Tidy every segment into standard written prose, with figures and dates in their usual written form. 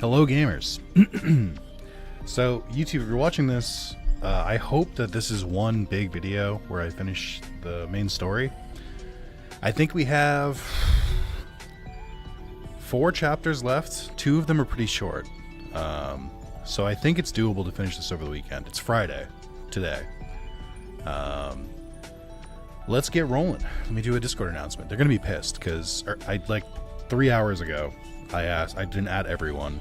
Hello, gamers. So, YouTube, if you're watching this, I hope that this is one big video where I finish the main story. I think we have 4 chapters left. 2 of them are pretty short. So I think it's doable to finish this over the weekend. It's Friday, today. Let's get rolling. Let me do a Discord announcement. They're going to be pissed because like 3 hours ago, I didn't add everyone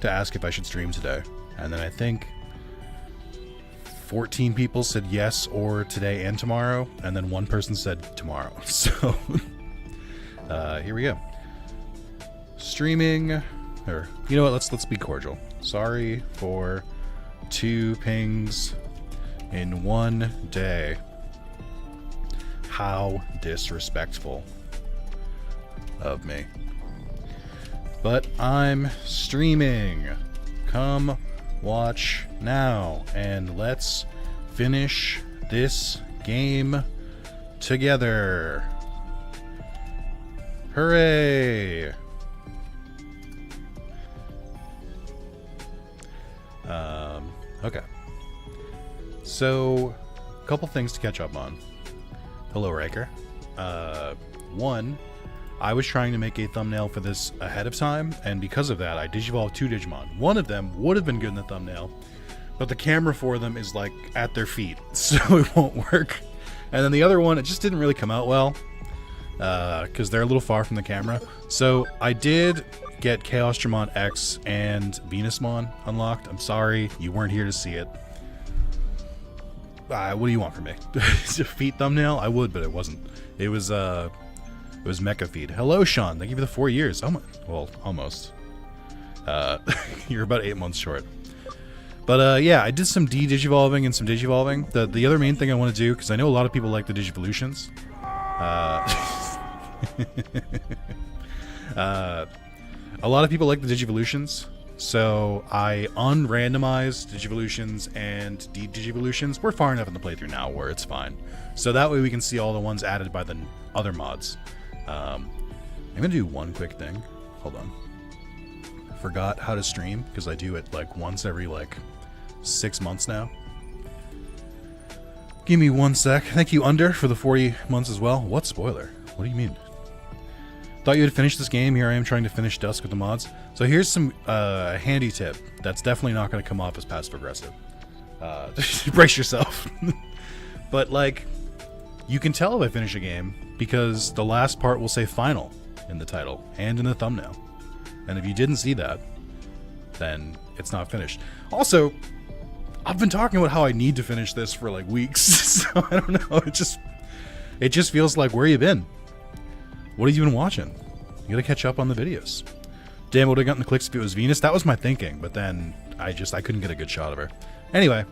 to ask if I should stream today. And then I think 14 people said yes or today and tomorrow. And then 1 person said tomorrow. So here we go. Streaming, or you know what? Let's be cordial. Sorry for 2 pings in 1 day. How disrespectful of me. But I'm streaming. Come watch now and let's finish this game together. Hooray! Okay. So, a couple things to catch up on. Hello, Riker. One, I was trying to make a thumbnail for this ahead of time, and because of that, I digivolved 2 Digimon. One of them would have been good in the thumbnail, but the camera for them is like at their feet, so it won't work. And then the other one, it just didn't really come out well, because they're a little far from the camera. So I did get Chaosdramon X and Venusmon unlocked. I'm sorry, you weren't here to see it. What do you want from me? It's a feet thumbnail? I would, but it wasn't. It was Mecha Feed. Hello, Sean. Thank you for the 4 years. Oh my, well, almost. You're about 8 months short. But yeah, I did some digivolving and some digivolving. The other main thing I want to do, because I know a lot of people like the Digivolutions. A lot of people like the Digivolutions, so I unrandomized Digivolutions and Digivolutions. We're far enough in the playthrough now where it's fine. So that way we can see all the ones added by the other mods. I'm gonna do one quick thing. Hold on. Forgot how to stream, because I do it like once every like 6 months now. Give me 1 sec. Thank you, Under, for the 40 months as well. What spoiler? What do you mean? Thought you had finished this game. Here I am trying to finish Dusk with the mods. So here's some handy tip that's definitely not going to come off as passive aggressive. Brace yourself. But like, you can tell if I finish a game because the last part will say final in the title and in the thumbnail. And if you didn't see that, then it's not finished. Also, I've been talking about how I need to finish this for like weeks. So I don't know. It just feels like, where you been? What have you been watching? You gotta catch up on the videos. Damn, would have gotten the clicks if it was Venus. That was my thinking, but then I couldn't get a good shot of her. Anyway,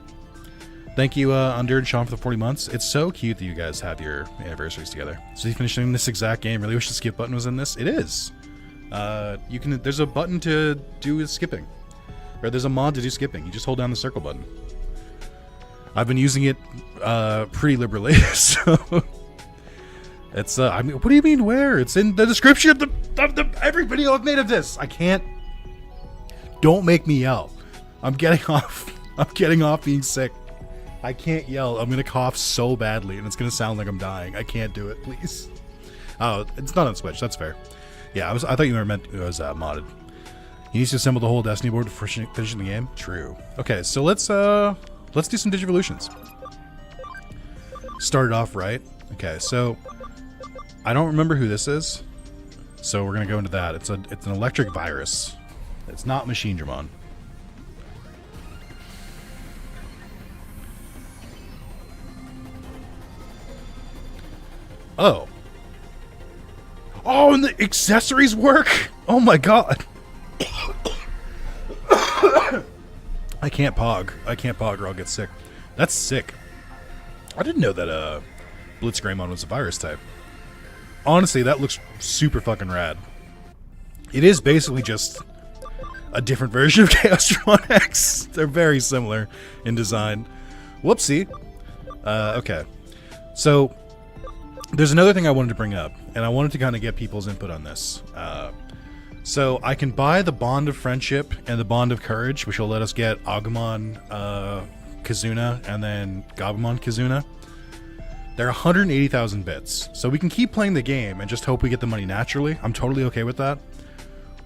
thank you, Under and Sean, for the 40 months. It's so cute that you guys have your anniversaries together. So you finishing this exact game. Really wish the skip button was in this. It is. There's a button to do skipping, or there's a mod to do skipping. You just hold down the circle button. I've been using it pretty liberally, so. It's I mean, what do you mean where? It's in the description of the every video I've made of this. I can't. Don't make me yell. I'm getting off. I'm getting off being sick. I can't yell. I'm gonna cough so badly, and it's gonna sound like I'm dying. I can't do it, please. Oh, it's not on Switch. That's fair. Yeah, I thought you meant it was modded. You need to assemble the whole Destiny board for finishing the game. True. Okay, so let's do some Digivolutions. Started off right. Okay, so. I don't remember who this is, so we're gonna go into that. It's an electric virus. It's not Machine Dramon. Oh. Oh, and the accessories work? Oh my god. I can't pog. I can't pog or I'll get sick. That's sick. I didn't know that Blitzgreymon was a virus type. Honestly, that looks super fucking rad. It is basically just a different version of Chaosdramon X. They're very similar in design. Whoopsie. Okay. So, there's another thing I wanted to bring up, and I wanted to kind of get people's input on this. So I can buy the Bond of Friendship and the Bond of Courage, which will let us get Agumon Kazuna and then Gabumon Kazuna. They're 180,000 bits. So we can keep playing the game and just hope we get the money naturally. I'm totally okay with that.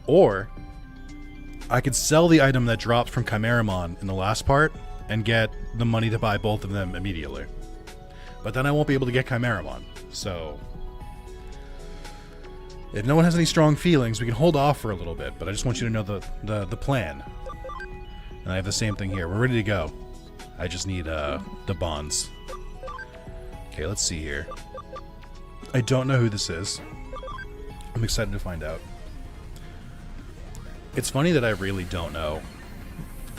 Or I could sell the item that dropped from Chimeramon in the last part and get the money to buy both of them immediately. But then I won't be able to get Chimeramon. So if no one has any strong feelings, we can hold off for a little bit. But I just want you to know the plan. And I have the same thing here. We're ready to go. I just need the bonds. Okay, let's see here. I don't know who this is. I'm excited to find out. It's funny that I really don't know.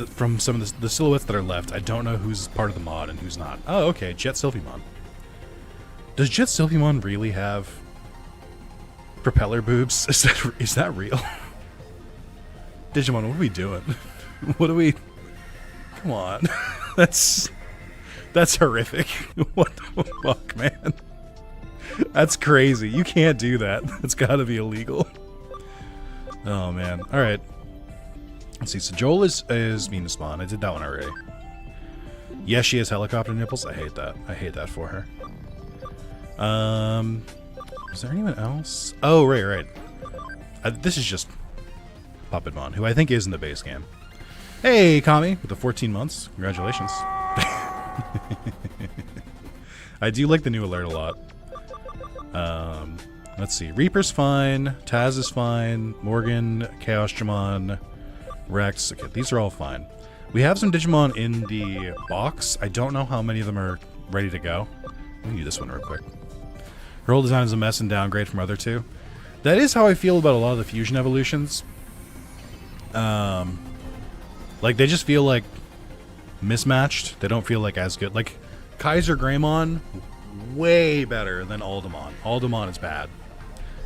From some of the silhouettes that are left, I don't know who's part of the mod and who's not. Oh, okay, Jet Sylphimon. Does Jet Sylphimon really have propeller boobs? Is that real? Digimon, what are we doing? What are we... Come on. That's horrific. What the fuck, man? That's crazy. You can't do that. That's gotta be illegal. Oh, man. Alright. Let's see. So Joel is mean to spawn. I did that one already. Yes, she has helicopter nipples. I hate that. I hate that for her. Is there anyone else? Oh, right. This is just Puppetmon, who I think is in the base game. Hey, Kami, with the 14 months. Congratulations. I do like the new alert a lot. Let's see. Reaper's fine. Taz is fine. Morgan, Chaos Dramon, Rex. Okay, these are all fine. We have some Digimon in the box. I don't know how many of them are ready to go. Let me do this one real quick. Her whole design is a mess and downgrade from other two. That is how I feel about a lot of the fusion evolutions. Like, they just feel like mismatched. They don't feel like as good. Like, Kaiser Greymon, way better than Aldemon. Aldemon is bad.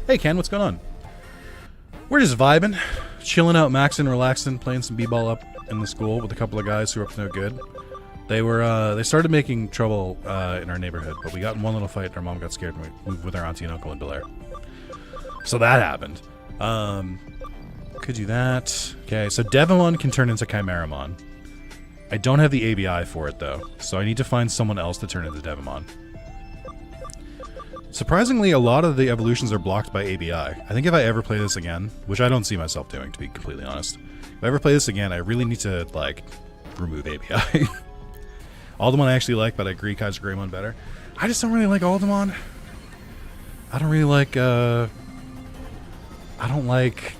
Hey, Ken, what's going on? We're just vibing, chilling out, maxing, relaxing, playing some b-ball up in the school with a couple of guys who are up to no good. They started making trouble in our neighborhood, but we got in one little fight and our mom got scared and we moved with our auntie and uncle in Bel Air. So that happened. Could do that. Okay, so Devimon can turn into Chimeramon. I don't have the ABI for it, though, so I need to find someone else to turn into Devimon. Surprisingly, a lot of the evolutions are blocked by ABI. I think if I ever play this again, which I don't see myself doing, to be completely honest. If I ever play this again, I really need to, like, remove ABI. Aldemon I actually like, but I agree Kaiser Greymon better. I just don't really like Aldemon. I don't really like, I don't like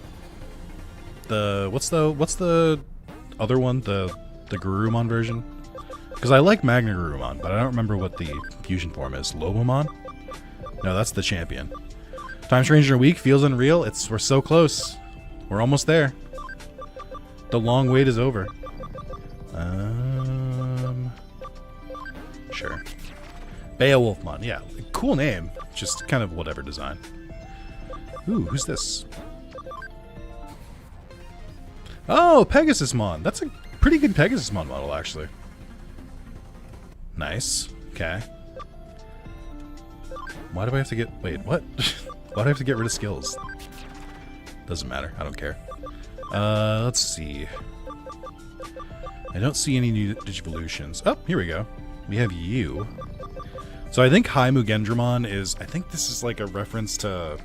the... What's the other one? The Garurumon version? Because I like Magna Garurumon, but I don't remember what the fusion form is. Lobomon? No, that's the champion. Time Stranger in a week feels unreal. We're so close. We're almost there. The long wait is over. Sure. Beowulfmon, yeah. Cool name. Just kind of whatever design. Ooh, who's this? Oh, Pegasusmon. That's a pretty good Pegasusmon model, actually. Nice. Okay. Why do I have to get... Wait, what? Why do I have to get rid of skills? Doesn't matter. I don't care. Let's see. I don't see any new Digivolutions. Oh, here we go. We have you. So I think High Mugendramon is... I think this is like a reference to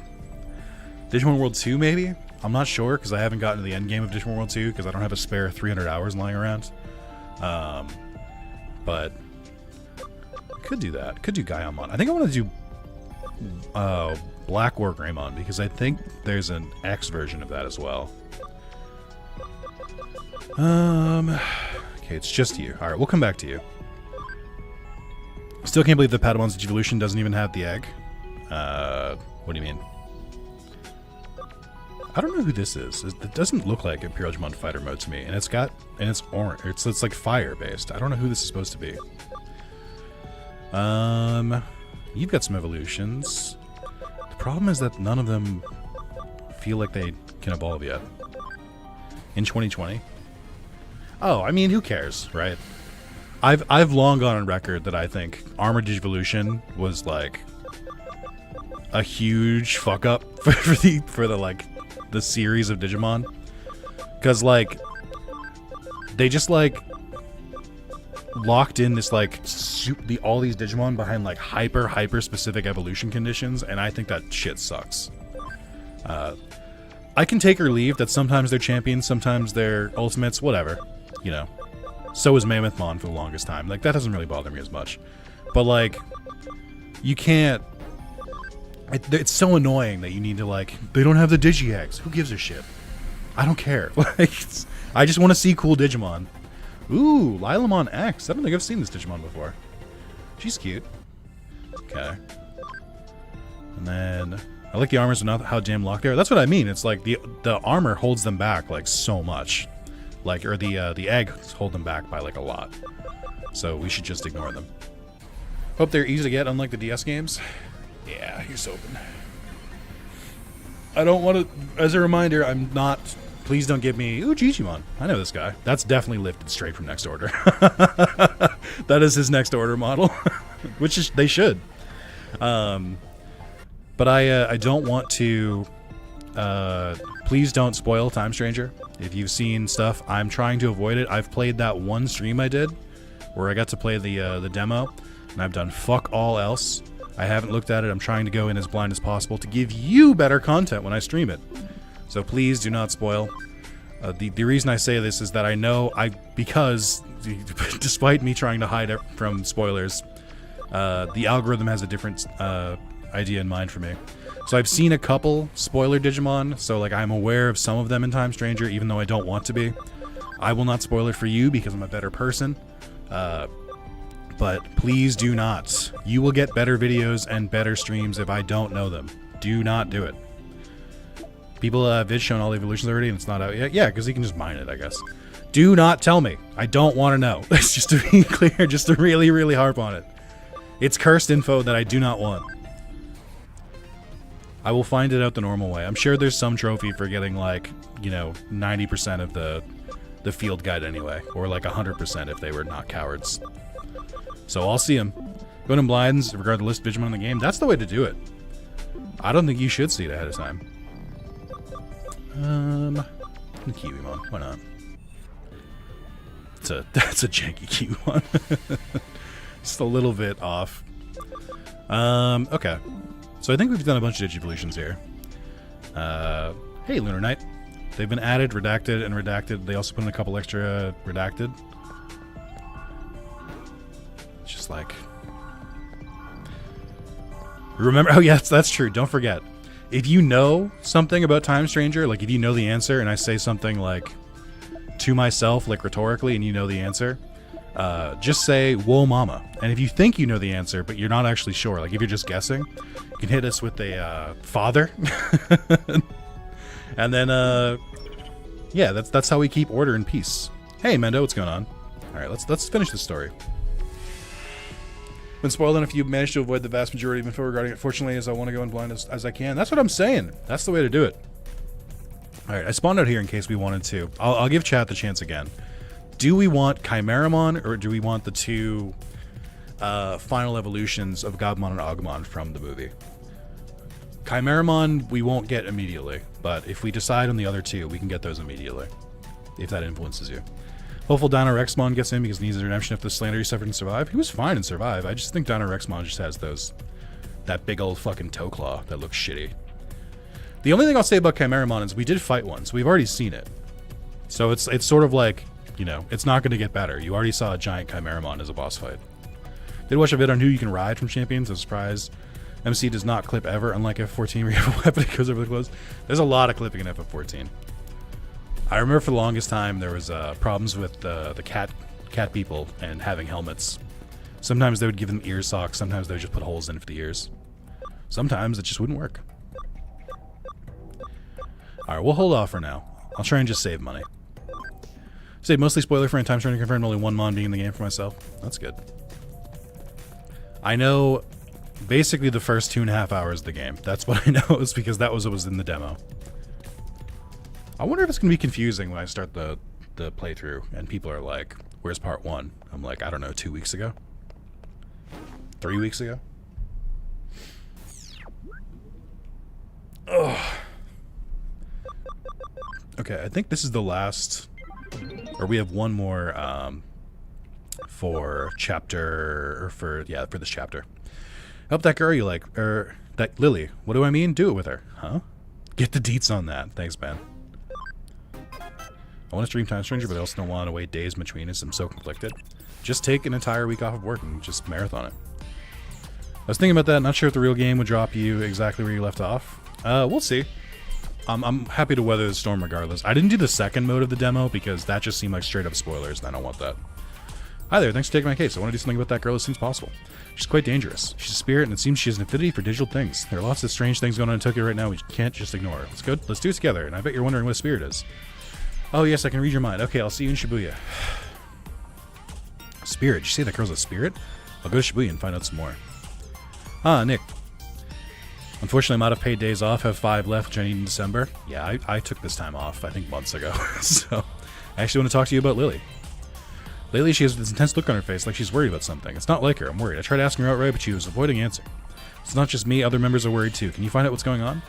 Digimon World 2, maybe? I'm not sure, because I haven't gotten to the end game of Digimon World 2, because I don't have a spare 300 hours lying around. But... could do that. Could do Gaiamon. I think I want to do Black War Greymon, because I think there's an X version of that as well. Okay, it's just you. Alright, we'll come back to you. Still can't believe the Padawan's Digivolution doesn't even have the egg. What do you mean? I don't know who this is. It doesn't look like Imperial Digimon Fighter mode to me, and it's orange. It's like fire based. I don't know who this is supposed to be. You've got some evolutions. The problem is that none of them feel like they can evolve yet. In 2020. Oh, I mean, who cares, right? I've long gone on record that I think Armored Digivolution was like a huge fuck up for the the series of Digimon. Because, like, they just, like, locked in this, like, all these Digimon behind, like, hyper specific evolution conditions, and I think that shit sucks. I can take or leave that sometimes they're champions, sometimes they're ultimates, whatever. You know. So is Mammothmon for the longest time. Like, that doesn't really bother me as much. But, like, you can't... It's so annoying that you need to, like... They don't have the Digi-Eggs. Who gives a shit? I don't care. Like, I just want to see cool Digimon. Ooh, Lilamon X. I don't think I've seen this Digimon before. She's cute. Okay. And then... I like the armors and not how damn locked they are. That's what I mean. It's like the armor holds them back, like, so much. Like, or the eggs hold them back by, like, a lot. So we should just ignore them. Hope they're easy to get, unlike the DS games. Yeah, here's open. I don't want to... As a reminder, I'm not... Please don't give me... Ooh, Digimon. I know this guy. That's definitely lifted straight from Next Order. That is his Next Order model. Which is... They should. But I don't want to... please don't spoil Time Stranger. If you've seen stuff, I'm trying to avoid it. I've played that one stream I did where I got to play the demo, and I've done fuck all else. I haven't looked at it. I'm trying to go in as blind as possible to give you better content when I stream it. So please do not spoil. The reason I say this is that I know because despite me trying to hide it from spoilers, the algorithm has a different idea in mind for me. So I've seen a couple spoiler Digimon, so like I'm aware of some of them in Time Stranger, even though I don't want to be. I will not spoil it for you because I'm a better person. But please do not. You will get better videos and better streams if I don't know them. Do not do it. People have shown all the evolutions already and it's not out yet. Yeah, because you can just mine it, I guess. Do not tell me. I don't want to know. It's just to be clear, just to really, really harp on it. It's cursed info that I do not want. I will find it out the normal way. I'm sure there's some trophy for getting, like, you know, 90% of the field guide anyway. Or like 100% if they were not cowards. So I'll see them. Go in blinds, regard the list of Digimon in the game. That's the way to do it. I don't think you should see it ahead of time. The Kiwimon. Why not? That's a janky Kiwimon. Just a little bit off. Okay. So I think we've done a bunch of Digivolutions here. Hey, Lunar Knight. They've been added, redacted, and redacted. They also put in a couple extra redacted. It's just like... Remember... Oh, yes, that's true. Don't forget. If you know something about Time Stranger, like if you know the answer, and I say something like to myself, like rhetorically, and you know the answer, just say, whoa, mama. And if you think you know the answer, but you're not actually sure, like if you're just guessing, you can hit us with a father. And then, yeah, that's how we keep order and peace. Hey, Mendo, what's going on? All right, let's finish this story. Been spoiled enough, you've managed to avoid the vast majority of info regarding it. Fortunately, as I want to go in blind as I can. That's what I'm saying. That's the way to do it. All right, I spawned out here in case we wanted to. I'll give chat the chance again. Do we want Chimeramon, or do we want the two final evolutions of Gabumon and Agumon from the movie? Chimeramon we won't get immediately, but if we decide on the other two, we can get those immediately, if that influences you. Hopeful Dino Rexmon gets in because he needs a redemption if the slander he suffered and survive. He was fine and survive. I just think Dino Rexmon just has that big old fucking toe claw that looks shitty. The only thing I'll say about Chimeramon is we did fight one, so we've already seen it. So it's sort of like, you know, it's not going to get better. You already saw a giant Chimeramon as a boss fight. Did watch a vid on who you can ride from Champions. I'm surprised. MC does not clip ever, unlike F14 where you have a weapon that goes over the clothes. There's a lot of clipping in FF14. I remember for the longest time there was problems with the cat people and having helmets. Sometimes they would give them ear socks, sometimes they would just put holes in for the ears. Sometimes it just wouldn't work. Alright, we'll hold off for now. I'll try and just save money. Save mostly spoiler for Time Stranger confirmed, only one Mon being in the game for myself. That's good. I know basically the first 2.5 hours of the game. That's what I know, is because that was what was in the demo. I wonder if it's going to be confusing when I start the playthrough and people are like, where's part 1? I'm like, I don't know, 2 weeks ago? 3 weeks ago? Ugh. Okay, I think this is the last, or we have one more for chapter, or for this chapter. Help that girl you like, or that Lily. What do I mean? Do it with her, huh? Get the deets on that. Thanks, man. I want to stream Time Stranger, but I also don't want to wait days between us. I'm so conflicted. Just take an entire week off of work and just marathon it. I was thinking about that. Not sure if the real game would drop you exactly where you left off. We'll see. I'm happy to weather the storm regardless. I didn't do the second mode of the demo because that just seemed like straight up spoilers, and I don't want that. Hi there, thanks for taking my case. I want to do something about that girl as soon as possible. She's quite dangerous. She's a spirit, and it seems she has an affinity for digital things. There are lots of strange things going on in Tokyo right now we can't just ignore. Let's go. Let's do it together, and I bet you're wondering what a spirit is. Oh yes, I can read your mind. Okay, I'll see you in Shibuya. Spirit? Did you say that girl's a spirit? I'll go to Shibuya and find out some more. Ah, Nick. Unfortunately, I'm out of paid days off. I have 5 left, which I need in December. Yeah, I took this time off, I think, months ago. So, I actually want to talk to you about Lily. Lately, she has this intense look on her face, like she's worried about something. It's not like her. I'm worried. I tried asking her outright, but she was avoiding answering. It's not just me. Other members are worried, too. Can you find out what's going on?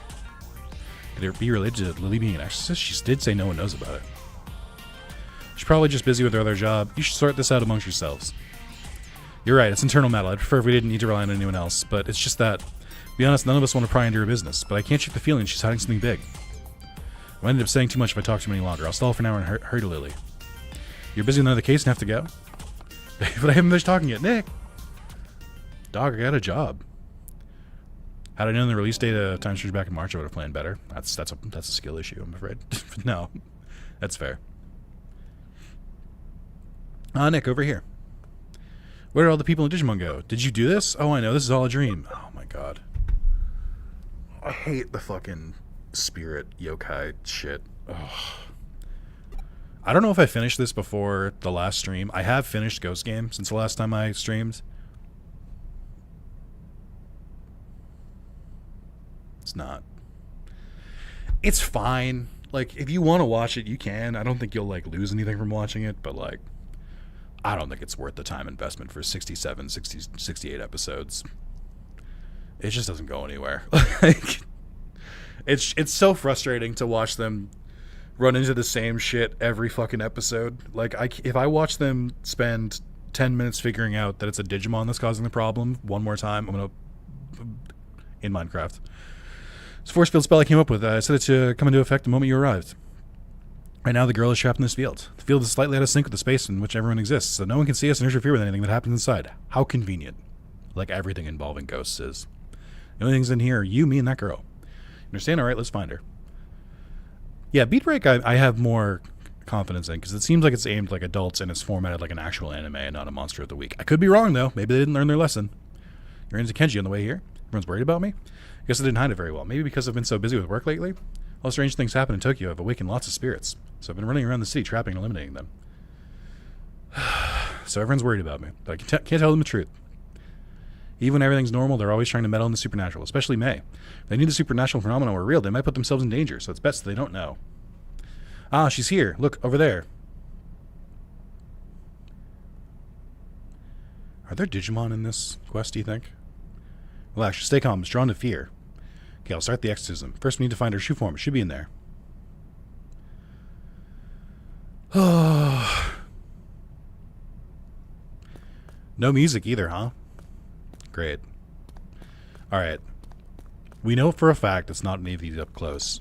Could it be related to Lily being an exorcist? She did say no one knows about it. She's probably just busy with her other job. You should sort this out amongst yourselves. You're right. It's internal battle. I'd prefer if we didn't need to rely on anyone else, but it's just that, to be honest, none of us want to pry into her business, but I can't shake the feeling she's hiding something big. I ended up saying too much if I talk too many longer. I'll stall for now and hurry to Lily. You're busy with another case and have to go? But I haven't finished talking yet. Nick! Dog, I got a job. Had I known the release date of Time Stranger back in March, I would have planned better. That's a skill issue, I'm afraid. No, that's fair. Nick, over here. Where did all the people in Digimon go? Did you do this? Oh, I know. This is all a dream. Oh, my God. I hate the fucking spirit yokai shit. Ugh. I don't know if I finished this before the last stream. I have finished Ghost Game since the last time I streamed. It's not. It's fine. Like, if you want to watch it, you can. I don't think you'll, like, lose anything from watching it, but, like, I don't think it's worth the time investment for 67, 60, 68 episodes. It just doesn't go anywhere. Like, it's so frustrating to watch them run into the same shit every fucking episode. Like, if I watch them spend 10 minutes figuring out that it's a Digimon that's causing the problem one more time, I'm gonna... in Minecraft. It's a force field spell I came up with. I set it to come into effect the moment you arrived. Right now, the girl is trapped in this field. The field is slightly out of sync with the space in which everyone exists, so no one can see us and interfere with anything that happens inside. How convenient. Like everything involving ghosts is. The only things in here are you, me, and that girl. You understand? Alright, let's find her. Yeah, Beat Break I have more confidence in, because it seems like it's aimed like adults and it's formatted like an actual anime and not a Monster of the Week. I could be wrong, though. Maybe they didn't learn their lesson. You're into Kenji on the way here? Everyone's worried about me? I guess I didn't hide it very well. Maybe because I've been so busy with work lately? All strange things happen in Tokyo. I've awakened lots of spirits. So I've been running around the city trapping and eliminating them. So everyone's worried about me. But I can't tell them the truth. Even when everything's normal, they're always trying to meddle in the supernatural, especially May. If they knew the supernatural phenomena were real, they might put themselves in danger, so it's best that they don't know. Ah, she's here. Look, over there. Are there Digimon in this quest, do you think? Relax, stay calm. It's drawn to fear. Okay, I'll start the exorcism. First, we need to find her shoe form. It should be in there. No music either, huh? Great. Alright. We know for a fact it's not any of these up close.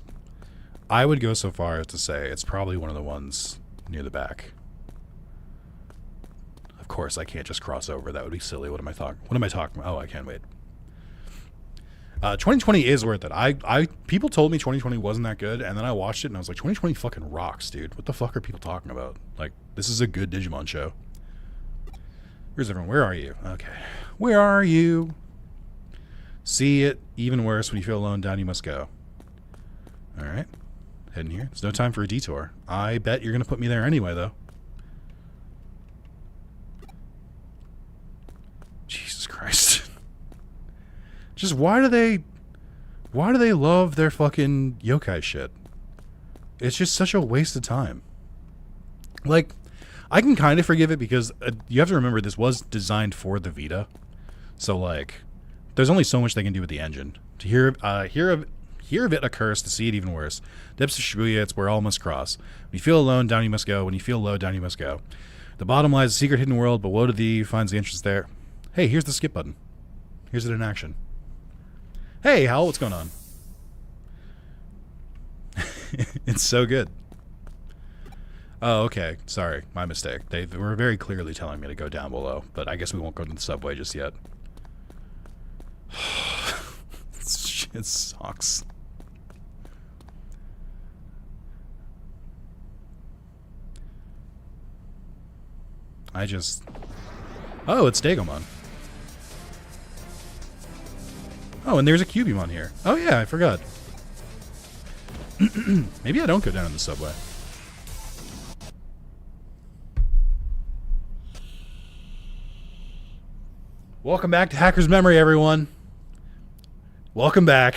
I would go so far as to say it's probably one of the ones near the back. Of course, I can't just cross over. That would be silly. What am I talking about? Oh, I can't wait. 2020 is worth it. People told me 2020 wasn't that good, and then I watched it and I was like, 2020 fucking rocks, dude. What the fuck are people talking about? Like, this is a good Digimon show. Where's everyone? Where are you? Okay. Where are you? See it. Even worse, when you feel alone, down you must go. Alright. Heading here. There's no time for a detour. I bet you're going to put me there anyway, though. Jesus Christ. Just why do they love their fucking yokai shit? It's just such a waste of time. Like, I can kind of forgive it because you have to remember this was designed for the Vita. So, like, there's only so much they can do with the engine. To Hear of it a curse, to see it even worse. Depths of Shibuya, it's where all must cross. When you feel alone, down you must go. When you feel low, down you must go. The bottom lies a secret hidden world, but woe to thee who finds the entrance there. Hey, here's the skip button. Here's it in action. Hey, Hal, what's going on? It's so good. Oh, okay. Sorry, my mistake. They were very clearly telling me to go down below, but I guess we won't go to the subway just yet. Shit sucks. Oh, it's Digimon. Oh, and there's a Cubimon here. Oh yeah, I forgot. Maybe I don't go down in the subway. Welcome back to Hacker's Memory, everyone. Welcome back.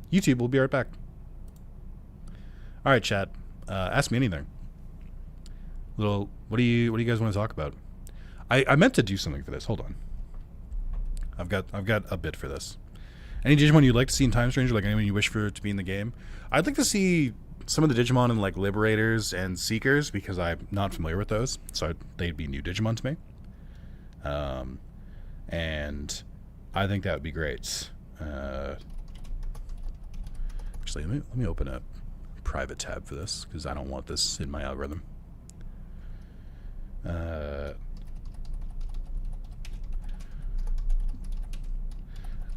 YouTube, we'll be right back. All right, chat. Ask me anything. What do you guys want to talk about? I meant to do something for this. Hold on. I've got a bit for this. Any Digimon you'd like to see in Time Stranger? Like anyone you wish for to be in the game? I'd like to see some of the Digimon in like Liberators and Seekers because I'm not familiar with those, so they'd be new Digimon to me. And I think that would be great. Actually, let me open a private tab for this because I don't want this in my algorithm.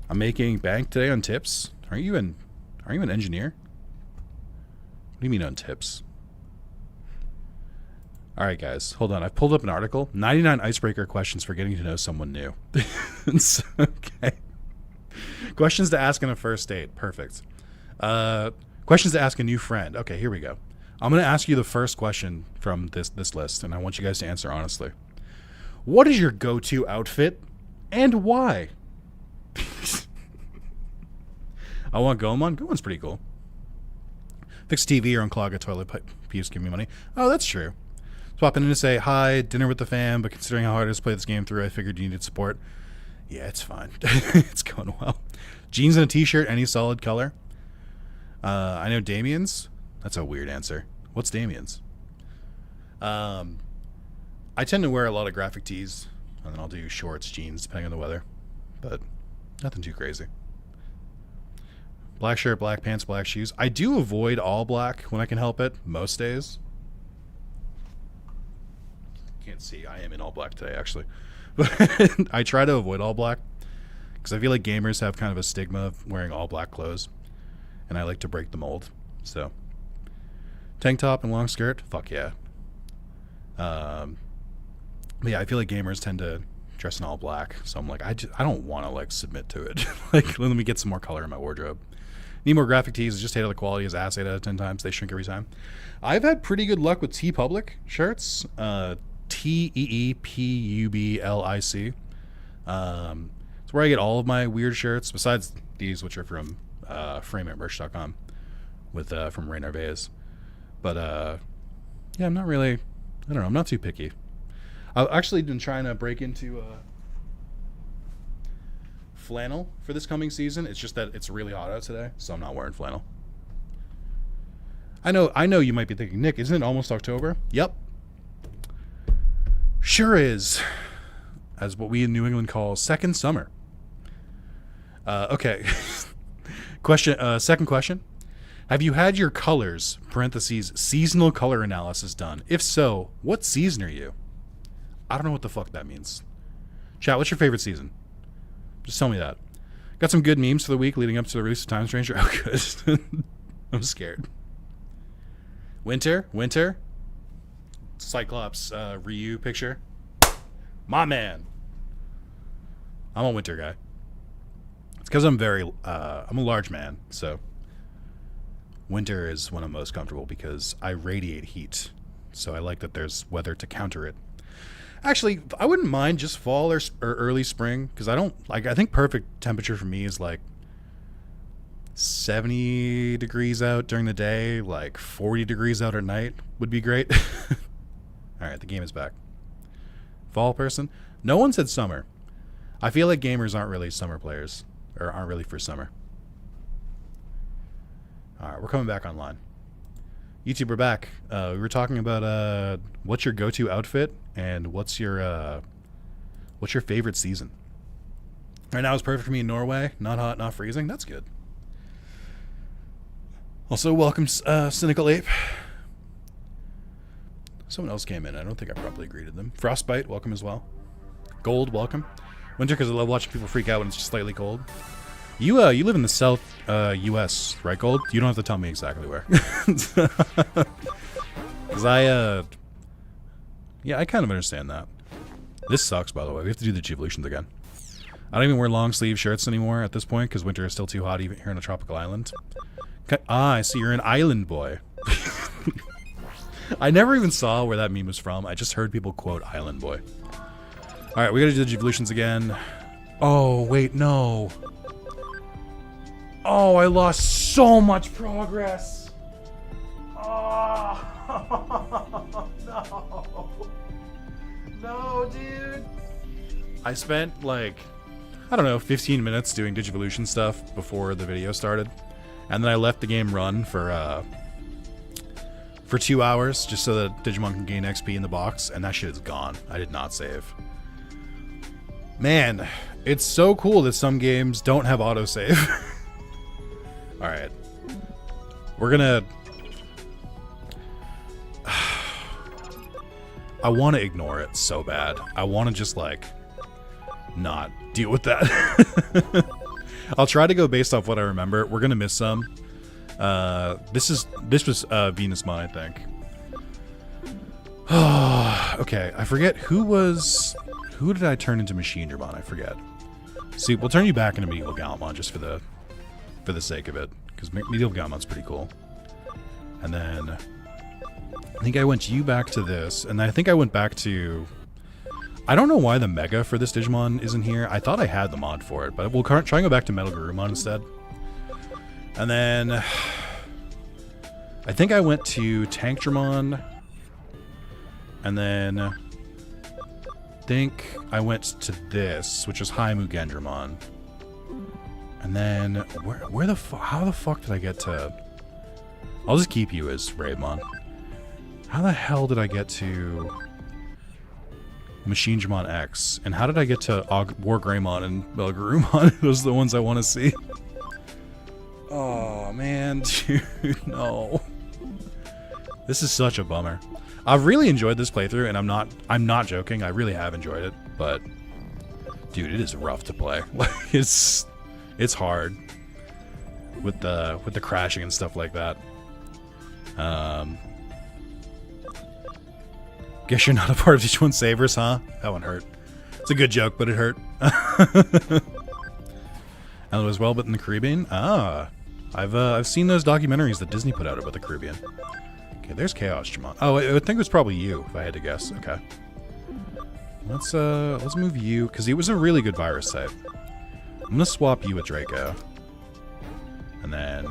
I'm making bank today on tips. Aren't you an engineer? What do you mean on tips? All right, guys, hold on. I've pulled up an article. 99 icebreaker questions for getting to know someone new. Okay. Questions to ask on a first date. Perfect. Questions to ask a new friend. Okay, here we go. I'm going to ask you the first question from this list, and I want you guys to answer honestly. What is your go-to outfit, and why? I want Goemon. Goemon's pretty cool. Fix TV or unclog a toilet pipe. Please give me money. Oh, that's true. Swapping in to say, hi, dinner with the fam, but considering how hard it is to play this game through, I figured you needed support. Yeah, it's fine. It's going well. Jeans and a t-shirt, any solid color. I know Damien's. That's a weird answer. What's Damien's? I tend to wear a lot of graphic tees, and then I'll do shorts, jeans, depending on the weather. But nothing too crazy. Black shirt, black pants, black shoes. I do avoid all black when I can help it, most days. Can't see. I am in all black today, actually. But I try to avoid all black because I feel like gamers have kind of a stigma of wearing all black clothes, and I like to break the mold. So, tank top and long skirt, fuck yeah. But yeah, I feel like gamers tend to dress in all black, so I'm like, I don't want to like submit to it. Like, let me get some more color in my wardrobe. Need more graphic tees. Just hate how the quality is ass 8 out of 10 times. They shrink every time. I've had pretty good luck with TeePublic shirts. TeePublic. It's where I get all of my weird shirts, besides these, which are from frameitmerch.com with from Ray Narvaez. But yeah, I'm not really. I don't know. I'm not too picky. I've actually been trying to break into flannel for this coming season. It's just that it's really hot out today, so I'm not wearing flannel. I know you might be thinking, Nick, isn't it almost October? Yep. Sure is. As what we in New England call second summer. Okay. Second question. Have you had your colors, parentheses, seasonal color analysis done? If so, what season are you? I don't know what the fuck that means. Chat, what's your favorite season? Just tell me that. Got some good memes for the week leading up to the release of Time Stranger. Oh, good. I'm scared. Winter. Cyclops Ryu picture. My man. I'm a winter guy. It's because I'm I'm a large man, so winter is when I'm most comfortable because I radiate heat. So I like that there's weather to counter it. Actually, I wouldn't mind just fall or early spring, because I don't like. I think perfect temperature for me is like 70 degrees out during the day, like 40 degrees out at night would be great. All right, the game is back. Fall person? No one said summer. I feel like gamers aren't really summer players, or aren't really for summer. All right, we're coming back online. YouTube, we're back. We were talking about what's your go-to outfit and what's your favorite season. Right now it's perfect for me in Norway. Not hot, not freezing. That's good. Also, welcome, Cynical Ape. Someone else came in. I don't think I properly greeted them. Frostbite, welcome as well. Gold, welcome. Winter, because I love watching people freak out when it's just slightly cold. You live in the South U.S., right, Gold? You don't have to tell me exactly where. Because I kind of understand that. This sucks, by the way. We have to do the G-Evolutions again. I don't even wear long sleeve shirts anymore at this point because winter is still too hot even here on a tropical island. I see you're an island boy. I never even saw where that meme was from. I just heard people quote Island Boy. Alright, we gotta do the Evolutions again. Oh, wait, no. Oh, I lost so much progress. Oh, no. No, dude. I spent, like, I don't know, 15 minutes doing Digivolution stuff before the video started. And then I left the game run for 2 hours just so that Digimon can gain XP in the box, and that shit is gone. I did not save. Man, it's so cool that some games don't have autosave. Alright. We're gonna... I want to ignore it so bad. I want to just, like, not deal with that. I'll try to go based off what I remember. We're gonna miss some. This was Venusmon, I think. Okay, I forget who did I turn into Machine Dramon? I forget. See, we'll turn you back into Medieval Galmon just for the sake of it, because Medieval Galmon's pretty cool. And then I think I went you back to this, and I think I went back to... I don't know why the Mega for this Digimon isn't here. I thought I had the mod for it, but we'll try and go back to Metal Garurumon instead. And then I think I went to Tank Dramon, and then I think I went to this, which is High Mugen Dramon. And then how the fuck did I get to... I'll just keep you as Raidmon. How the hell did I get to Machine Dramon X? And how did I get to War Greymon and Belgarumon? Those are the ones I want to see. Oh, man, dude, no. This is such a bummer. I've really enjoyed this playthrough, and I'm not joking. I really have enjoyed it, but dude, it is rough to play. Like, it's hard with the crashing and stuff like that. Guess you're not a part of Digimon Savers, huh? That one hurt. It's a good joke, but it hurt. And it was well, but in the Caribbean. I've seen those documentaries that Disney put out about the Caribbean. Okay, there's Chaos Dramon. Oh, I would think it was probably you, if I had to guess. Okay. Let's move you, because he was a really good virus type. I'm gonna swap you with Draco. And then,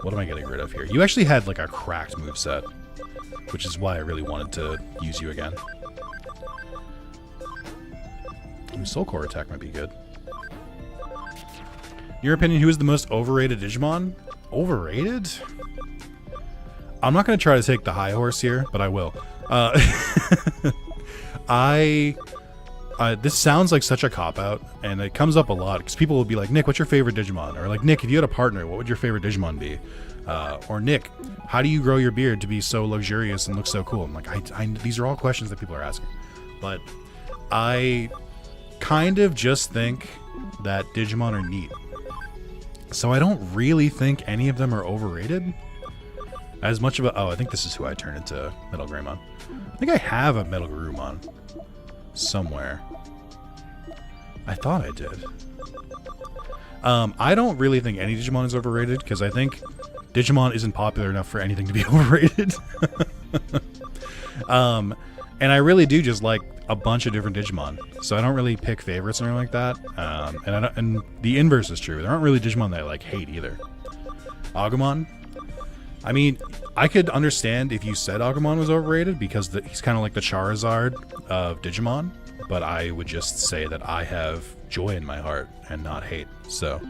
what am I getting rid of here? You actually had like a cracked moveset, which is why I really wanted to use you again. Soul Core attack might be good. In your opinion, who is the most overrated Digimon? Overrated? I'm not going to try to take the high horse here, but I will. This sounds like such a cop-out, and it comes up a lot, because people will be like, Nick, what's your favorite Digimon? Or like, Nick, if you had a partner, what would your favorite Digimon be? Or Nick, how do you grow your beard to be so luxurious and look so cool? I'm like, these are all questions that people are asking. But I kind of just think that Digimon are neat. So I don't really think any of them are overrated. As much of a... Oh, I think this is who I turned into Metal Greymon. I think I have a Metal Garurumon somewhere. I thought I did. I don't really think any Digimon is overrated, because I think Digimon isn't popular enough for anything to be overrated. And I really do just like a bunch of different Digimon. So I don't really pick favorites or anything like that. And the inverse is true. There aren't really Digimon that I like hate either. Agumon? I mean, I could understand if you said Agumon was overrated because he's kind of like the Charizard of Digimon. But I would just say that I have joy in my heart and not hate. So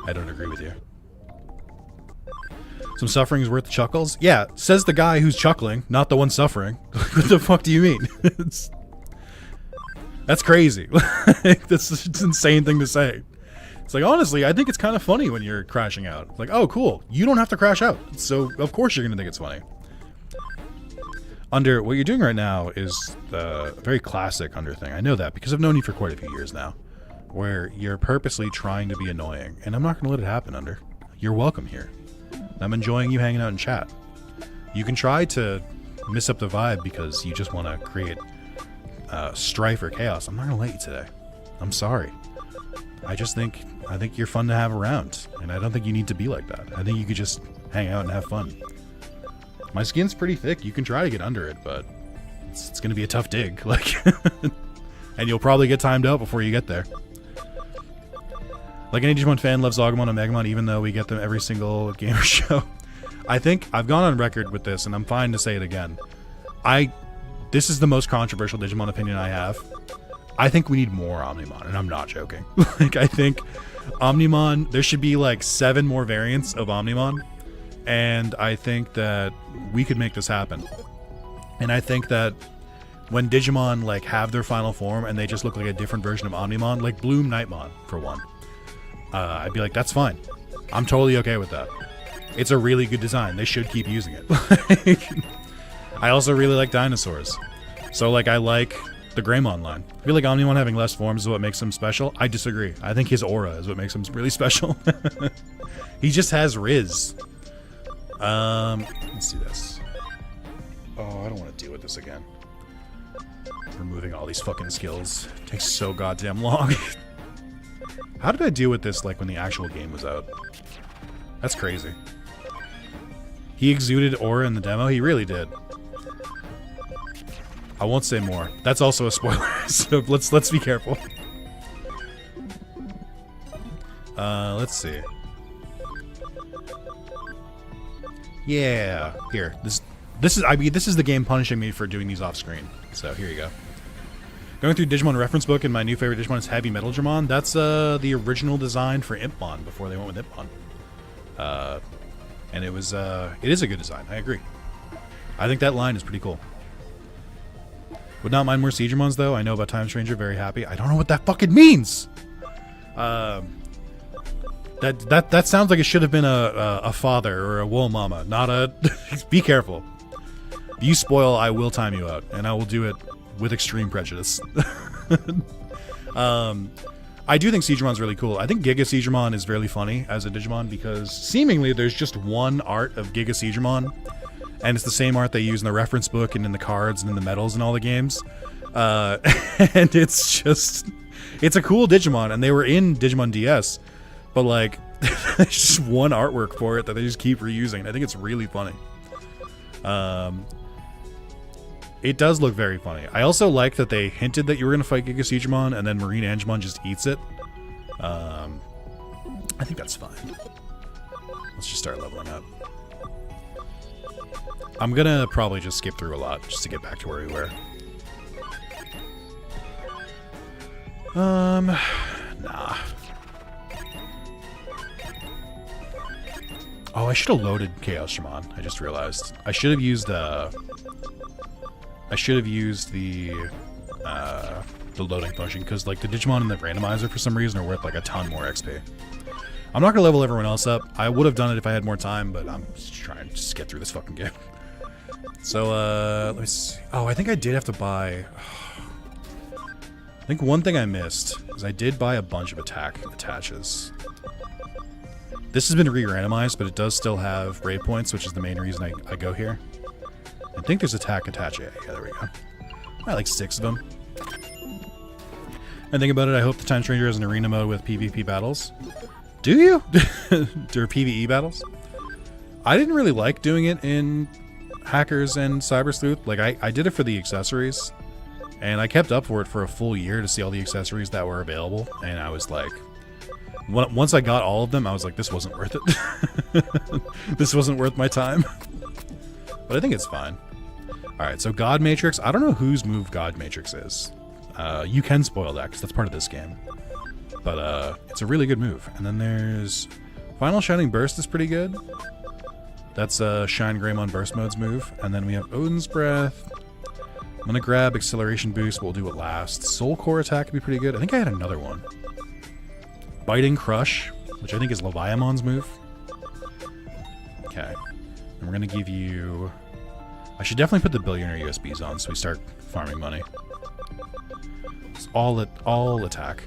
I don't agree with you. Some suffering is worth the chuckles? Yeah, says the guy who's chuckling, not the one suffering. What the fuck do you mean? That's crazy. That's an insane thing to say. It's like, honestly, I think it's kind of funny when you're crashing out. Like, oh, cool. You don't have to crash out. So, of course you're going to think it's funny. Under, what you're doing right now is a very classic Under thing. I know that because I've known you for quite a few years now. Where you're purposely trying to be annoying. And I'm not going to let it happen, Under. You're welcome here. I'm enjoying you hanging out in chat. You can try to miss up the vibe because you just want to create strife or chaos. I'm not going to let you today. I'm sorry. I think you're fun to have around. And I don't think you need to be like that. I think you could just hang out and have fun. My skin's pretty thick. You can try to get under it, but it's going to be a tough dig. Like, and you'll probably get timed out before you get there. Like any Digimon fan loves Agumon and Megamon, even though we get them every single gamer show. I think I've gone on record with this, and I'm fine to say it again. This is the most controversial Digimon opinion I have. I think we need more Omnimon, and I'm not joking. Like, I think Omnimon, there should be like 7 more variants of Omnimon, and I think that we could make this happen. And I think that when Digimon like have their final form and they just look like a different version of Omnimon, like Bloom Nightmon for one, I'd be like, that's fine. I'm totally okay with that. It's a really good design. They should keep using it. I also really like dinosaurs. So, like, I like the Greymon line. I feel like Omnimon having less forms is what makes him special. I disagree. I think his aura is what makes him really special. He just has Riz. Let's do this. Oh, I don't want to deal with this again. Removing all these fucking skills. It takes so goddamn long. How did I deal with this, like, when the actual game was out? That's crazy. He exuded aura in the demo? He really did. I won't say more. That's also a spoiler, so let's be careful. Let's see. Yeah, here. This is the game punishing me for doing these off screen. So here you go. Going through Digimon reference book, and my new favorite Digimon is Heavy Metal Dramon. That's the original design for Impmon before they went with Impmon. And it is a good design. I agree. I think that line is pretty cool. Would not mind more Siegramons though. I know about Time Stranger. Very happy. I don't know what that fucking means. That sounds like it should have been a father or a wool mama, not a. Be careful. If you spoil, I will time you out, and I will do it with extreme prejudice. I do think Siegeramon's really cool. I think Giga Siegramon is really funny as a Digimon because seemingly there's just one art of Giga Siegramon, and it's the same art they use in the reference book and in the cards and in the medals and all the games. And it's a cool Digimon, and they were in Digimon DS, but like there's just one artwork for it that they just keep reusing. I think it's really funny. It does look very funny. I also like that they hinted that you were going to fight Giga Siegramon and then Marine Angemon just eats it. I think that's fine. Let's just start leveling up. I'm going to probably just skip through a lot just to get back to where we were. Nah. Oh, I should have loaded Chaos Shaman. I just realized. I should have used the loading function, because like the Digimon and the randomizer for some reason are worth like a ton more XP. I'm not gonna level everyone else up. I would have done it if I had more time, but I'm just trying to just get through this fucking game. So let me see. Oh, I think I did have to buy. I think one thing I missed is I did buy a bunch of attack attaches. This has been re-randomized, but it does still have raid points, which is the main reason I go here. I think there's attack attach. Yeah, there we go. I like 6 of them. And think about it, I hope the Time Stranger has an arena mode with PvP battles. Do you? Or PvE battles? I didn't really like doing it in... Hackers and Cyber Sleuth, like I did it for the accessories, and I kept up for it for a full year to see all the accessories that were available, and I was like, once I got all of them, I was like, this wasn't worth it. This wasn't worth my time. But I think it's fine. Alright, so God Matrix. I don't know whose move God Matrix is. You can spoil that, because that's part of this game. But it's a really good move. And then there's Final Shining Burst is pretty good. That's Shine Greymon Burst Mode's move. And then we have Odin's Breath. I'm going to grab Acceleration Boost. We'll do it last. Soul Core Attack would be pretty good. I think I had another one. Biting Crush, which I think is Leviamon's move. Okay. And we're going to give you... I should definitely put the Billionaire USBs on so we start farming money. It's all attack.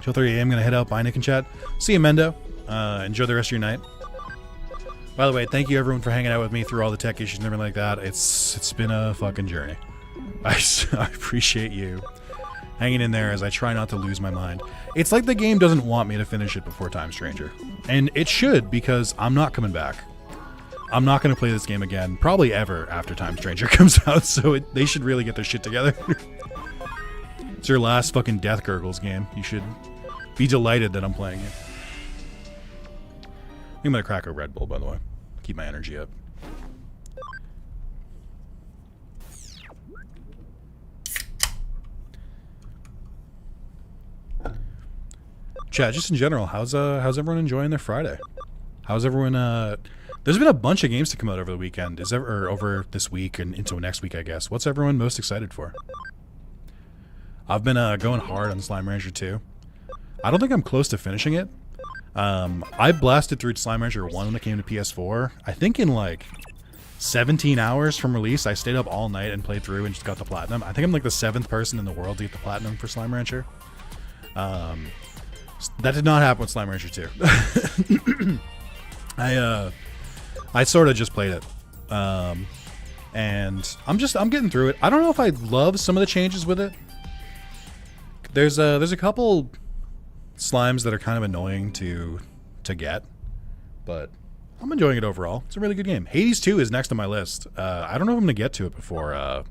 Till 3 a.m. I'm going to head out. Bye, Nick and chat. See you, Mendo. Enjoy the rest of your night. By the way, thank you everyone for hanging out with me through all the tech issues and everything like that. It's been a fucking journey. I appreciate you hanging in there as I try not to lose my mind. It's like the game doesn't want me to finish it before Time Stranger. And it should, because I'm not coming back. I'm not going to play this game again, probably ever, after Time Stranger comes out, so they should really get their shit together. It's your last fucking Death Gurgles game. You should be delighted that I'm playing it. I'm going to crack a Red Bull, by the way. Keep my energy up. Chat, just in general, how's everyone enjoying their Friday? How's everyone, there's been a bunch of games to come out over the weekend. Or over this week and into next week, I guess. What's everyone most excited for? I've been going hard on Slime Rancher 2. I don't think I'm close to finishing it. I blasted through Slime Rancher 1 when it came to PS4. I think in like 17 hours from release, I stayed up all night and played through and just got the platinum. I think I'm like the 7th person in the world to get the platinum for Slime Rancher. That did not happen with Slime Rancher 2. I sort of just played it. And I'm getting through it. I don't know if I love some of the changes with it. There's a couple slimes that are kind of annoying to get, but I'm enjoying it overall. It's a really good game. Hades 2 is next on my list. I don't know if I'm gonna get to it before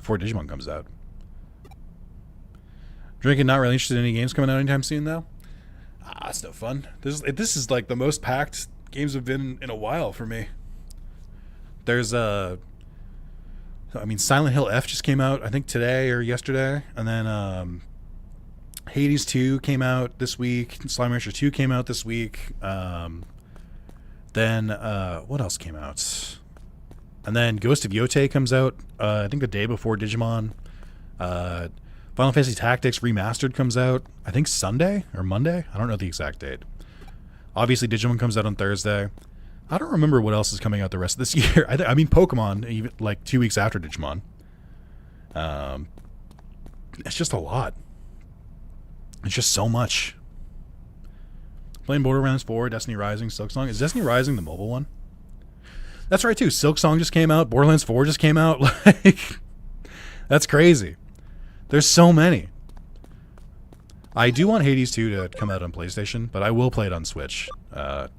Digimon comes out. Drinking, not really interested in any games coming out anytime soon though. It's no fun. This is like the most packed games have been in a while for me. There's Silent Hill F just came out, I think today or yesterday, and then Hades 2 came out this week. Slime Rancher 2 came out this week. Then what else came out? And then Ghost of Yotei comes out, I think the day before Digimon. Final Fantasy Tactics Remastered comes out, I think Sunday or Monday? I don't know the exact date. Obviously, Digimon comes out on Thursday. I don't remember what else is coming out the rest of this year. I mean, Pokemon, even like 2 weeks after Digimon. It's just a lot. It's just so much. Playing Borderlands 4, Destiny Rising, Silksong. Is Destiny Rising the mobile one? That's right, too. Silksong just came out. Borderlands 4 just came out. Like, that's crazy. There's so many. I do want Hades 2 to come out on PlayStation, but I will play it on Switch,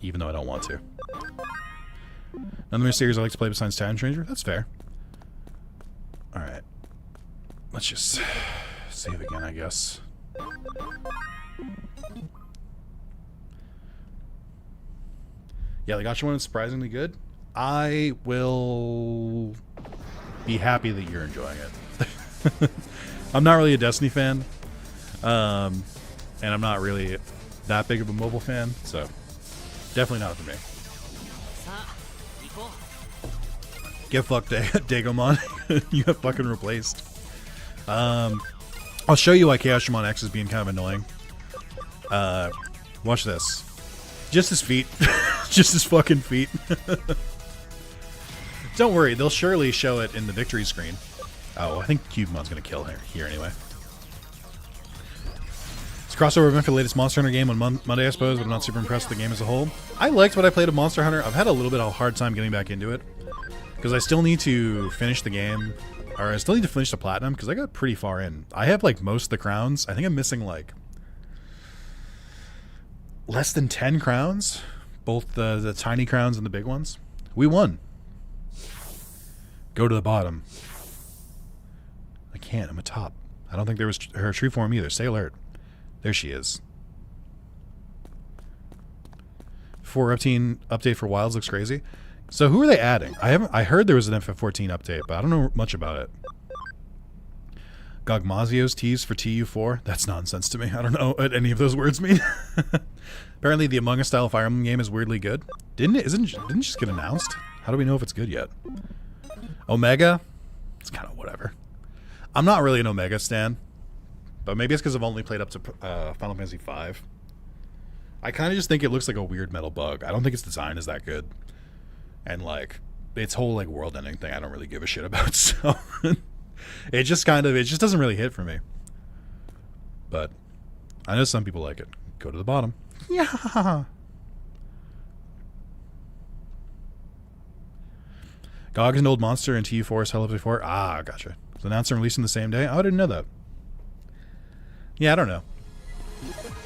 even though I don't want to. Another series I like to play besides Time Stranger? That's fair. Alright. Let's just save again, I guess. Yeah, the Gacha one is surprisingly good. I will be happy that you're enjoying it. I'm not really a Destiny fan. And I'm not really that big of a mobile fan, so definitely not for me. Get fucked, Digimon. You got fucking replaced. I'll show you why Chaosdramon X is being kind of annoying. Watch this. Just his feet. Just his fucking feet. Don't worry, they'll surely show it in the victory screen. Oh, I think Cubemon's gonna kill her here anyway. It's a crossover event for the latest Monster Hunter game on Monday, I suppose, but I'm not super impressed with the game as a whole. I liked what I played of Monster Hunter. I've had a little bit of a hard time getting back into it, because I still need to finish the game, or I still need to finish the platinum, because I got pretty far in. I have like most of the crowns. I think I'm missing like less than 10 crowns, both the tiny crowns and the big ones. We won. Go to the bottom. I can't. I'm a top. I don't think there was her true form either. Stay alert. There she is. 4 update for Wilds looks crazy. So who are they adding? I heard there was an FF14 update, but I don't know much about it. Gogmazio's tease for TU4? That's nonsense to me. I don't know what any of those words mean. Apparently the Among Us style Fire Emblem game is weirdly good. Didn't it just get announced? How do we know if it's good yet? Omega? It's kind of whatever. I'm not really an Omega stan, but maybe it's because I've only played up to Final Fantasy V. I kind of just think it looks like a weird metal bug. I don't think its design is that good. And like its whole like world ending thing I don't really give a shit about, so it just doesn't really hit for me. But I know some people like it. Go to the bottom. Yeah. GOG is an old monster and TU4 is Hell of before. Ah, gotcha. So announced and released on the same day? Oh, I didn't know that. Yeah, I don't know.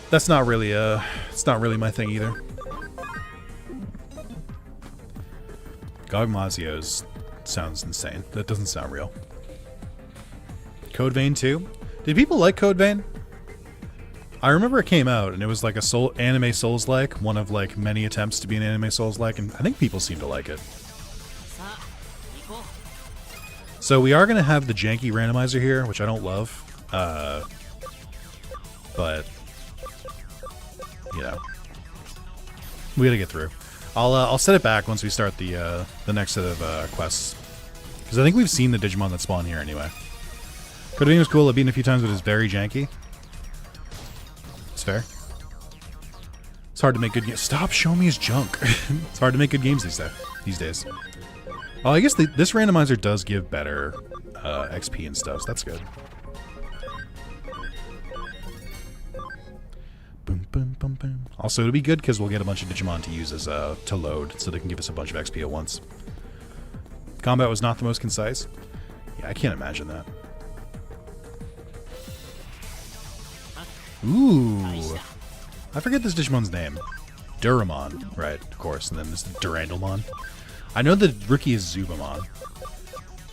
That's not really it's not really my thing either. Gogmazio's sounds insane. That doesn't sound real. Code Vein 2? Did people like Code Vein? I remember it came out and it was like a anime Souls-like, one of like many attempts to be an anime Souls-like, and I think people seem to like it. So we are going to have the janky randomizer here, which I don't love. But, you know, we got to get through. I'll set it back once we start the next set of quests. Because I think we've seen the Digimon that spawn here anyway. Code Vein was cool. I've beaten a few times, but it's very janky. It's fair. It's hard to make good games. Stop showing me his junk. It's hard to make good games these days. Oh, I guess this randomizer does give better XP and stuff, so that's good. Boom, boom, boom, boom. Also, it'll be good because we'll get a bunch of Digimon to use as to load, so they can give us a bunch of XP at once. Combat was not the most concise. Yeah, I can't imagine that. Ooh. I forget this Digimon's name. Duramon, right, of course, and then this Durandalmon. I know the rookie is Zubamon,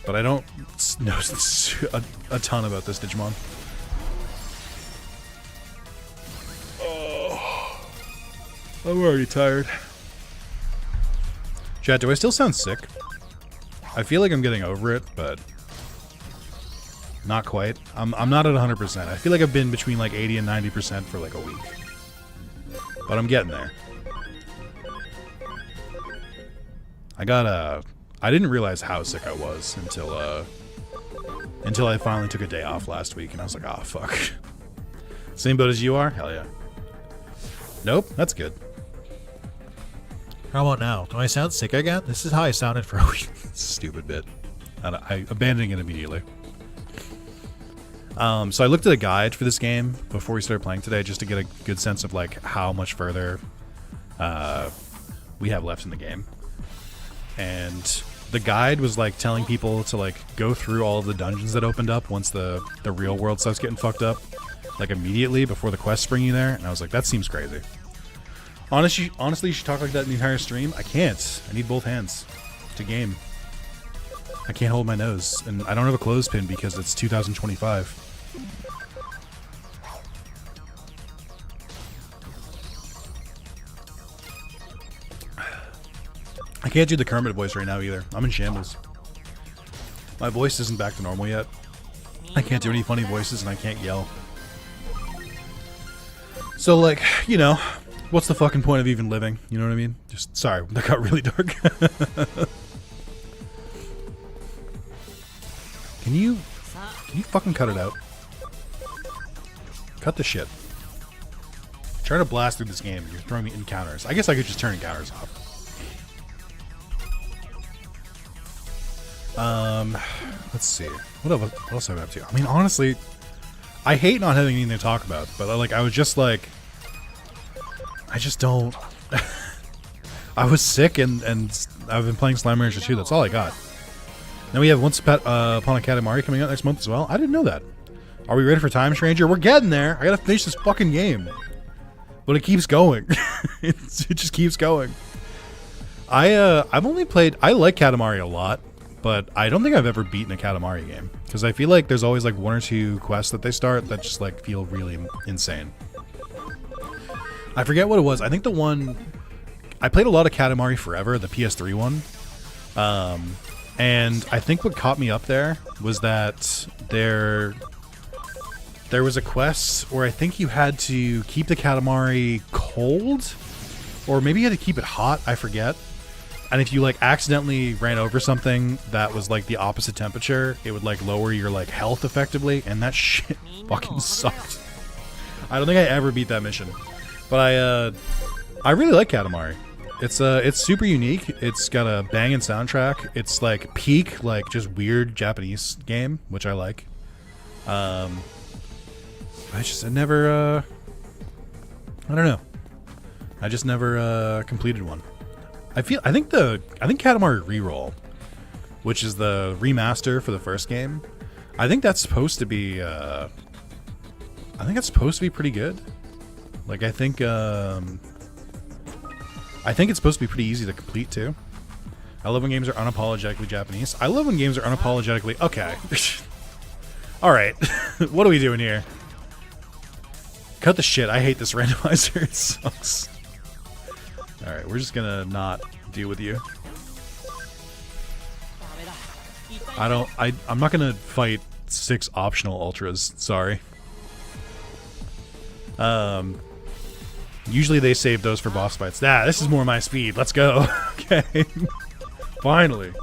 but I don't know a ton about this Digimon. Oh, I'm already tired. Chat, do I still sound sick? I feel like I'm getting over it, but not quite. I'm not at 100%. I feel like I've been between like 80 and 90% for like a week, but I'm getting there. I didn't realize how sick I was until I finally took a day off last week, and I was like, oh, fuck. Same boat as you are? Hell yeah. Nope, that's good. How about now? Do I sound sick again? This is how I sounded for a week. Stupid bit. I abandoning it immediately. So I looked at a guide for this game before we started playing today, just to get a good sense of like how much further we have left in the game. And the guide was like telling people to like go through all of the dungeons that opened up once the real world starts getting fucked up, like immediately before the quests bring you there. And I was like, that seems crazy. Honestly, you should talk like that in the entire stream. I can't. I need both hands to game. I can't hold my nose, and I don't have a clothespin because it's 2025. I can't do the Kermit voice right now either. I'm in shambles. My voice isn't back to normal yet. I can't do any funny voices and I can't yell. So like, you know, what's the fucking point of even living? You know what I mean? Just, sorry, that got really dark. Can you fucking cut it out? Cut the shit. Try to blast through this game. You're throwing me encounters. I guess I could just turn encounters off. Let's see. What else have I been up to? I mean, honestly, I hate not having anything to talk about, but like, I was just like, I just don't. I was sick, and I've been playing Slime Rancher 2. That's all I got. Now we have Once Upon a Katamari coming out next month as well. I didn't know that. Are we ready for Time Stranger? We're getting there. I gotta finish this fucking game, but it keeps going. It just keeps going. I've only played. I like Katamari a lot, but I don't think I've ever beaten a Katamari game because I feel like there's always like one or two quests that they start that just like feel really insane. I forget what it was. I think the one I played a lot of Katamari Forever, the PS3 one, and I think what caught me up there was that there was a quest where I think you had to keep the Katamari cold, or maybe you had to keep it hot. I forget. And if you like accidentally ran over something that was like the opposite temperature, it would like lower your like health effectively, and that shit fucking sucked. I don't think I ever beat that mission, but I really like Katamari. It's super unique. It's got a banging soundtrack. It's like peak like just weird Japanese game, which I like. I never I don't know. I just never completed one. I think Katamari Reroll, which is the remaster for the first game, I think that's supposed to be pretty good. Like I think it's supposed to be pretty easy to complete too. I love when games are unapologetically Japanese. I love when games are unapologetically okay. All right. What are we doing here? Cut the shit. I hate this randomizer. It sucks. Alright, we're just gonna not deal with you. I'm not gonna fight 6 optional ultras, sorry. Usually they save those for boss fights. This is more my speed, let's go. Okay. Finally.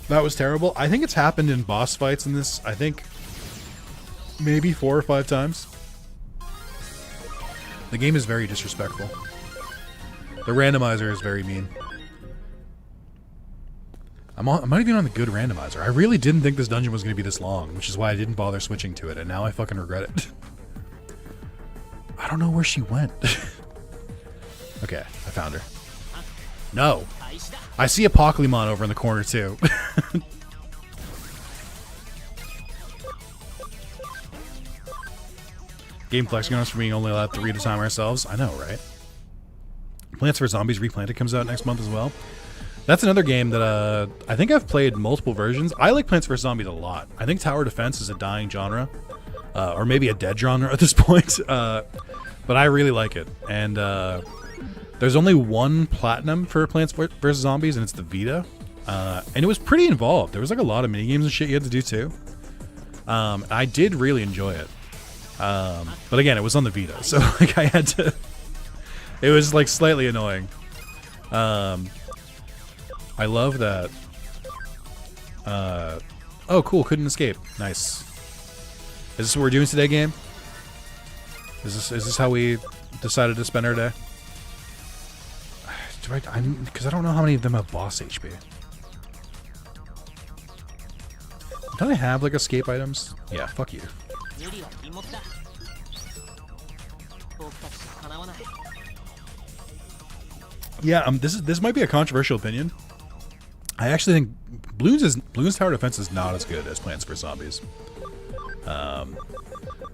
That was terrible. I think it's happened in boss fights in this, I think, maybe 4 or 5 times. The game is very disrespectful. The randomizer is very mean. I'm not even on the good randomizer. I really didn't think this dungeon was going to be this long, which is why I didn't bother switching to it, and now I fucking regret it. I don't know where she went. Okay, I found her. No. I see a Pokemon over in the corner, too. Game flexing on us for being only allowed 3 at a time ourselves. I know, right? Plants vs. Zombies Replanted comes out next month as well. That's another game that I think I've played multiple versions. I like Plants vs. Zombies a lot. I think tower defense is a dying genre. Or maybe a dead genre at this point. But I really like it. And there's only one platinum for Plants vs. Zombies, and it's the Vita. And it was pretty involved. There was like a lot of minigames and shit you had to do too. I did really enjoy it. But again, it was on the Vita, so like I had to... It was like slightly annoying. I love that. Oh, cool! Couldn't escape. Nice. Is this what we're doing today, game? Is this how we decided to spend our day? Because I don't know how many of them have boss HP. Don't I have like escape items? Yeah, fuck you. Yeah, this might be a controversial opinion. I actually think Bloons Tower Defense is not as good as Plants vs. Zombies.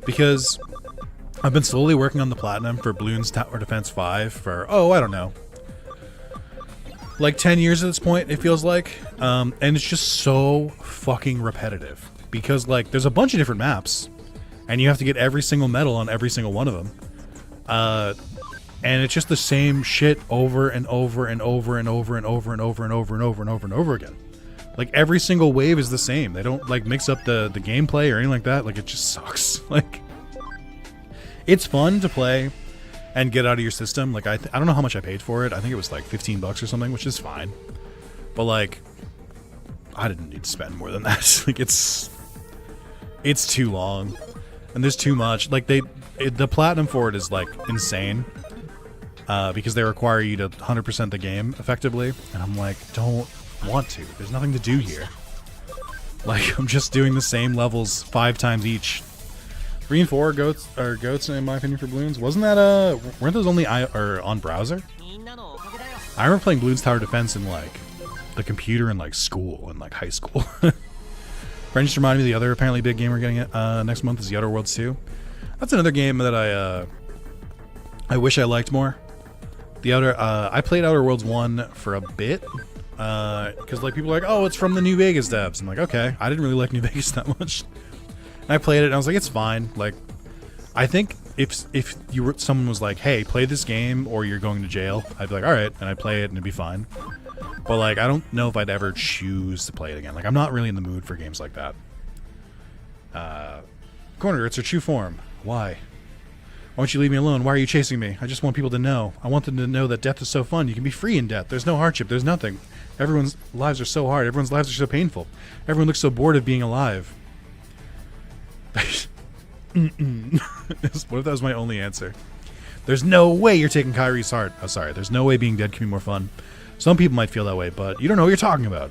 Because I've been slowly working on the platinum for Bloons Tower Defense 5 for, I don't know, like 10 years at this point, it feels like. And it's just so fucking repetitive. Because, like, there's a bunch of different maps, and you have to get every single medal on every single one of them. And it's just the same shit over and over and over and over and over and over and over and over and over and over again. Like, every single wave is the same. They don't, like, mix up the gameplay or anything like that. Like, it just sucks. Like, it's fun to play and get out of your system. Like, I don't know how much I paid for it. I think it was, like, $15 or something, which is fine. But, like, I didn't need to spend more than that. Like, it's too long. And there's too much. Like, the platinum for it is, like, insane. Because they require you to 100% the game, effectively. And I'm like, don't want to. There's nothing to do here. Like, I'm just doing the same levels 5 times each. 3 and 4 goats, in my opinion, for Bloons. Wasn't that, weren't those only on browser? I remember playing Bloons Tower Defense in, like, the computer in, like, school, in, like, high school. Friends just reminded me the other apparently big game we're getting next month is The Outer Worlds 2. That's another game that I wish I liked more. I played Outer Worlds 1 for a bit, because like people are like, oh, it's from the New Vegas devs. I'm like, okay, I didn't really like New Vegas that much. And I played it, and I was like, it's fine. Like, I think if someone was like, hey, play this game or you're going to jail, I'd be like, all right, and I'd play it and it'd be fine. But like, I don't know if I'd ever choose to play it again. Like, I'm not really in the mood for games like that. Corner, it's your true form. Why? Why don't you leave me alone? Why are you chasing me? I just want people to know. I want them to know that death is so fun. You can be free in death. There's no hardship. There's nothing. Everyone's lives are so hard. Everyone's lives are so painful. Everyone looks so bored of being alive. What if that was my only answer? There's no way you're taking Kyrie's heart. Oh, sorry. There's no way being dead can be more fun. Some people might feel that way, but you don't know what you're talking about.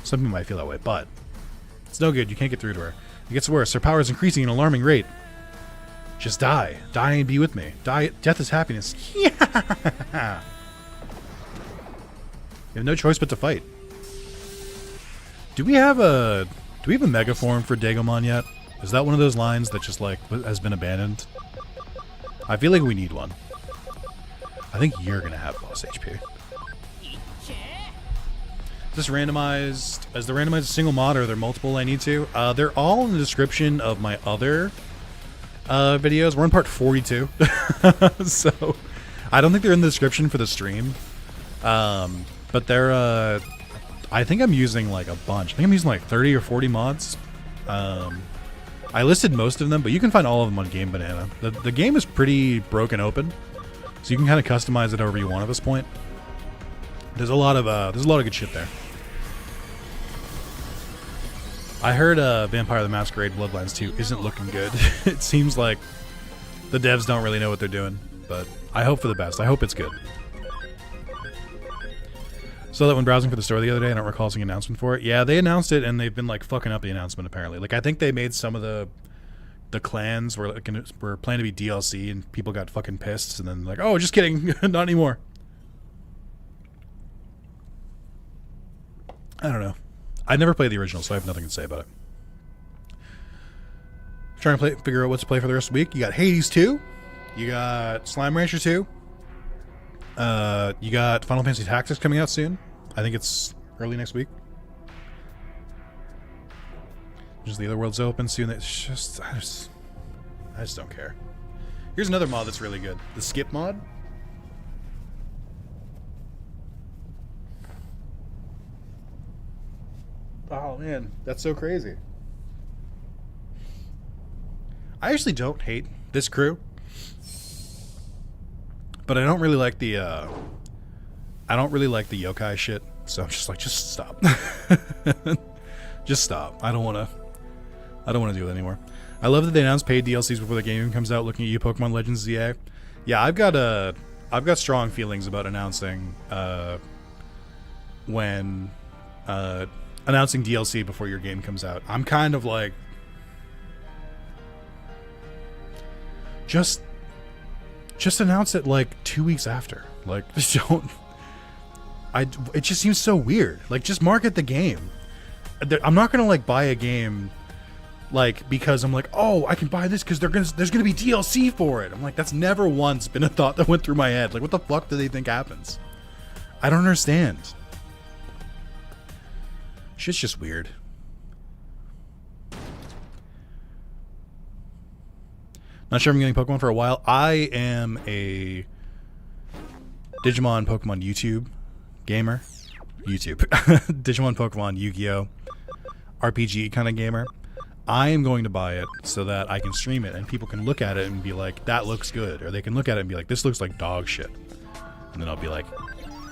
Some people might feel that way, but it's no good. You can't get through to her. It gets worse. Her power is increasing at an alarming rate. Just die. Die and be with me. Die. Death is happiness. Yeah. You have no choice but to fight. Do we have a mega form for Digimon yet? Is that one of those lines that just like has been abandoned? I feel like we need one. I think you're gonna have boss HP. Is this randomized? Is the randomized a single mod or are there multiple I need to? They're all in the description of my other videos. We're on part 42. So I don't think they're in the description for the stream. But they're I think I'm using like a bunch. I think I'm using like 30 or 40 mods. I listed most of them, but you can find all of them on Game Banana. The game is pretty broken open, so you can kind of customize it however you want at this point. There's a lot of good shit there. I heard Vampire the Masquerade Bloodlines 2 isn't looking good. It seems like the devs don't really know what they're doing, but I hope for the best. I hope it's good. Saw that when browsing for the store the other day. I don't recall seeing an announcement for it. Yeah, they announced it, and they've been like fucking up the announcement apparently. Like I think they made some of the clans were planning to be DLC, and people got fucking pissed, and then like, oh, just kidding, not anymore. I don't know. I never played the original, so I have nothing to say about it. Trying to figure out what to play for the rest of the week. You got Hades 2. You got Slime Rancher 2. You got Final Fantasy Tactics coming out soon. I think it's early next week. Just the other world's open soon. It's just I just don't care. Here's another mod that's really good. The Skip mod. Oh man, that's so crazy. I actually don't hate this crew, but I don't really like the yokai shit. So I'm just like, just stop. Just stop. I don't want to do it anymore. I love that they announced paid DLCs before the game even comes out. Looking at you, Pokemon Legends ZA. Yeah, I've got strong feelings about announcing announcing DLC before your game comes out. I'm kind of like, just announce it like 2 weeks after. Like, just don't. It just seems so weird. Like, just market the game. I'm not gonna like buy a game like because I'm like, oh, I can buy this because there's gonna be DLC for it. I'm like, that's never once been a thought that went through my head. Like, what the fuck do they think happens? I don't understand. Shit's just weird. Not sure I'm getting Pokemon for a while. I am a Digimon Pokemon YouTube gamer. Digimon Pokemon Yu-Gi-Oh! RPG kind of gamer. I am going to buy it so that I can stream it and people can look at it and be like, that looks good. Or they can look at it and be like, this looks like dog shit. And then I'll be like,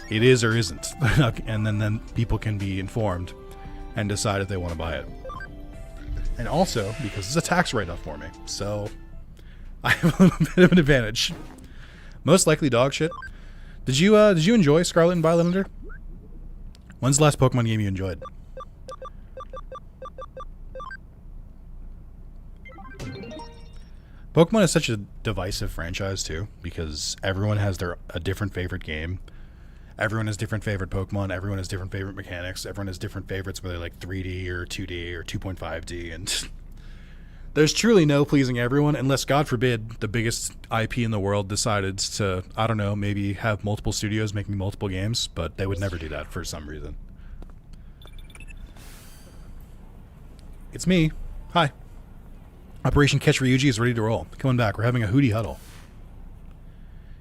it is or isn't. And then people can be informed and decide if they want to buy it. And also, because it's a tax write-off for me. So, I have a little bit of an advantage. Most likely dog shit. Did you enjoy Scarlet and Violet Under? When's the last Pokemon game you enjoyed? Pokemon is such a divisive franchise too, because everyone has a different favorite game. Everyone has different favorite Pokemon. Everyone has different favorite mechanics. Everyone has different favorites, whether like 3D or 2D or 2.5D, and There's truly no pleasing everyone unless, God forbid, the biggest IP in the world decided to, I don't know, maybe have multiple studios making multiple games, but they would never do that for some reason. It's me. Hi. Operation Catch Ryuji is ready to roll. Coming back. We're having a hootie huddle.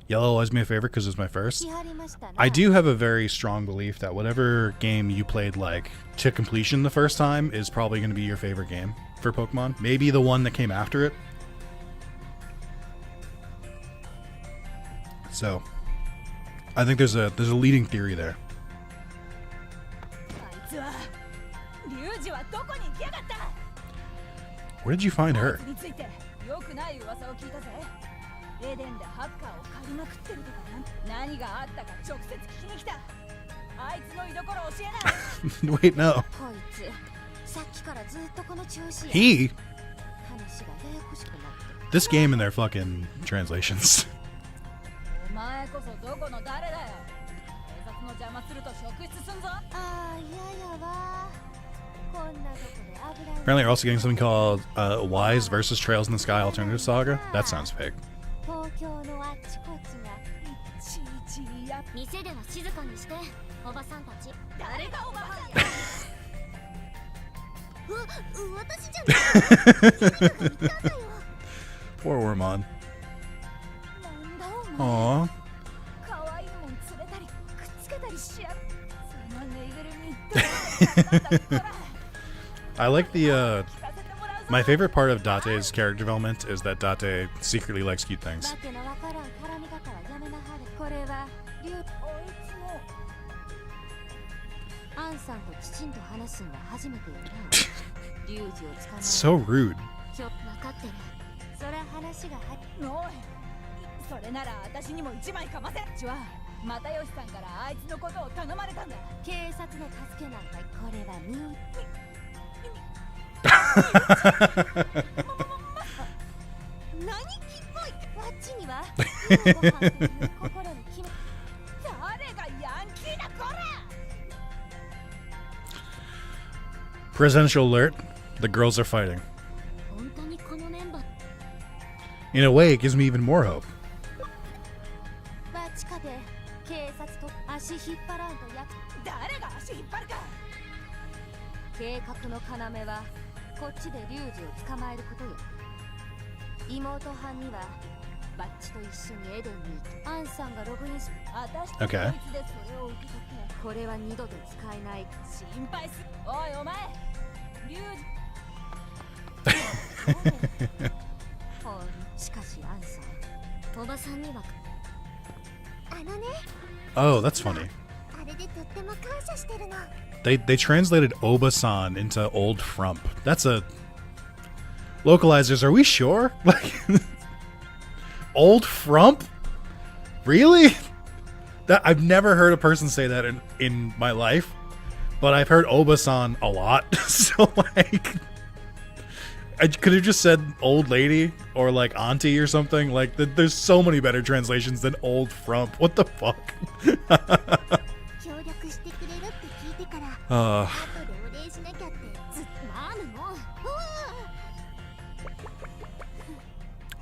Yellow was my favorite because it was my first. I do have a very strong belief that whatever game you played like to completion the first time is probably going to be your favorite game for Pokemon. Maybe the one that came after it. So, I think there's a leading theory there. Where did you find her? Wait, no. He? This game and their fucking translations. Apparently you're also getting something called Wise versus Trails in the Sky Alternative Saga. That sounds fake. Poor Wormon. Aww. I like the my favorite part of Date's character development is that Date secretly likes cute things. So rude. Presidential alert. The girls are fighting. In a way, it gives me even more hope. Okay. Oh, that's funny. They translated Oba-san into Old Frump. That's a... Localizers, are we sure? Like, Old Frump? Really? That I've never heard a person say that in my life, but I've heard Oba-san a lot. So, like... I could have just said old lady or like auntie or something. Like there's so many better translations than Old Frump. What the fuck? Oh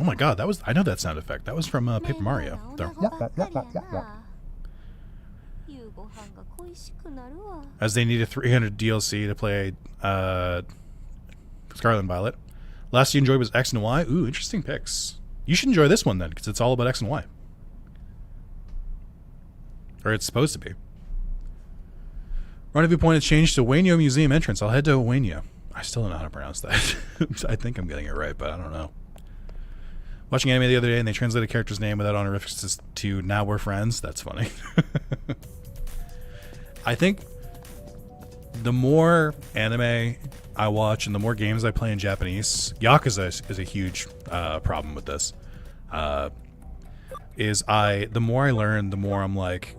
my god, that was... I know that sound effect. That was from Paper Mario. As they needed 300 DLC to play Scarlet and Violet. Last you enjoyed was X and Y. Ooh, interesting picks. You should enjoy this one then, because it's all about X and Y. Or it's supposed to be. Rendezvous point has changed to Wainyo Museum entrance. I'll head to Wainyo. I still don't know how to pronounce that. I think I'm getting it right, but I don't know. Watching anime the other day and they translated a character's name without honorifics to Now We're Friends. That's funny. I think the more anime I watch and the more games I play in Japanese, Yakuza is a huge problem with this. The more I learn, the more I'm like,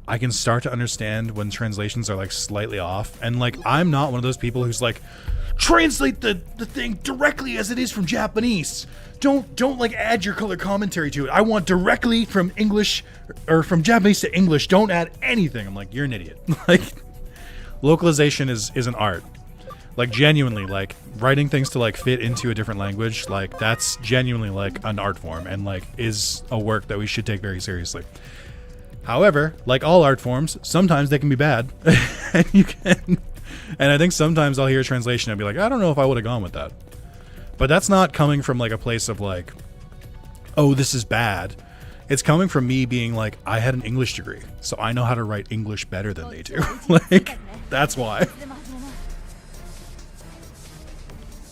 I can start to understand when translations are like slightly off. And like, I'm not one of those people who's like, translate the thing directly as it is from Japanese. Don't like add your color commentary to it. I want directly from English or from Japanese to English. Don't add anything. I'm like, you're an idiot. Like, localization is an art. Like genuinely, like writing things to like fit into a different language, like that's genuinely like an art form and like is a work that we should take very seriously. However, like all art forms, sometimes they can be bad. And you can, and I think sometimes I'll hear a translation and be like, I don't know if I would have gone with that. But that's not coming from like a place of like, oh, this is bad. It's coming from me being like, I had an English degree, so I know how to write English better than they do. Like, that's why.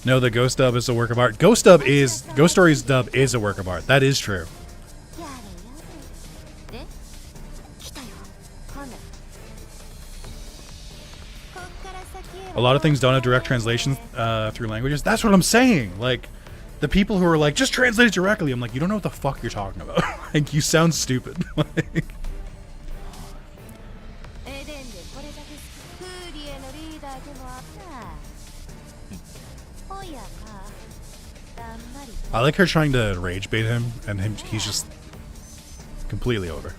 No, the Ghost dub is a work of art. Ghost Stories dub is a work of art. That is true. A lot of things don't have direct translations through languages. That's what I'm saying. Like, the people who are like, just translate it directly. I'm like, you don't know what the fuck you're talking about. Like, you sound stupid. Like, I like her trying to rage bait him, and he's just completely over.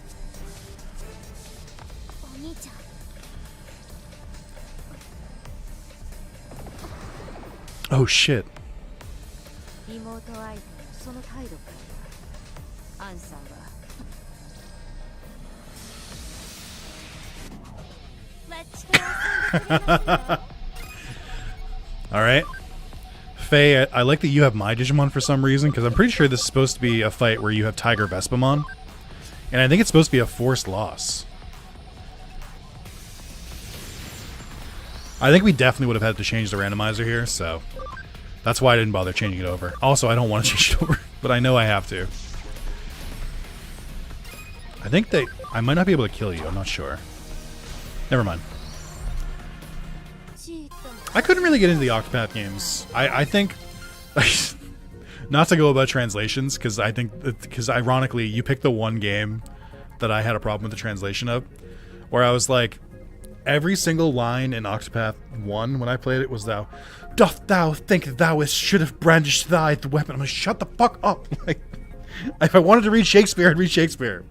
Oh shit. Alright. Faye, I like that you have my Digimon for some reason, because I'm pretty sure this is supposed to be a fight where you have Tiger Vespamon. And I think it's supposed to be a forced loss. I think we definitely would have had to change the randomizer here, so that's why I didn't bother changing it over. Also, I don't want to change it over, but I know I have to. I think I might not be able to kill you, I'm not sure. Never mind. I couldn't really get into the Octopath games. I think, not to go about translations, because ironically, you picked the one game that I had a problem with the translation of, where I was like, every single line in Octopath 1 when I played it was doth thou think thou should have brandished thy weapon? I'm like, shut the fuck up. Like, if I wanted to read Shakespeare, I'd read Shakespeare.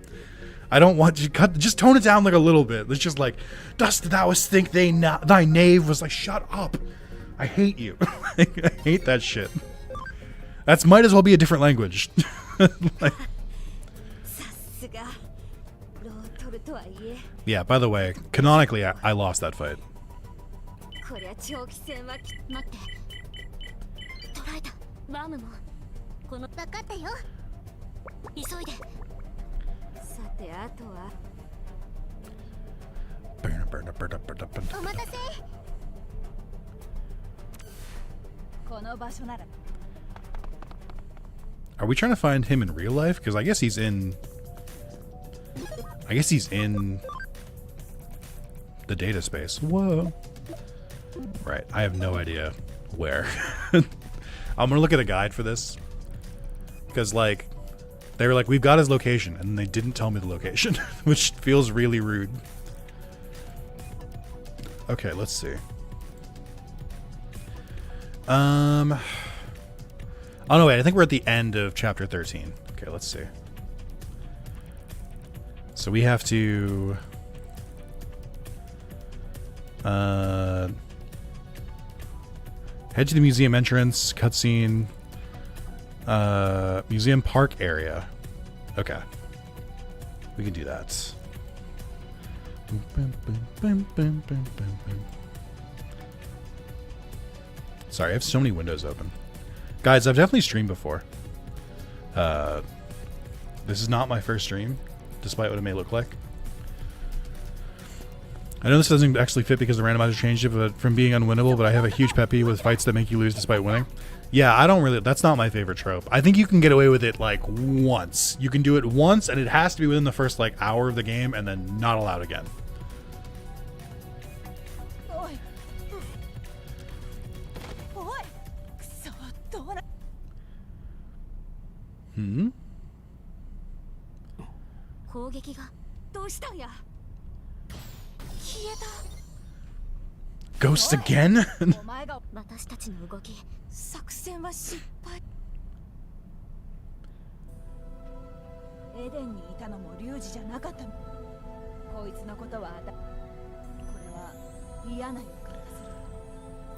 I don't want you just tone it down like a little bit. It's just like, dost thou think thy knave was like, shut up. I hate you. I hate that shit. That's might as well be a different language. Like, yeah, by the way, canonically, I lost that fight. Are we trying to find him in real life? Because I guess he's in the data space. Whoa. Right, I have no idea where. I'm gonna look at a guide for this. Because, like, they were like, we've got his location, and they didn't tell me the location, which feels really rude. Okay, let's see. Oh no, wait, I think we're at the end of chapter 13. Okay, let's see. So we have to head to the museum entrance, cutscene, museum park area. Okay. We can do that. Sorry, I have so many windows open. Guys, I've definitely streamed before. This is not my first stream, despite what it may look like. I know this doesn't actually fit because the randomizer changed it from being unwinnable, but I have a huge pet peeve with fights that make you lose despite winning. Yeah, I don't really... That's not my favorite trope. I think you can get away with it, like, once. You can do it once, and it has to be within the first, like, hour of the game, and then not allowed again. Hmm? Ghosts again?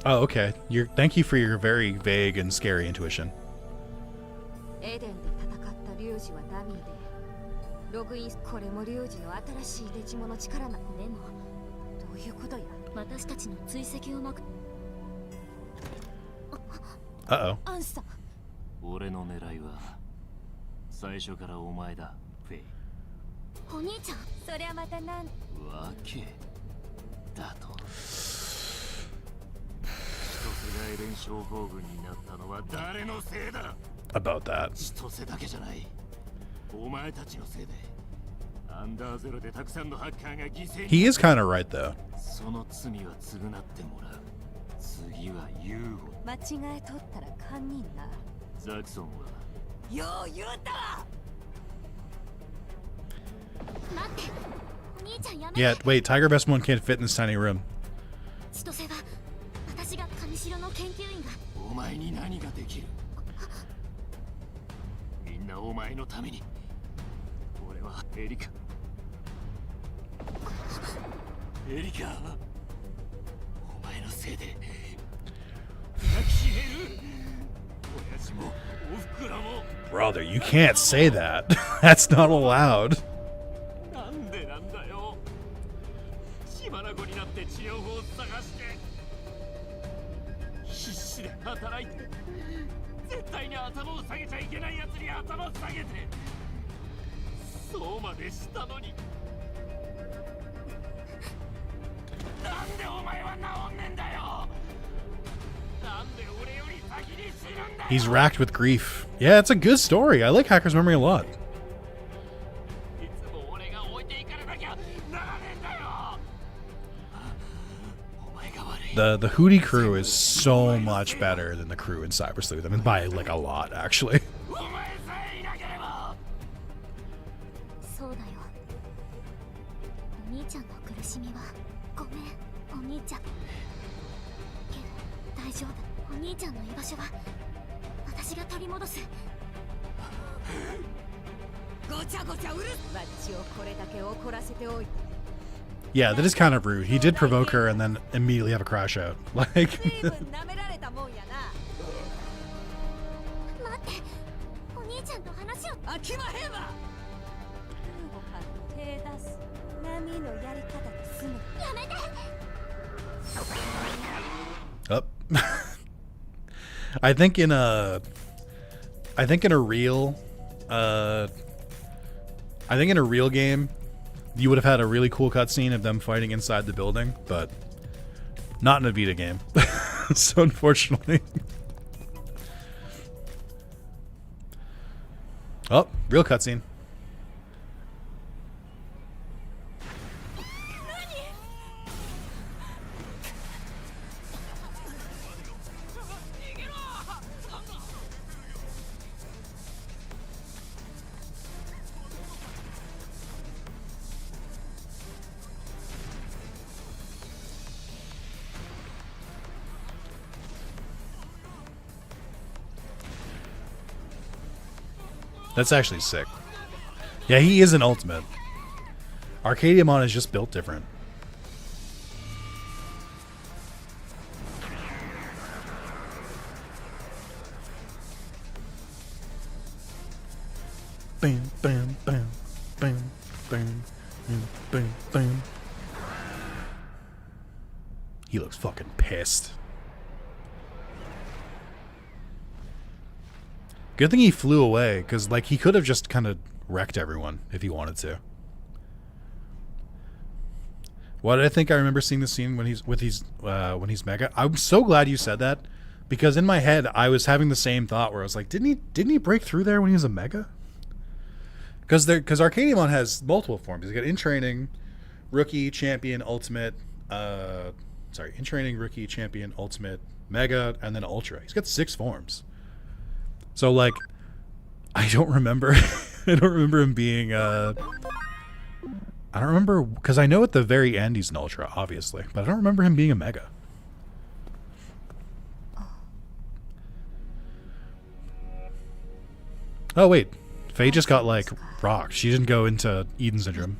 Oh, okay. Thank you for your very vague and scary intuition. エデンで戦ったリュウジはダミーで、ログインこれもリュウジの新しいデジモンの力なの。でもどういうことや。私たちの追跡をまく。Uh-oh. アンサー。俺の狙いは最初からお前だ、フェイ。お兄ちゃん、そりゃまたなんわけだと。千歳がエレン症候群になったのは誰のせいだ。 About that. 千歳だけじゃない。お前たちのせいでアンダーゼロでたくさんのハッカーが犠牲に。 He is kind of right, though. その罪は償ってもらう。次はユーゴ。間違えとったら堪忍な。ザクソンはよう言うたわ。待って、お兄ちゃんやめ。 Yeah, wait, Tiger Best One can't fit in this tiny room. 千歳は私が上白の研究員が。お前に何ができる。みんなお前のために。俺はエリカ。エリカ、お前のせいで泣きしめる。親父もおふくろも。 Brother, you can't say that. That's not allowed. なんでなんだよ。血眼になって治療法を探して必死で働いて、絶対に頭を下げちゃいけないやつに頭を下げて、そうまでしたのに。なんでお前は治んねんだよ。なんで俺より先に死ぬんだよ。 He's racked with grief. Yeah, it's a good story. I like Hacker's Memory a lot. いつも俺が置いていかれなきゃならねえんだよ。お前が悪い。 The Hootie crew is so much better than the crew in Cyber Sleuth. I mean, by like a lot, actually. お前さえいなければ。そうだよ。お兄ちゃんの苦しみはごめん、お兄ちゃん。けど大丈夫。お兄ちゃんの居場所は私が取り戻す。ごちゃごちゃうる。マッチをこれだけ怒らせておいて。 Yeah, that is kind of rude. He did provoke her and then immediately have a crash out. Like, 随分舐められたもんやな。待って、お兄ちゃんと話を。飽きまへんわ。ご飯手出す。波のやり方で済む。やめて。 oh. I think in a real, I think in a real game, you would have had a really cool cutscene of them fighting inside the building, but not in a Vita game. So unfortunately. Oh, real cutscene. That's actually sick. Yeah, he is an ultimate. Arcadiamon is just built different. Bam, bam, bam, bam, bam, bam, bam, bam. He looks fucking pissed. Good thing he flew away, because like he could have just kind of wrecked everyone if he wanted to. Why did I think I remember seeing the scene when he's mega? I'm so glad you said that, because in my head I was having the same thought where I was like, didn't he break through there when he was a mega? Because Arcadiamon has multiple forms. He's got in training, rookie, champion, ultimate. In training, rookie, champion, ultimate, mega, and then ultra. He's got 6 forms. So like, I don't remember. I don't remember him being. I don't remember, because I know at the very end he's an ultra, obviously, but I don't remember him being a mega. Oh wait, Faye just got like rocked. She didn't go into Eden syndrome.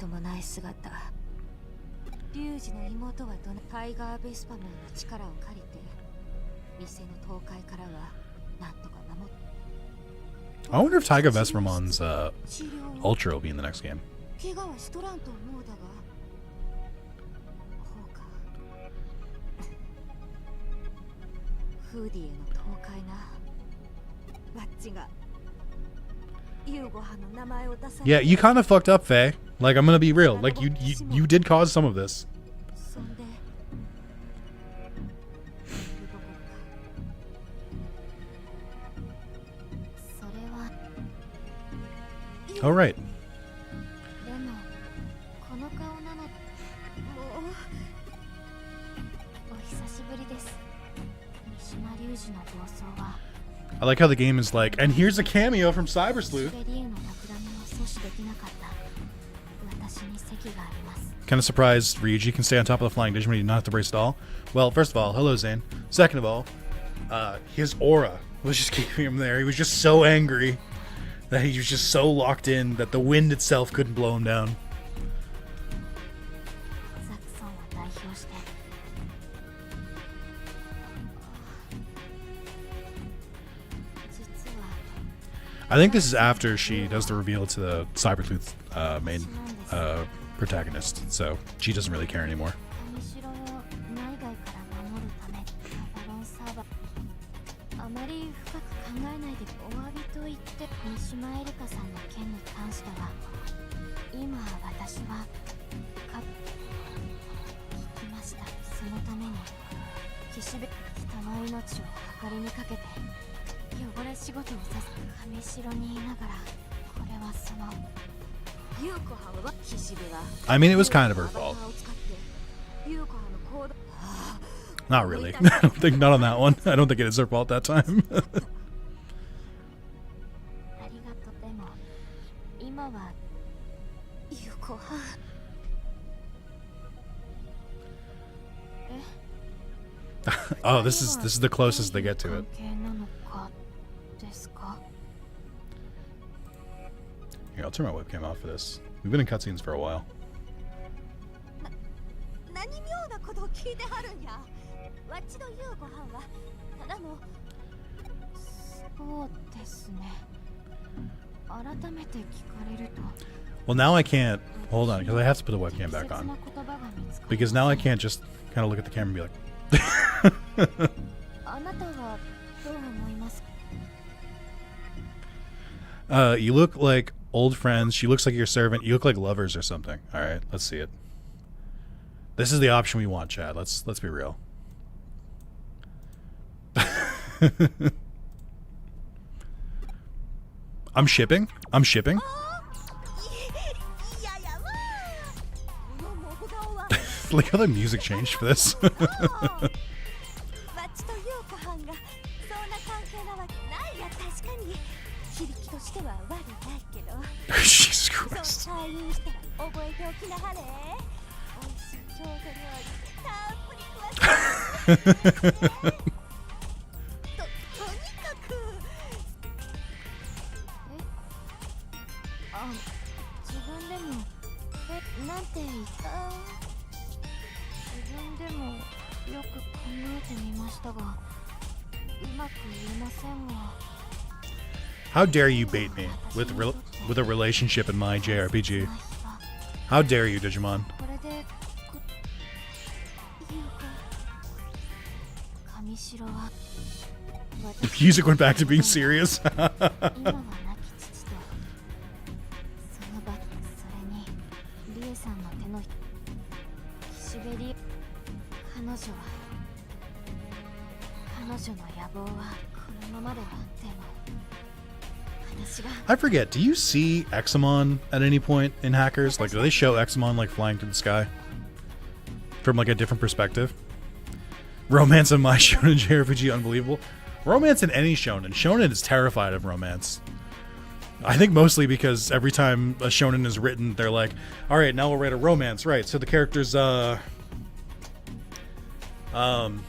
リュウジの妹はタイガーベスパモンの力を借りて I wonder if Taiga Vespermon's Ultra will be in the next game. Yeah, you kind of fucked up, Faye. Like, I'm gonna be real. Like, you did cause some of this. Oh, right. I like how the game is like, and here's a cameo from Cyber Sleuth. Kind of surprised Ryuji can stay on top of the flying Digimon and not have to brace at all. Well, first of all, hello Zane. Second of all, his aura was just keeping him there. He was just so angry that he was just so locked in that the wind itself couldn't blow him down. I think this is after she does the reveal to the Cyber Sleuth main protagonist, so she doesn't really care anymore. I mean, it was kind of her fault. Not really. I don't think, not on that one. I don't think it is her fault that time. Oh, this is the closest they get to it. Here, I'll turn my webcam off for this. We've been in cutscenes for a while. Well, now I can't. Hold on, because I have to put the webcam back on. Because now I can't just kind of look at the camera and be like... You look like old friends. She looks like your servant. You look like lovers or something. All right, let's see it. This is the option we want, Chad. Let's be real. I'm shipping. I'm shipping. Look how the music changed for this. Jesus Christ. How dare you bait me with a relationship in my JRPG? How dare you, Digimon? The music went back to being serious. I forget, do you see Examon at any point in Hackers? Like, do they show Examon, like, flying through the sky? From, like, a different perspective? Romance in my shonen JRPG, unbelievable. Romance in any shonen. Shonen is terrified of romance. I think mostly because every time a shonen is written, they're like, alright, now we'll write a romance. Right, so the character's, I don't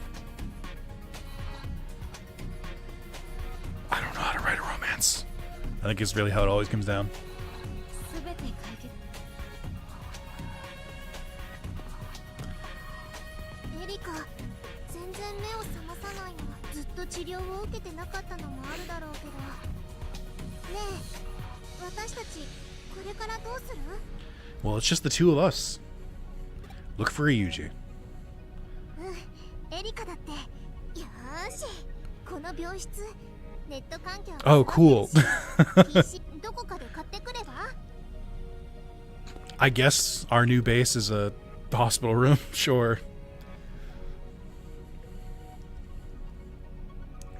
know how to write a romance. I think it's really how it always comes down. Well, it's just the two of us. Look for Ryuji. Oh, cool. I guess our new base is a hospital room. Sure.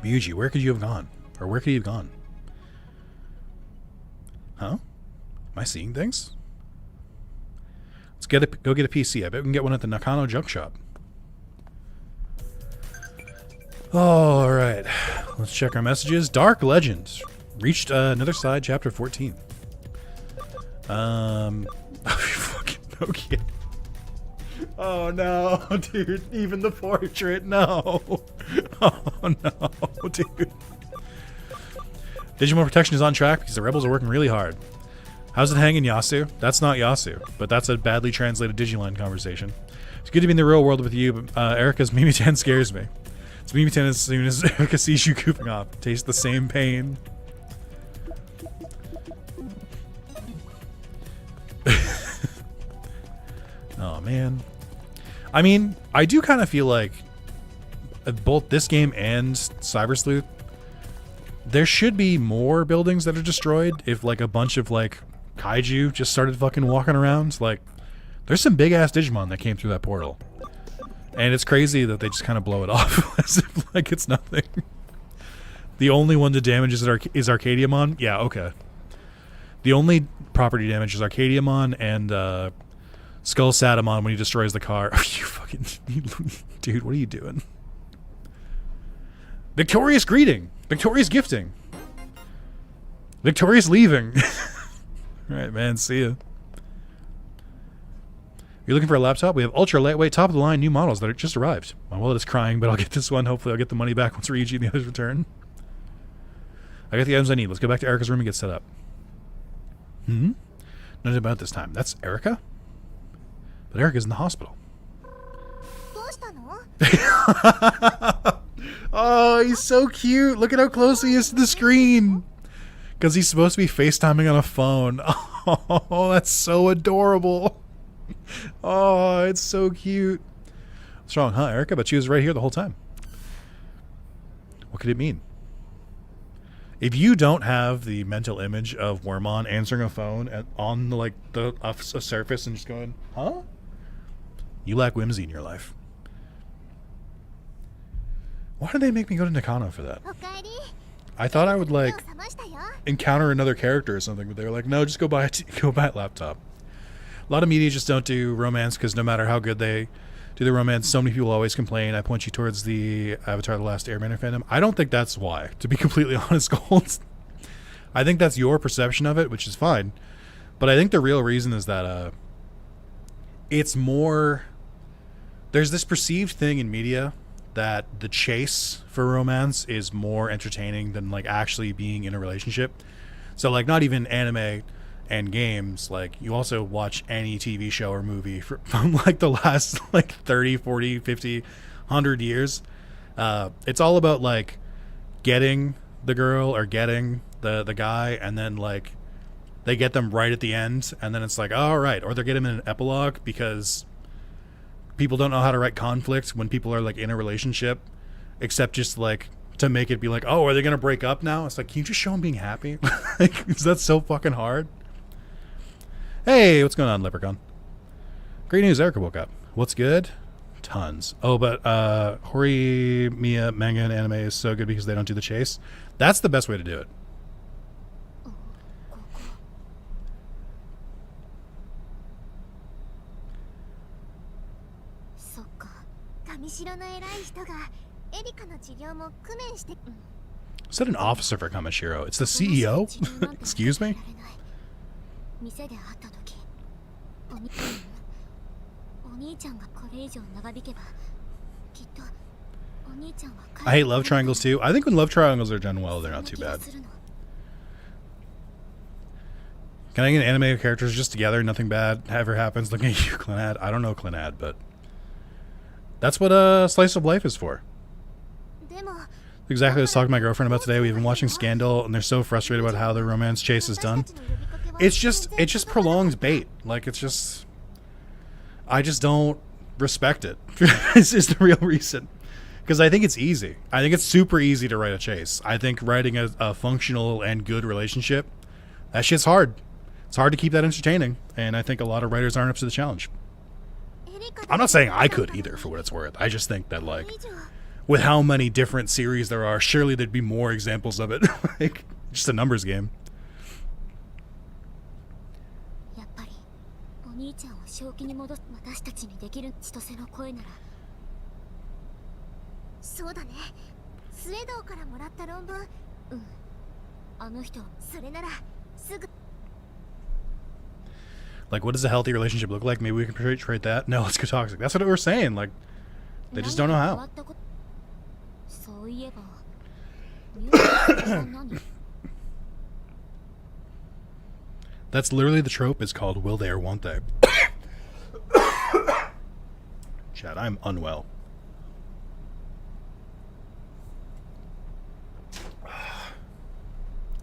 Ryuji, where could you have gone? Or where could he have gone? Huh? Am I seeing things? Let's go get a PC. I bet we can get one at the Nakano Junk Shop. All right. Let's check our messages. Dark Legends. Reached another side, chapter 14. Fucking okay. Oh no, dude. Even the portrait, no. Oh no, dude. Digimon Protection is on track because the rebels are working really hard. How's it hanging, Yasu? That's not Yasu, but that's a badly translated Digiline conversation. It's good to be in the real world with you, but Erica's Mimi-tan scares me. It's Mimi-tan as soon as Erica sees you goofing off. Taste the same pain. Oh, man. I mean, I do kind of feel like both this game and Cyber Sleuth, there should be more buildings that are destroyed if, like, a bunch of, like, kaiju just started fucking walking around. Like, there's some big-ass Digimon that came through that portal. And it's crazy that they just kind of blow it off as if, like, it's nothing. The only one to damage is Arcadiamon? Yeah, okay. The only property damage is Arcadiamon and, Skull Satamon when he destroys the car. Are you fucking... Dude, what are you doing? Victorious greeting. Victorious gifting. Victorious leaving. Alright, man. See ya. You're looking for a laptop? We have ultra lightweight, top of the line new models that are just arrived. My wallet is crying, but I'll get this one. Hopefully I'll get the money back once Ryuji and the others return. I got the items I need. Let's go back to Erica's room and get set up. Nothing about this time. That's Erica? But Erica's in the hospital. Oh, he's so cute. Look at how close he is to the screen. Because he's supposed to be FaceTiming on a phone. Oh, that's so adorable. Oh, it's so cute. What's wrong, huh, Erica? But she was right here the whole time. What could it mean? If you don't have the mental image of Wormon answering a phone on like a surface and just going, huh? You lack whimsy in your life. Why did they make me go to Nakano for that? I thought I would like encounter another character or something, but they were like, no, just go buy a laptop. A lot of media just don't do romance because no matter how good they do the romance, so many people always complain. I point you towards the Avatar: The Last Airbender fandom. I don't think that's why, to be completely honest, Gold. I think that's your perception of it, which is fine. But I think the real reason is that it's more... There's this perceived thing in media that the chase for romance is more entertaining than like actually being in a relationship. So like not even anime and games, like you also watch any TV show or movie from like the last like 30, 40, 50, 100 years. It's all about like getting the girl or getting the guy, and then like they get them right at the end, and then it's like, all right, or they get them in an epilogue because people don't know how to write conflict when people are like in a relationship, except just like to make it be like, oh, are they gonna break up now? It's like, can you just show them being happy? Like, is that so fucking hard? Hey, what's going on, Leprechaun? Great news, Erica woke up. What's good? Tons. Oh, but Horimiya manga and anime is so good because they don't do the chase. That's the best way to do it. Is that an officer for Kamishiro? It's the CEO? Excuse me? I hate love triangles too. I think when love triangles are done well, they're not too bad. Can I get an anime characters just together? Nothing bad ever happens. Looking at you, Clinad. I don't know Clinad, but that's what a slice of life is for. Exactly what I was talking to my girlfriend about today. We've been watching Scandal, and they're so frustrated about how the romance chase is done. it's just prolonged bait. Like, it's just, I just don't respect it. This is the real reason. Because I think it's easy. I think it's super easy to write a chase. I think writing a functional and good relationship, that shit's hard. It's hard to keep that entertaining, and I think a lot of writers aren't up to the challenge. I'm not saying I could either, for what it's worth. I just think that, like, with how many different series there are, surely there'd be more examples of it. Like, just a numbers game. やっぱりお兄ちゃんを正気に戻す私たちにできる千歳の声なら。そうだね。スウェードからもらった論文。うん。あの人、それならすぐ。 Like, what does a healthy relationship look like? Maybe we can portray that. No, let's go toxic. That's what we're saying. Like, they just don't know how. That's literally the trope. It's called will they or won't they. Chad, I'm unwell.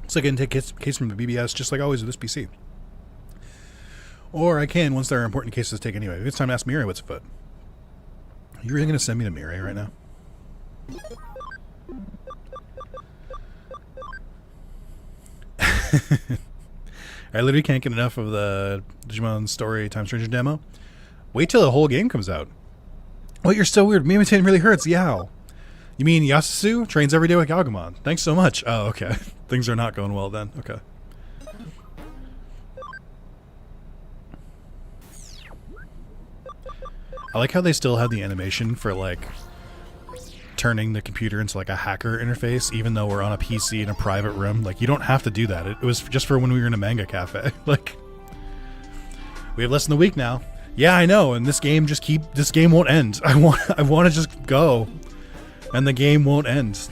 Looks like I can take case from the BBS just like always with this PC. Or I can once there are important cases to take anyway. Maybe it's time to ask Mirai what's afoot. Are you really going to send me to Mirai right now? I literally can't get enough of the Digimon Story Time Stranger demo. Wait till the whole game comes out. Oh, you're so weird. Me imitating really hurts. Yow. You mean Yasusu trains every day with Galgamon? Thanks so much. Oh, okay. Things are not going well then. Okay. I like how they still have the animation for, like, turning the computer into, like, a hacker interface, even though we're on a PC in a private room. Like, you don't have to do that. It was just for when we were in a manga cafe. Like, we have less than a week now. Yeah, I know, and this game won't end. I want to just go, and the game won't end.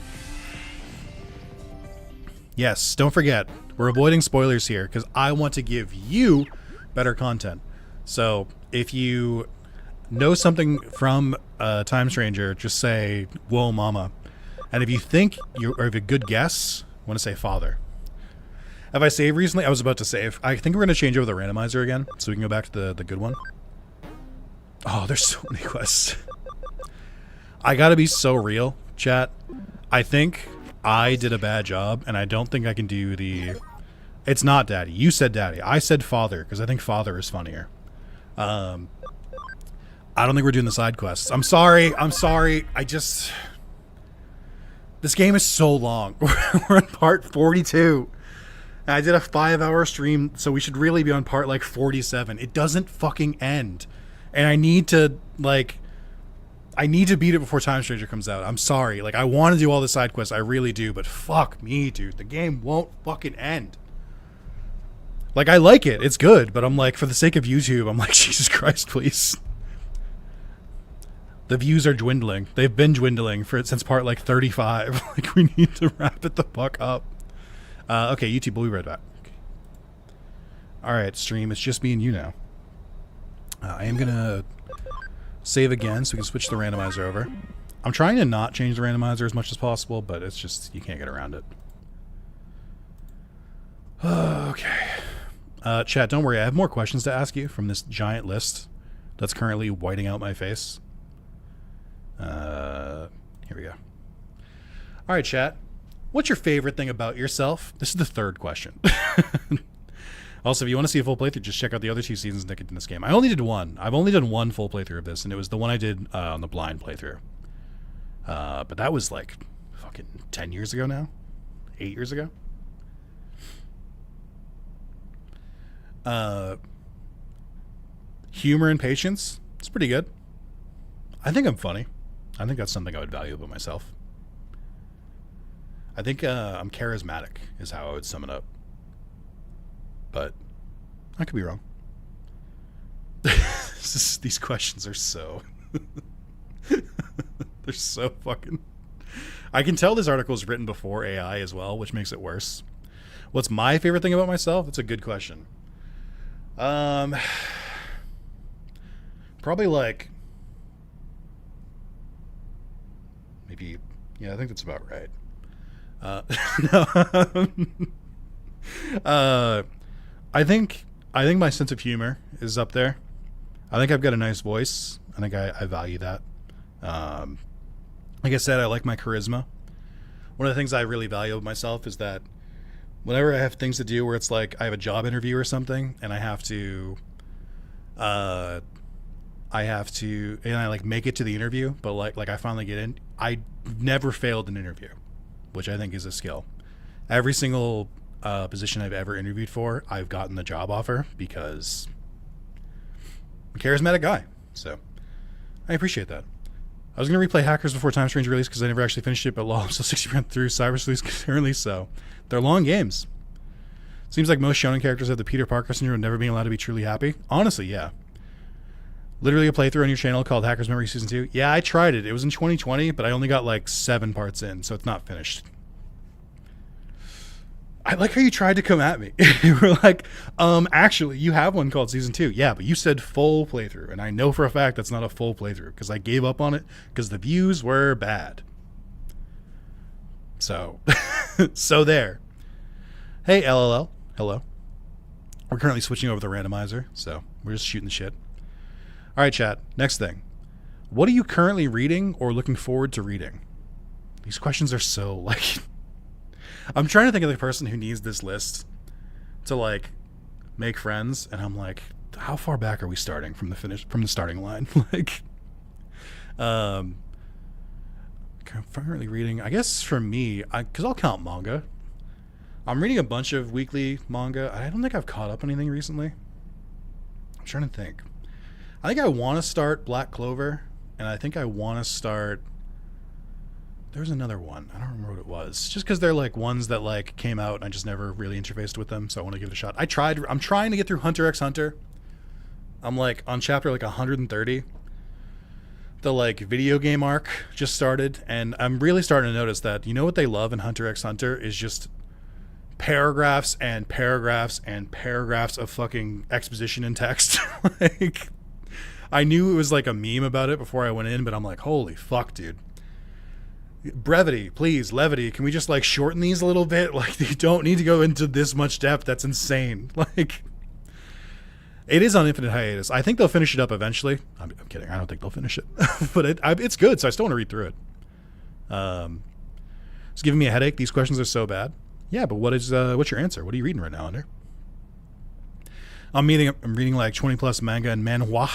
Yes, don't forget, we're avoiding spoilers here, because I want to give you better content. So, if you know something from Time Stranger, just say, whoa, mama. And if you think you have a good guess, I want to say father. Have I saved recently? I was about to save. I think we're going to change over the randomizer again, so we can go back to the good one. Oh, there's so many quests. I gotta be so real, chat. I think I did a bad job, and I don't think I can do the... It's not daddy. You said daddy. I said father, because I think father is funnier. I don't think we're doing the side quests. I'm sorry. This game is so long. We're on part 42. I did a 5-hour stream, so we should really be on part, like, 47. It doesn't fucking end. And I need to beat it before Time Stranger comes out. I'm sorry. Like, I want to do all the side quests. I really do. But fuck me, dude. The game won't fucking end. Like, I like it. It's good. But I'm like, for the sake of YouTube, I'm like, Jesus Christ, please. The views are dwindling. They've been dwindling since part, like, 35. Like, we need to wrap it the fuck up. Okay, YouTube, we'll be right back. Alright, stream. It's just me and you now. I am going to save again so we can switch the randomizer over. I'm trying to not change the randomizer as much as possible, but it's just, you can't get around it. Okay. Chat, don't worry. I have more questions to ask you from this giant list that's currently whiting out my face. Here we go. All right, chat. What's your favorite thing about yourself? This is the third question. Also, if you want to see a full playthrough, just check out the other 2 seasons in this game. I only did one. I've only done one full playthrough of this, and it was the one I did on the blind playthrough. But that was like fucking 10 years ago now? 8 years ago? Humor and patience. It's pretty good. I think I'm funny. I think that's something I would value about myself. I think I'm charismatic is how I would sum it up. But I could be wrong. These questions are so... They're so fucking... I can tell this article was written before AI as well, which makes it worse. What's my favorite thing about myself? That's a good question. Probably like... Maybe... Yeah, I think that's about right. No. I think my sense of humor is up there. I think I've got a nice voice. I think I value that. Like I said, I like my charisma. One of the things I really value of myself is that whenever I have things to do where it's like I have a job interview or something and I have to and I like make it to the interview, but like I finally get in, I never failed an interview, which I think is a skill. Every single position I've ever interviewed for, I've gotten the job offer because I'm a charismatic guy. So I appreciate that. I was going to replay Hackers before Time Strange release because I never actually finished it, but lol, I'm still 60% through Cyber's release currently, so they're long games. Seems like most shonen characters have the Peter Parker syndrome of never being allowed to be truly happy. Honestly, yeah. Literally a playthrough on your channel called Hackers Memory Season 2. Yeah, I tried it. It was in 2020, but I only got like 7 parts in, so it's not finished. I like how you tried to come at me. You were like, actually, you have one called Season 2. Yeah, but you said full playthrough, and I know for a fact that's not a full playthrough because I gave up on it because the views were bad. So, so there. Hey, LLL. Hello. We're currently switching over the randomizer, so we're just shooting the shit. All right, chat. Next thing. What are you currently reading or looking forward to reading? These questions are so, like... I'm trying to think of the person who needs this list to, like, make friends, and I'm like, how far back are we starting from the starting line? Like, currently reading, I guess for me, because I'll count manga. I'm reading a bunch of weekly manga. I don't think I've caught up on anything recently. I'm trying to think. I think I want to start Black Clover, and I think I want to start... There's another one. I don't remember what it was. Just because they're like ones that like came out and I just never really interfaced with them, so I want to give it a shot. I'm trying to get through Hunter x Hunter. I'm like on chapter like 130. The like video game arc just started, and I'm really starting to notice that, you know what they love in Hunter x Hunter is just paragraphs and paragraphs and paragraphs of fucking exposition and text. Like, I knew it was like a meme about it before I went in, but I'm like, holy fuck, dude. Brevity, please, levity. Can we just like shorten these a little bit? Like, you don't need to go into this much depth. That's insane. Like, it is on infinite hiatus. I think they'll finish it up eventually. I'm kidding. I don't think they'll finish it, but it's good. So I still want to read through it. It's giving me a headache. These questions are so bad. Yeah, but what's your answer? What are you reading right now, Under? I'm reading like 20 plus manga and manhwa.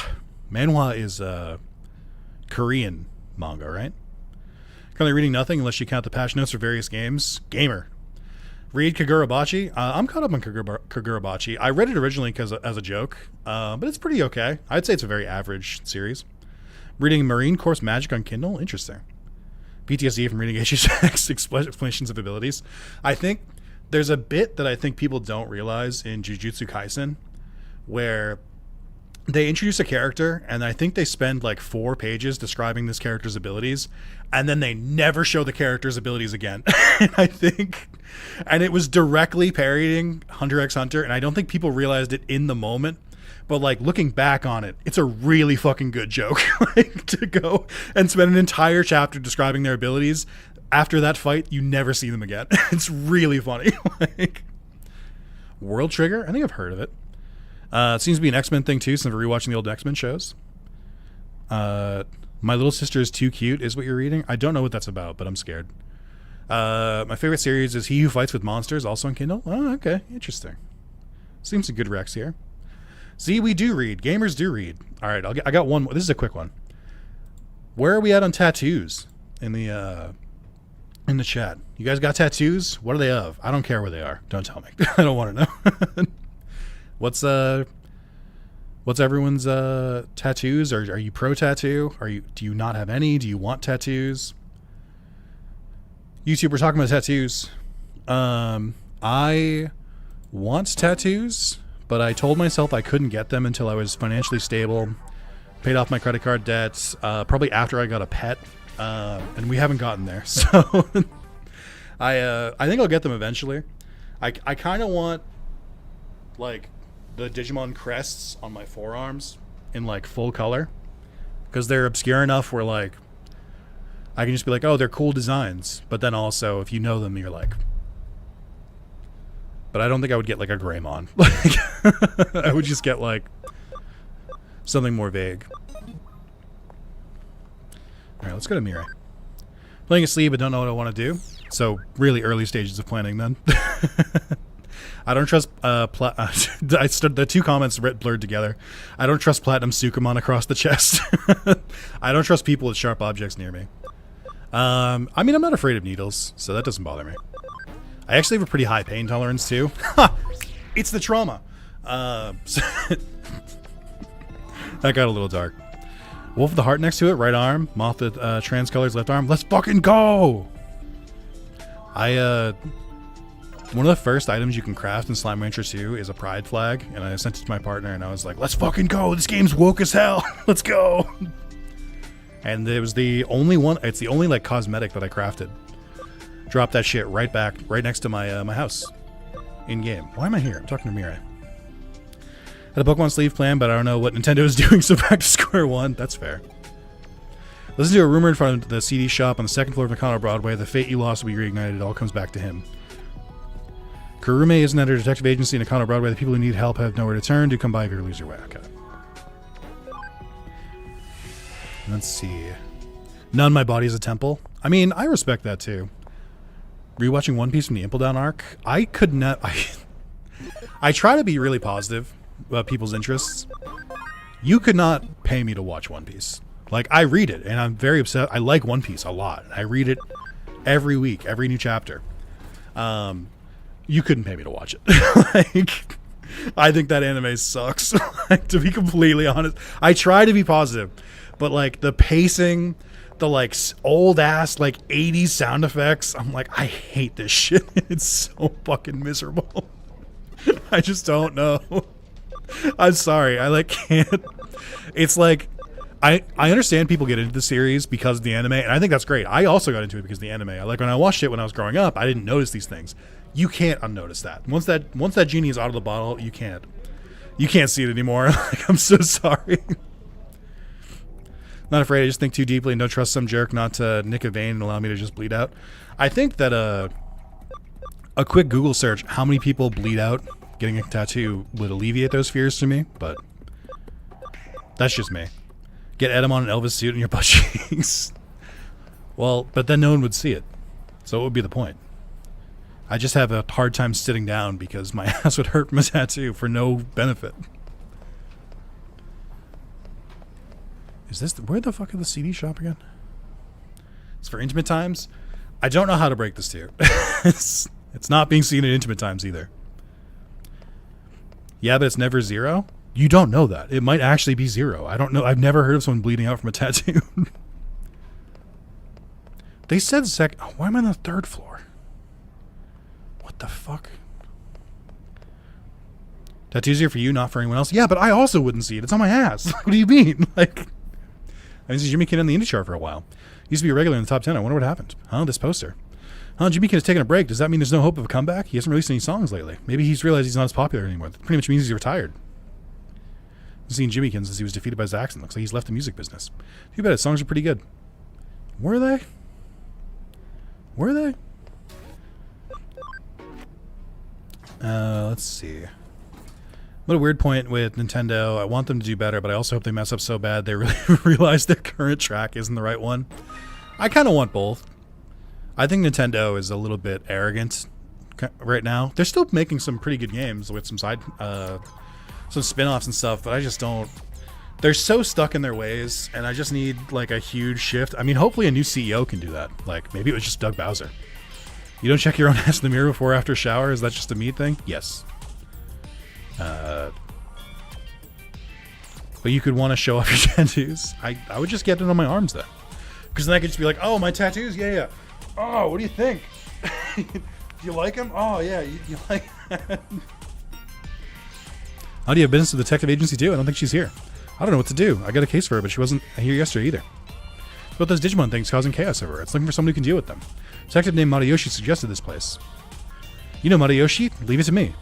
Manhwa is Korean manga, right? Currently reading nothing unless you count the patch notes for various games. Gamer. Read Kagurabachi. I'm caught up on Kagurabachi. I read it originally as a joke, but it's pretty okay. I'd say it's a very average series. Reading Marine Course Magic on Kindle. Interesting. PTSD from reading HHX explanations of abilities. I think there's a bit that I think people don't realize in Jujutsu Kaisen where they introduce a character, and I think they spend like 4 pages describing this character's abilities, and then they never show the character's abilities again. And it was directly parodying Hunter x Hunter, and I don't think people realized it in the moment, but like looking back on it, it's a really fucking good joke. Like, to go and spend an entire chapter describing their abilities. After that fight, you never see them again. It's really funny. Like, World Trigger? I think I've heard of it. It seems to be an X-Men thing too, since I'm rewatching the old X-Men shows. My Little Sister is Too Cute is what you're reading. I don't know what that's about, but I'm scared. My favorite series is He Who Fights with Monsters, also on Kindle. Oh, okay. Interesting. Seems some good recs here. See, we do read. Gamers do read. All right, I got one more. This is a quick one. Where are we at on tattoos in the chat? You guys got tattoos? What are they of? I don't care where they are. Don't tell me. I don't want to know. What's everyone's tattoos? Are you pro tattoo? Do you not have any? Do you want tattoos? YouTube, we're talking about tattoos. I want tattoos, but I told myself I couldn't get them until I was financially stable, paid off my credit card debts, probably after I got a pet, and we haven't gotten there. So I think I'll get them eventually. I kind of want like the Digimon crests on my forearms in like full color, because they're obscure enough where like I can just be like, oh, they're cool designs, but then also if you know them, you're like, But I don't think I would get like a Greymon. Like, I would just get like something more vague. Alright, let's go to Mirai. Playing asleep, but don't know what I want to do. So, really early stages of planning then. I don't trust the two comments blurred together. I don't trust Platinum Sukamon across the chest. I don't trust people with sharp objects near me. I mean, I'm not afraid of needles, so that doesn't bother me. I actually have a pretty high pain tolerance too. It's the trauma. That got a little dark. Wolf of the Heart next to it, right arm. Moth with trans colors, left arm. Let's fucking go! One of the first items you can craft in Slime Rancher 2 is a pride flag, and I sent it to my partner, and I was like, let's fucking go! This game's woke as hell! Let's go! And it was the only one, it's the only, like, cosmetic that I crafted. Drop that shit right back, right next to my my house. In-game. Why am I here? I'm talking to Mirai. Had a Pokemon sleeve plan, but I don't know what Nintendo is doing, so back to square one. That's fair. Listen to a rumor in front of the CD shop on the second floor of Nakano Broadway. The fate you lost will be reignited. It all comes back to him. Kurume isn't under a detective agency in Nakano Broadway. The people who need help have nowhere to turn. Do come by if you lose your way. Okay. Let's see. None, my body is a temple. I mean, I respect that too. Rewatching One Piece from the Impel Down arc, I could not... I try to be really positive about people's interests. You could not pay me to watch One Piece. Like, I read it, and I'm very upset. I like One Piece a lot. I read it every week, every new chapter. You couldn't pay me to watch it. Like, I think that anime sucks. Like, to be completely honest. I try to be positive, but, like, the pacing... the like old ass like 80s sound effects, I'm like, I hate this shit. It's so fucking miserable. I just don't know. I'm sorry, I like can't. It's like I understand people get into the series because of the anime, and I think that's great. I also got into it because of the anime. Like when I watched it when I was growing up, I didn't notice these things. You can't unnotice that. Once that genie is out of the bottle, you can't see it anymore. Like, I'm so sorry. Not afraid, I just think too deeply and don't trust some jerk not to nick a vein and allow me to just bleed out. I think that a quick Google search, how many people bleed out getting a tattoo, would alleviate those fears to me, but that's just me. Get Edamon and Elvis suit in your butt cheeks. Well, but then no one would see it, so what would be the point? I just have a hard time sitting down because my ass would hurt from a tattoo for no benefit. Is this... where the fuck is the CD shop again? It's for Intimate Times? I don't know how to break this to you. It's not being seen at Intimate Times either. Yeah, but it's never 0? You don't know that. It might actually be 0. I don't know. I've never heard of someone bleeding out from a tattoo. They said oh, why am I on the 3rd floor? What the fuck? Tattoos here for you, not for anyone else. Yeah, but I also wouldn't see it. It's on my ass. What do you mean? Like... I was Jimmy Kid on the indie chart for a while. Used to be a regular in the top 10. I wonder what happened. Huh? This poster. Huh? Jimmy Kid has taken a break. Does that mean there's no hope of a comeback? He hasn't released any songs lately. Maybe he's realized he's not as popular anymore. That pretty much means he's retired. I've seen Jimmy Kid since he was defeated by Zaxxon. Looks like he's left the music business. Too bad. His songs are pretty good. Were they? Were they? Let's see. What a weird point with Nintendo. I want them to do better, but I also hope they mess up so bad they really realize their current track isn't the right one. I kind of want both. I think Nintendo is a little bit arrogant right now. They're still making some pretty good games with some some spin-offs and stuff, but I just don't... they're so stuck in their ways, and I just need like a huge shift. I mean, hopefully a new CEO can do that. Like, maybe it was just Doug Bowser. You don't check your own ass in the mirror before or after a shower? Is that just a me thing? Yes. But you could want to show off your tattoos. I would just get it on my arms then, because then I could just be like, oh, my tattoos, yeah. Oh, what do you think? Do you like them? Oh yeah, you like that? How do you have business with the detective agency too? I don't think she's here. I don't know what to do. I got a case for her, but she wasn't here yesterday either. It's about those Digimon things causing chaos everywhere. It's looking for somebody who can deal with them. A detective named Matayoshi suggested this place. You know Matayoshi? Leave it to me.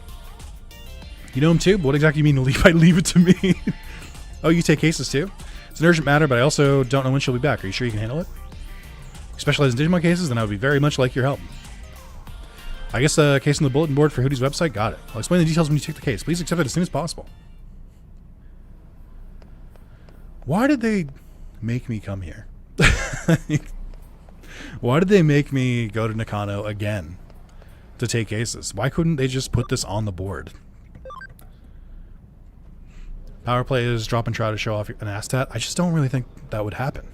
You know him too? But what exactly do you mean by leave it to me? Oh, you take cases too? It's an urgent matter, but I also don't know when she'll be back. Are you sure you can handle it? You specialize in Digimon cases? Then I would be very much like your help. I guess a case on the bulletin board for Hootie's website. Got it. I'll explain the details when you take the case. Please accept it as soon as possible. Why did they make me come here? Why did they make me go to Nakano again to take cases? Why couldn't they just put this on the board? Power play is drop and try to show off an asstat. I just don't really think that would happen.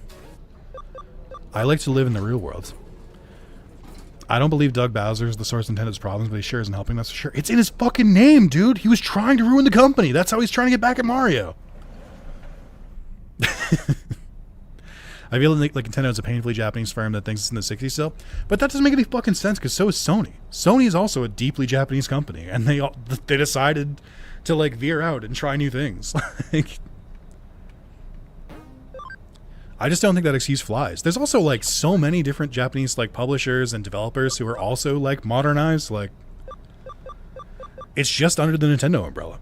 I like to live in the real world. I don't believe Doug Bowser is the source of Nintendo's problems, but he sure isn't helping, that's for sure. It's in his fucking name, dude. He was trying to ruin the company. That's how he's trying to get back at Mario. I feel like Nintendo is a painfully Japanese firm that thinks it's in the 60s still, but that doesn't make any fucking sense because so is Sony. Sony is also a deeply Japanese company, and they decided to like veer out and try new things. Like, I just don't think that excuse flies. There's also like so many different Japanese like publishers and developers who are also like modernized. Like, it's just under the Nintendo umbrella.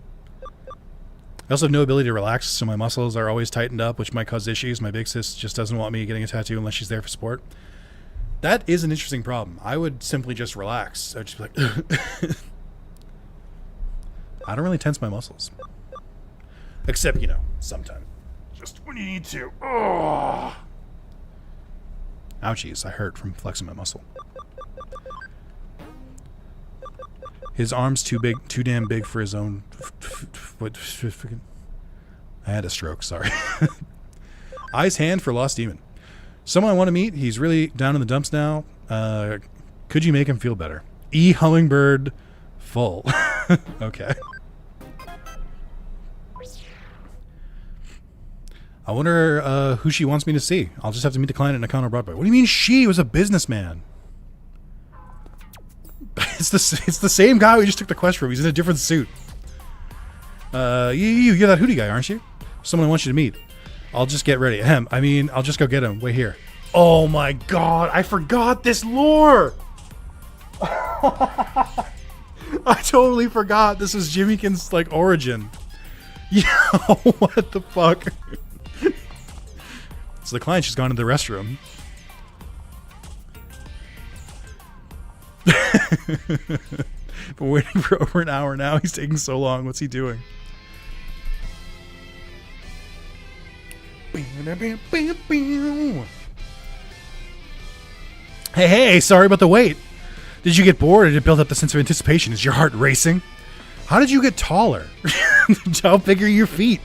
I also have no ability to relax, so my muscles are always tightened up, which might cause issues. My big sis just doesn't want me getting a tattoo unless she's there for support. That is an interesting problem. I would simply just relax. I would just be like, I don't really tense my muscles. Except, you know, sometimes. Just when you need to. Oh. Ouchies, I hurt from flexing my muscle. His arm's too damn big for his own. I had a stroke, sorry. Eyes hand for Lost Demon. Someone I want to meet. He's really down in the dumps now. Could you make him feel better? E Hummingbird full. Okay. I wonder who she wants me to see. I'll just have to meet the client at Nakano Broadway. What do you mean she was a businessman? It's the same guy we just took the quest from. He's in a different suit. You're that Hootie guy, aren't you? Someone wants you to meet. I'll just get ready. I'll just go get him. Wait here. Oh my god, I forgot this lore! I totally forgot this was Jimmykin's, like, origin. Yo, what the fuck? So the client's just gone to the restroom. Been waiting for over an hour now. He's taking so long. What's he doing? Hey, sorry about the wait. Did you get bored or did it build up the sense of anticipation? Is your heart racing? How did you get taller? How big are your feet?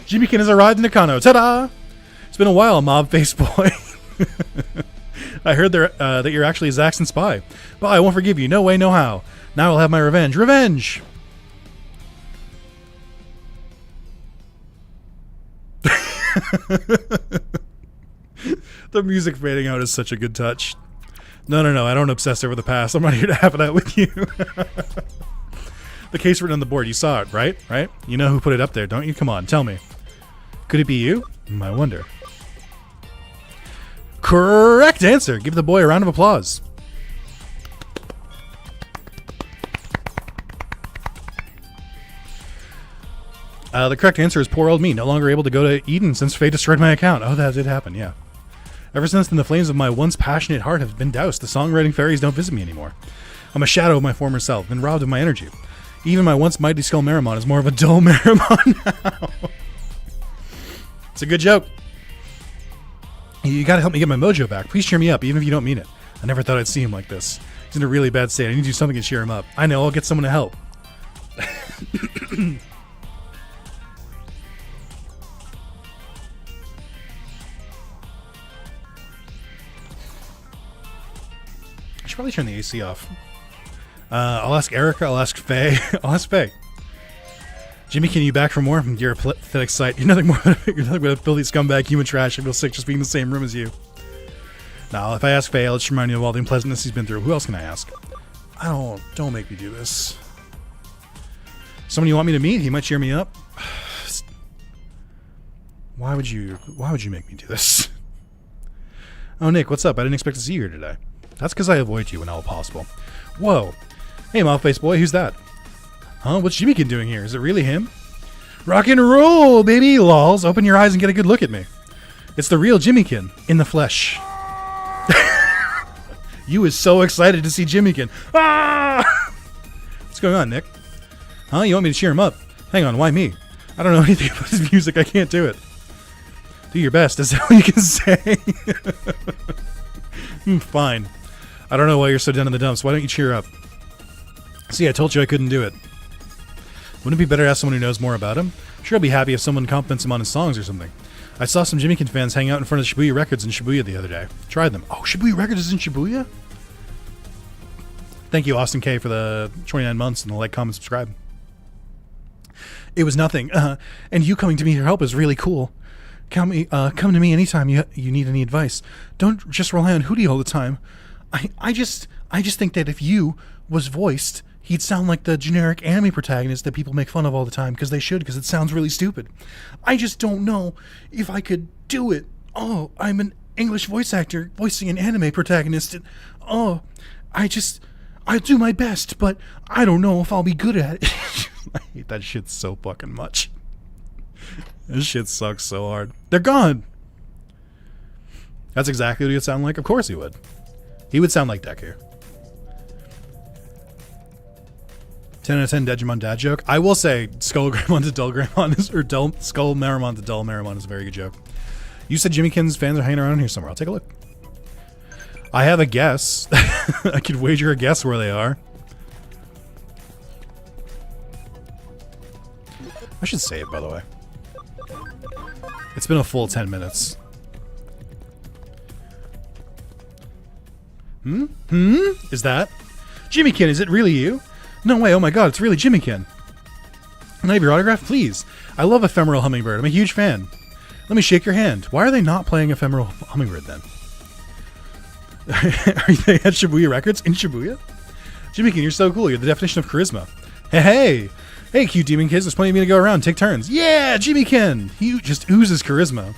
Jimmykin has arrived in Nakano. Ta-da! It's been a while, mob face boy. I heard that you're actually a Zaxxon spy. But I won't forgive you. No way, no how. Now I'll have my revenge. Revenge! The music fading out is such a good touch. No, I don't obsess over the past. I'm not here to have it out with you. The case written on the board. You saw it, right? Right? You know who put it up there, don't you? Come on, tell me. Could it be you? I wonder. Correct answer. Give the boy a round of applause. The correct answer is poor old me. No longer able to go to Eden since Fate destroyed my account. Oh, that did happen, yeah. Ever since then, the flames of my once passionate heart have been doused. The songwriting fairies don't visit me anymore. I'm a shadow of my former self, been robbed of my energy. Even my once mighty skull Marimon is more of a dull Marimon now. It's a good joke. You gotta help me get my mojo back. Please cheer me up, even if you don't mean it. I never thought I'd see him like this. He's in a really bad state. I need to do something to cheer him up. I know, I'll get someone to help. I should probably turn the AC off. I'll ask Erica, I'll ask Faye. I'll ask Faye. Jimmy, can you back for more? You're a pathetic sight. You're nothing but a filthy scumbag, human trash. I feel sick just being in the same room as you. Now, if I ask Faye, I'll just remind you of all the unpleasantness he's been through. Who else can I ask? Don't make me do this. Someone you want me to meet? He might cheer me up. Why would you make me do this? Oh, Nick, what's up? I didn't expect to see you here today. That's because I avoid you when all possible. Whoa. Hey, mouth-faced boy, who's that? Huh? What's Jimmykin doing here? Is it really him? Rock and roll, baby! Lols, open your eyes and get a good look at me. It's the real Jimmykin, in the flesh. You was so excited to see Jimmykin. Ah! What's going on, Nick? Huh? You want me to cheer him up? Hang on, why me? I don't know anything about his music. I can't do it. Do your best. Is that what you can say? Fine. I don't know why you're so down in the dumps. Why don't you cheer up? See, I told you I couldn't do it. Wouldn't it be better to ask someone who knows more about him? I'm sure I'll be happy if someone compliments him on his songs or something. I saw some Jimmykin fans hang out in front of Shibuya Records in Shibuya the other day. Tried them. Oh, Shibuya Records is in Shibuya? Thank you, Austin K, for the 29 months and the like, comment, subscribe. It was nothing. And you coming to me for help is really cool. Come to me anytime you need any advice. Don't just rely on Hootie all the time. I just think that if you was voiced, he'd sound like the generic anime protagonist that people make fun of all the time, because they should, because it sounds really stupid. I just don't know if I could do it. Oh, I'm an English voice actor voicing an anime protagonist. And, I do my best, but I don't know if I'll be good at it. I hate that shit so fucking much. This shit sucks so hard. They're gone. That's exactly what he would sound like. Of course he would. He would sound like Deku. 10 out of 10 Digimon dad joke. I will say Skull Greymon to Dull Greymon is, or Skull Marimon to Dull Marimon is a very good joke. You said Jimmykin's fans are hanging around here somewhere. I'll take a look. I have a guess. I could wager a guess where they are. I should save, by the way. It's been a full 10 minutes. Is that? Jimmykin, is it really you? No way, oh my god, it's really Jimmykin. Can I have your autograph? Please. I love Ephemeral Hummingbird. I'm a huge fan. Let me shake your hand. Why are they not playing Ephemeral Hummingbird then? Are they at Shibuya Records in Shibuya? Jimmykin, you're so cool. You're the definition of charisma. Hey! Hey, cute demon kids. There's plenty of me to go around. Take turns. Yeah, Jimmykin! He just oozes charisma.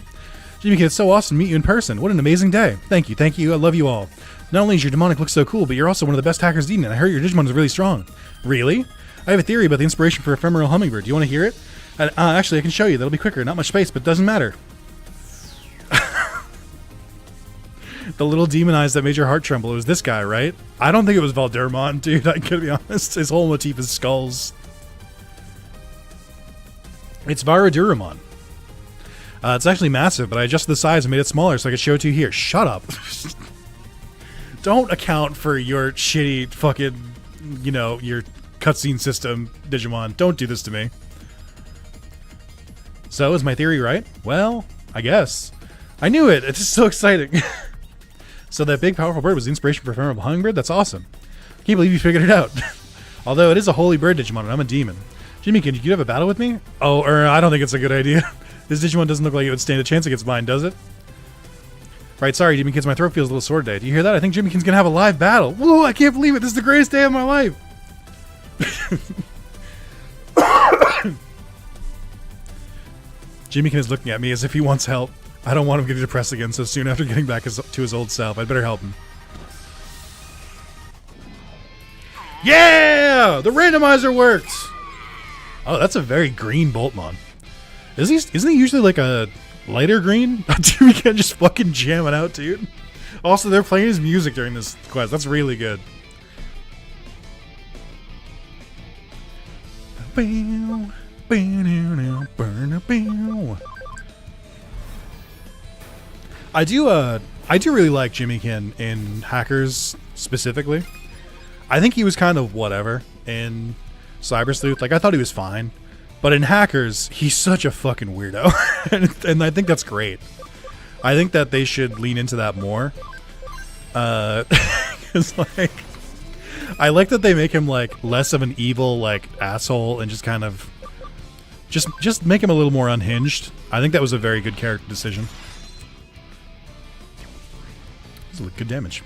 Jimmykin, it's so awesome to meet you in person. What an amazing day. Thank you, thank you. I love you all. Not only is your demonic look so cool, but you're also one of the best hackers eating it. I heard your Digimon is really strong. Really? I have a theory about the inspiration for Ephemeral Hummingbird. Do you want to hear it? Actually, I can show you. That'll be quicker. Not much space, but it doesn't matter. The little demon eyes that made your heart tremble. It was this guy, right? I don't think it was Vademon, dude. I gotta be honest. His whole motif is skulls. It's Varaduramon. It's actually massive, but I adjusted the size and made it smaller so I could show it to you here. Shut up. Don't account for your shitty fucking, you know, your cutscene system, Digimon. Don't do this to me. So, is my theory right? Well, I guess. I knew it. It's just so exciting. So that big, powerful bird was the inspiration for Ephemeral Hummingbird? That's awesome. I can't believe you figured it out. Although it is a holy bird Digimon, and I'm a demon. Jimmy, can you have a battle with me? Oh, I don't think it's a good idea. This Digimon doesn't look like it would stand a chance against mine, does it? Right, sorry, Jimmykins, my throat feels a little sore today. Do you hear that? I think Jimmykins gonna have a live battle. Whoa, I can't believe it. This is the greatest day of my life. Jimmykin is looking at me as if he wants help. I don't want him getting depressed again so soon after getting back to his old self. I'd better help him. Yeah! The randomizer worked! Oh, that's a very green Boltmon. Isn't he usually like a lighter green? We can't just fucking jam it out, dude. Also, they're playing his music during this quest. That's really good. I do really like Jimmykin in Hackers specifically. I think he was kind of whatever in Cyber Sleuth. Like, I thought he was fine. But in Hackers, he's such a fucking weirdo. And I think that's great. I think that they should lean into that more. 'Cause, like, I like that they make him, like, less of an evil, like, asshole and just kind of... Just make him a little more unhinged. I think that was a very good character decision. This is good damage.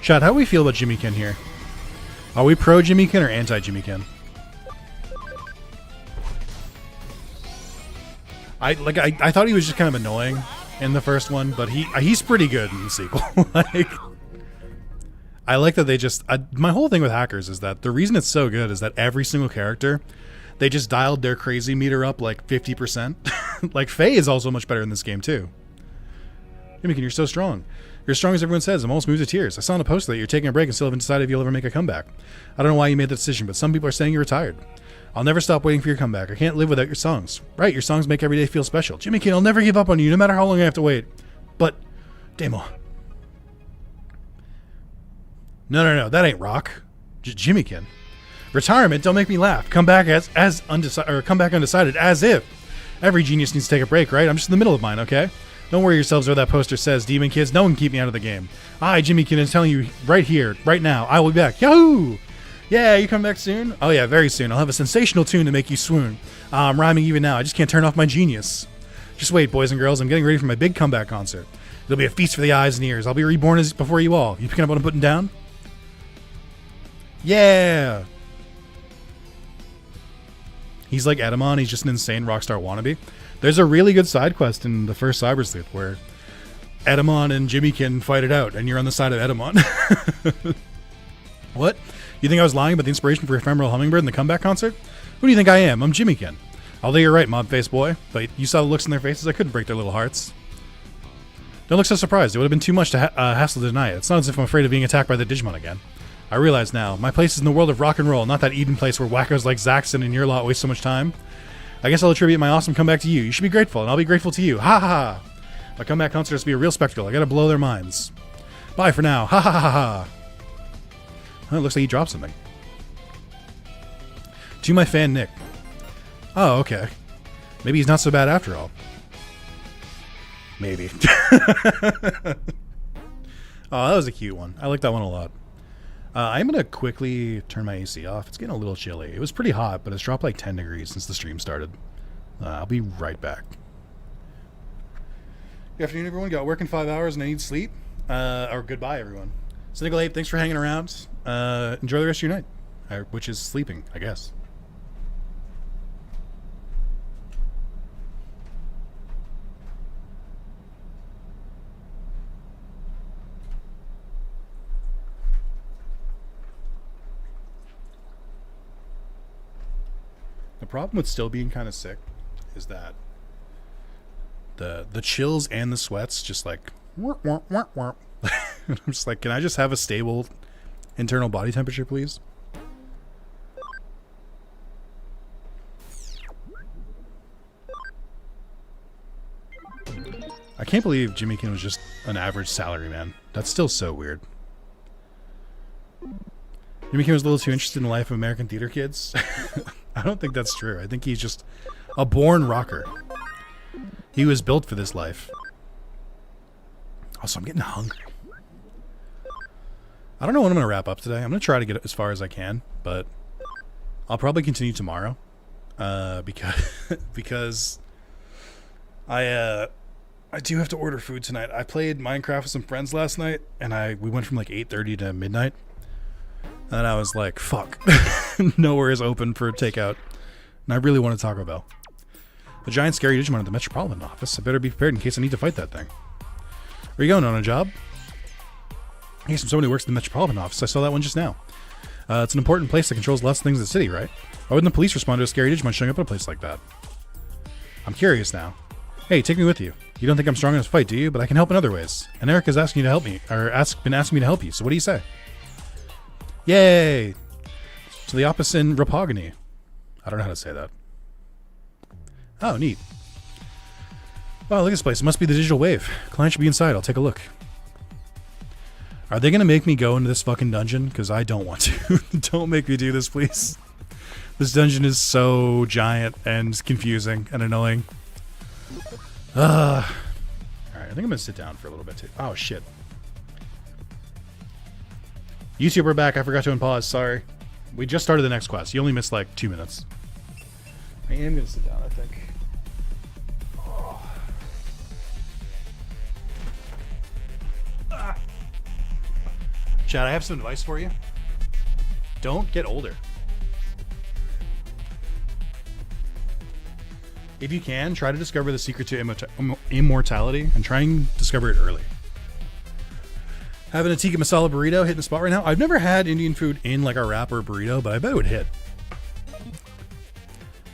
Chad, how do we feel about Jimmykin here? Are we pro Jimmykin or anti Jimmykin? I thought he was just kind of annoying in the first one, but he's pretty good in the sequel. Like, I like that they just... my whole thing with Hackers is that the reason it's so good is that every single character, they just dialed their crazy meter up like 50%. Like, Faye is also much better in this game, too. Jimmykin, you're so strong. You're as strong as everyone says. I'm almost moved to tears. I saw on a post that you're taking a break and still haven't decided if you'll ever make a comeback. I don't know why you made that decision, but some people are saying you're retired. I'll never stop waiting for your comeback. I can't live without your songs. Right, your songs make every day feel special. Jimmykin, I'll never give up on you, no matter how long I have to wait. But, Demo. No, that ain't rock. Jimmykin. Retirement, don't make me laugh. Come back undecided, as if. Every genius needs to take a break, right? I'm just in the middle of mine, okay? Don't worry yourselves what that poster says, Demon Kids. No one can keep me out of the game. I, Jimmykin, is telling you right here, right now, I will be back. Yahoo! Yeah, you come back soon? Oh yeah, very soon. I'll have a sensational tune to make you swoon. I'm rhyming even now. I just can't turn off my genius. Just wait, boys and girls. I'm getting ready for my big comeback concert. It'll be a feast for the eyes and ears. I'll be reborn before you all. You picking up what I'm putting down? Yeah! He's like Edamon. He's just an insane rockstar wannabe. There's a really good side quest in the first Cyber Sleuth where Edamon and Jimmykin fight it out, and you're on the side of Edamon. What? You think I was lying about the inspiration for Ephemeral Hummingbird in the comeback concert? Who do you think I am? I'm Jimmykin. Although you're right, mob-face boy. But you saw the looks in their faces. I couldn't break their little hearts. Don't look so surprised. It would have been too much to hassle to deny it. It's not as if I'm afraid of being attacked by the Digimon again. I realize now. My place is in the world of rock and roll, not that Eden place where wackos like Zaxxon and your lot waste so much time. I guess I'll attribute my awesome comeback to you. You should be grateful, and I'll be grateful to you. Ha ha ha! My comeback concert has to be a real spectacle. I gotta blow their minds. Bye for now. Ha ha ha ha! Oh, it looks like he dropped something. To my fan, Nick. Oh, okay. Maybe he's not so bad after all. Maybe. Oh, that was a cute one. I like that one a lot. I'm going to quickly turn my AC off. It's getting a little chilly. It was pretty hot, but it's dropped like 10 degrees since the stream started. I'll be right back. Good afternoon, everyone. Got work in 5 hours and I need sleep. Or goodbye, everyone. Cynical Ape, thanks for hanging around. Enjoy the rest of your night. Which is sleeping, I guess. The problem with still being kind of sick is that the chills and the sweats just like I'm just like, can I just have a stable internal body temperature, please? I can't believe Jimmykin was just an average salary man. That's still so weird. Jimmykin was a little too interested in the life of American theater kids. I don't think that's true. I think he's just a born rocker. He was built for this life. Also, I'm getting hungry. I don't know when I'm going to wrap up today. I'm going to try to get as far as I can, but I'll probably continue tomorrow. Because I do have to order food tonight. I played Minecraft with some friends last night, and we went from like 8:30 to midnight. And I was like, fuck. Nowhere is open for takeout. And I really want to Taco Bell. The giant scary Digimon at the Metropolitan office. I better be prepared in case I need to fight that thing. Where you going, on a job? Hey, somebody who works in the Metropolitan office. I saw that one just now. It's an important place that controls lots of things in the city, right? Why wouldn't the police respond to a scary Digimon showing up at a place like that? I'm curious now. Hey, take me with you. You don't think I'm strong enough to fight, do you? But I can help in other ways. And Eric is asking you to help me, or been asking me to help you. So what do you say? Yay! So the opposite in Rapogony. I don't know how to say that. Oh, neat. Wow, look at this place. It must be the digital wave. Client should be inside. I'll take a look. Are they going to make me go into this fucking dungeon? Because I don't want to. Don't make me do this, please. This dungeon is so giant and confusing and annoying. Alright, I think I'm going to sit down for a little bit too. Oh, shit. YouTube, we're back. I forgot to unpause. Sorry. We just started the next quest. You only missed like 2 minutes. I am going to sit down, I think. Oh. Ah. Chad, I have some advice for you. Don't get older. If you can, try to discover the secret to immortality and try and discover it early. Having a tikka masala burrito hitting the spot right now. I've never had Indian food in like a wrap or burrito, but I bet it would hit.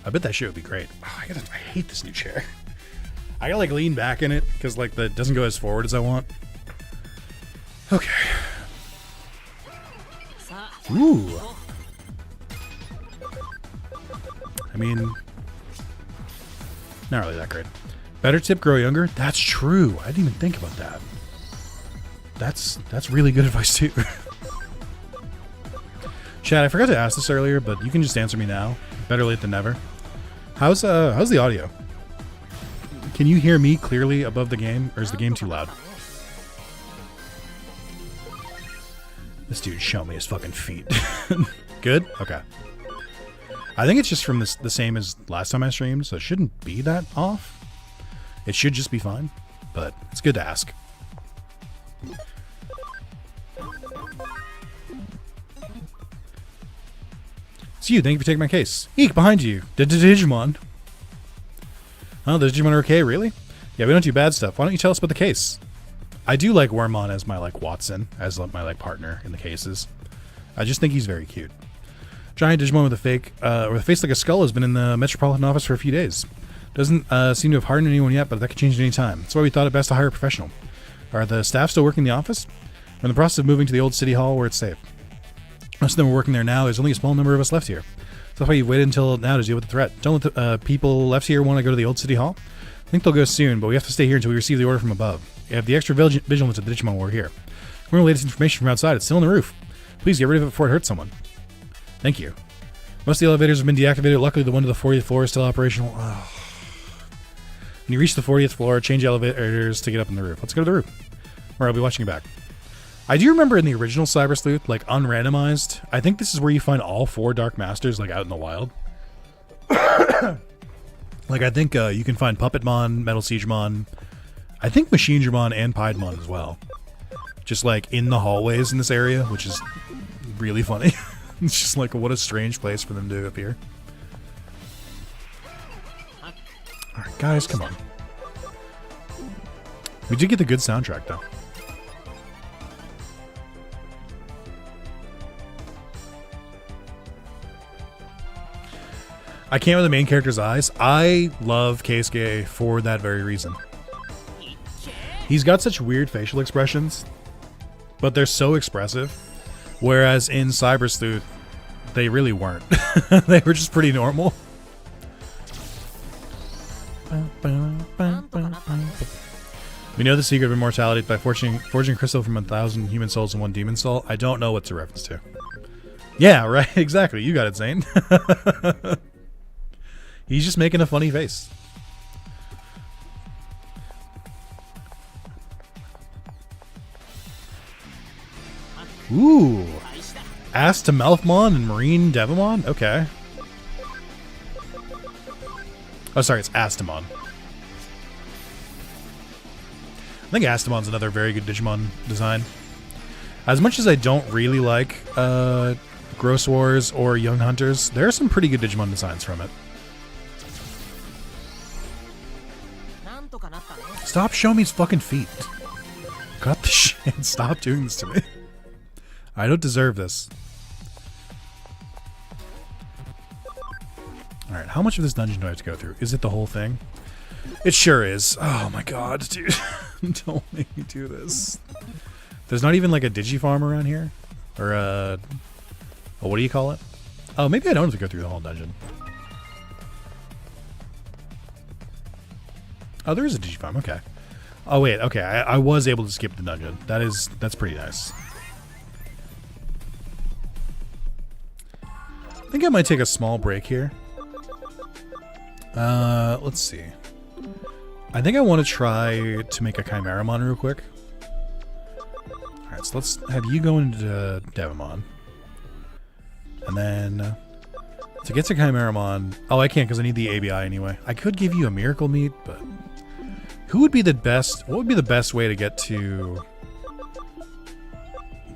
I bet that shit would be great. Oh, I hate this new chair. I gotta like lean back in it because like the doesn't go as forward as I want. Okay. Ooh. I mean, not really that great. Better tip, grow younger. That's true. I didn't even think about that. That's really good advice too. Chad, I forgot to ask this earlier, but you can just answer me now. Better late than never. How's the audio? Can you hear me clearly above the game, or is the game too loud? This dude showed me his fucking feet. Good? Okay. I think it's just from the same as last time I streamed, so it shouldn't be that off. It should just be fine, but it's good to ask. It's you. Thank you for taking my case. Eek, behind you. Digimon. Oh, the Digimon are okay, really? Yeah, we don't do bad stuff. Why don't you tell us about the case? I do like Wormmon as my like Watson, as my like partner in the cases. I just think he's very cute. Giant Digimon with a face like a skull has been in the Metropolitan office for a few days. Doesn't seem to have hardened anyone yet, but that could change at any time. That's why we thought it best to hire a professional. Are the staff still working in the office? We're in the process of moving to the old city hall where it's safe. Most of them are working there now. There's only a small number of us left here. So that's why you've waited until now to deal with the threat. Don't let the people left here want to go to the old city hall. I think they'll go soon, but we have to stay here until we receive the order from above. You have the extra vigilance of the Digimon war here. We're the latest information from outside. It's still on the roof. Please get rid of it before it hurts someone. Thank you. Most of the elevators have been deactivated. Luckily, the one to the 40th floor is still operational. Oh. When you reach the 40th floor, change elevators to get up on the roof. Let's go to the roof, where I'll be watching you back. I do remember in the original Cyber Sleuth, like unrandomized, I think this is where you find all 4 Dark Masters, like out in the wild. Like I think you can find Puppetmon, Metal Siegemon, I think Machinedramon and Piedmon as well. Just like in the hallways in this area, which is really funny. It's just like what a strange place for them to appear. Alright guys, come on. We did get the good soundtrack though. I can't with the main character's eyes. I love Keisuke for that very reason. He's got such weird facial expressions, but they're so expressive. Whereas in Cyber Sleuth, they really weren't. They were just pretty normal. We know the secret of immortality by forging crystal from 1,000 human souls and 1 demon soul. I don't know what's a reference to. Yeah, right. Exactly. You got it, Zane. He's just making a funny face. Ooh. Ass to Mouthmon and Marine Devimon? Okay. Oh, sorry, it's Astamon. I think Astamon's another very good Digimon design. As much as I don't really like Gross Wars or Young Hunters, there are some pretty good Digimon designs from it. Stop showing me his fucking feet. Cut the shit. Stop doing this to me. I don't deserve this. Alright, how much of this dungeon do I have to go through? Is it the whole thing? It sure is. Oh my god, dude. Don't make me do this. There's not even like a Digifarm around here? Or oh, what do you call it? Oh, maybe I don't have to go through the whole dungeon. Oh, there is a Digifarm, okay. Oh wait, okay, I was able to skip the dungeon. That's pretty nice. I think I might take a small break here. Let's see. I think I want to try to make a Chimeramon real quick. Alright, so let's have you go into Devimon. And then to get to Chimeramon... Oh, I can't because I need the ABI anyway. I could give you a Miracle Meat, but... Who would be the best... What would be the best way to get to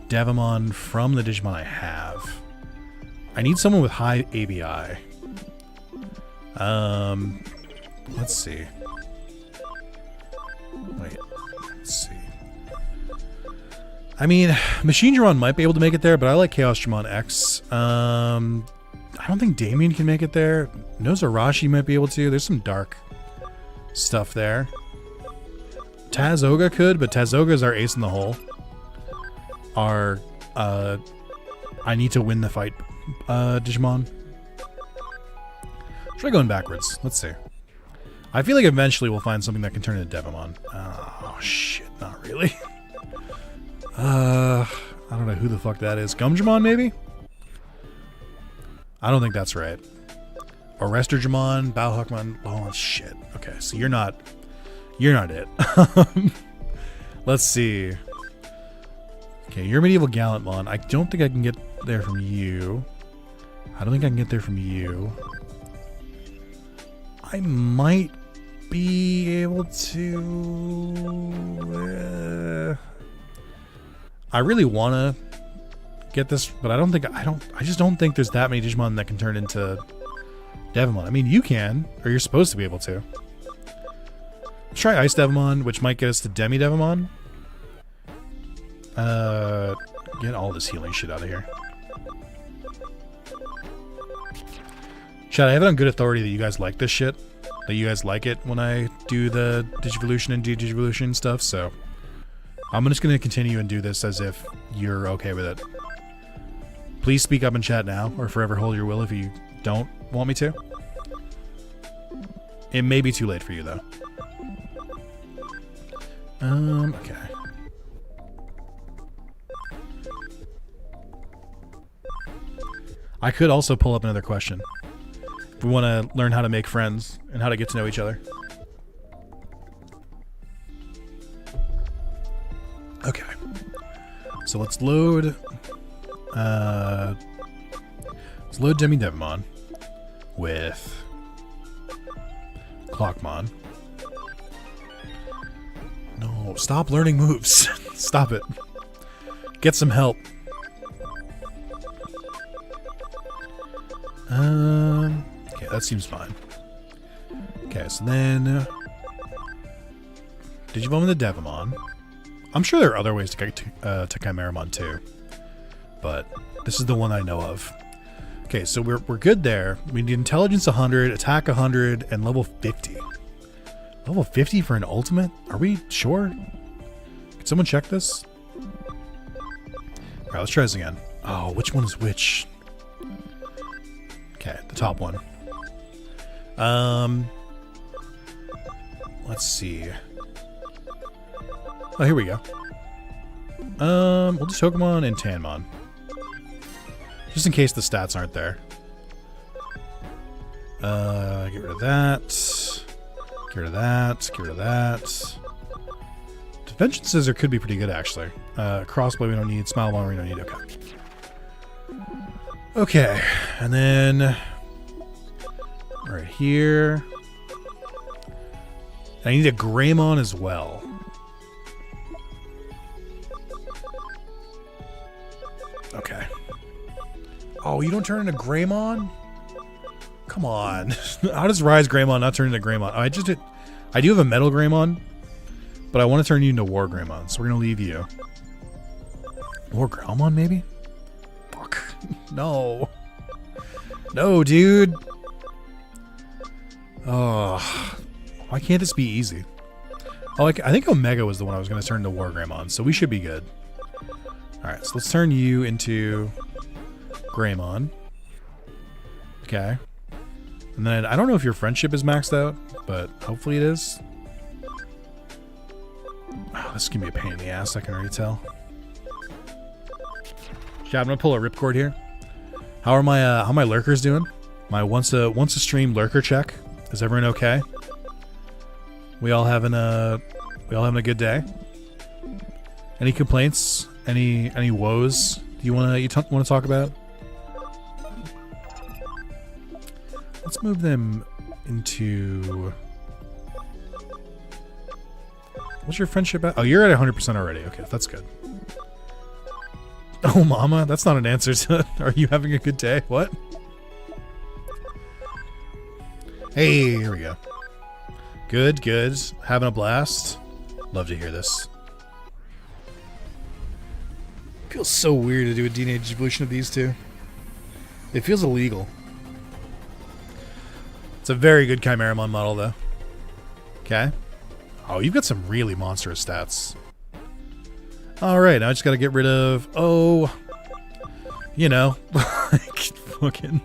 Devimon from the Digimon I have? I need someone with high ABI. Let's see. Wait, let's see. I mean, Machine Dramon might be able to make it there, but I like Chaos Dramon X. I don't think Damien can make it there. Nozarashi might be able to. There's some dark stuff there. Tazoga could, but Tazoga is our ace in the hole. Our, I need to win the fight, Digimon. Try going backwards. Let's see. I feel like eventually we'll find something that can turn into Devimon. Oh, shit. Not really. I don't know who the fuck that is. Gumdramon, maybe? I don't think that's right. Orestorjamon, Bauhuckmon. Oh, shit. Okay, so you're not it. Let's see. Okay, you're Medieval Gallantmon. I don't think I can get there from you. I don't think I can get there from you. I might be able to... I really want to get this, but I just don't think there's that many Digimon that can turn into Devimon. I mean, you can, or you're supposed to be able to. Let's try Ice Devimon, which might get us to Demi Devimon. Get all this healing shit out of here. Chat, I have it on good authority that you guys like this shit. That you guys like it when I do the Digivolution and Digivolution stuff, so I'm just going to continue and do this as if you're okay with it. Please speak up in chat now, or forever hold your will if you don't want me to. It may be too late for you, though. Okay. I could also pull up another question. If we want to learn how to make friends and how to get to know each other. Okay. So let's load... let's load Demi Devimon with Clockmon. No, stop learning moves. Stop it. Get some help. Okay, that seems fine. Okay, so then Digimon the Devimon. I'm sure there are other ways to get to Chimeramon too, but this is the one I know of. Okay, so we're good there. We need intelligence 100, attack 100, and level 50. Level 50 for an ultimate? Are we sure? Can someone check this? Alright, let's try this again. Oh, which one is which? Okay, the top one. Let's see. Oh, here we go. We'll do Togemon and Tanmon. Just in case the stats aren't there. Get rid of that. Get rid of that. Get rid of that. Dimension Scissor could be pretty good, actually. Crossbow we don't need. Smile Bomb we don't need. Okay. Okay. And then... right here. I need a Greymon as well. Okay. Oh, you don't turn into Greymon? Come on. How does Rise Greymon not turn into Greymon? I do have a Metal Greymon, but I want to turn you into War Greymon, so we're going to leave you. War Growlmon, maybe? Fuck. No. No, dude. Oh. Why can't this be easy? Oh, I think Omega was the one I was going to turn into War Greymon, so we should be good. Alright, so let's turn you into Greymon. Okay. And then, I don't know if your friendship is maxed out, but hopefully it is. Oh, this is going to be a pain in the ass, I can already tell. Yeah, I'm going to pull a ripcord here. How are my lurkers doing? My once a stream lurker check. Is everyone okay? We all having a good day? Any complaints? Any woes you want to talk about? Let's move them into... What's your friendship at? Oh, you're at 100% already. Okay, that's good. Oh, mama, that's not an answer to... Are you having a good day? What? Hey, here we go. Good, good. Having a blast. Love to hear this. Feels so weird to do a teenage evolution of these two. It feels illegal. It's a very good Chimeramon model, though. Okay. Oh, you've got some really monstrous stats. Alright, now I just gotta get rid of... Oh... You know. Like, fucking...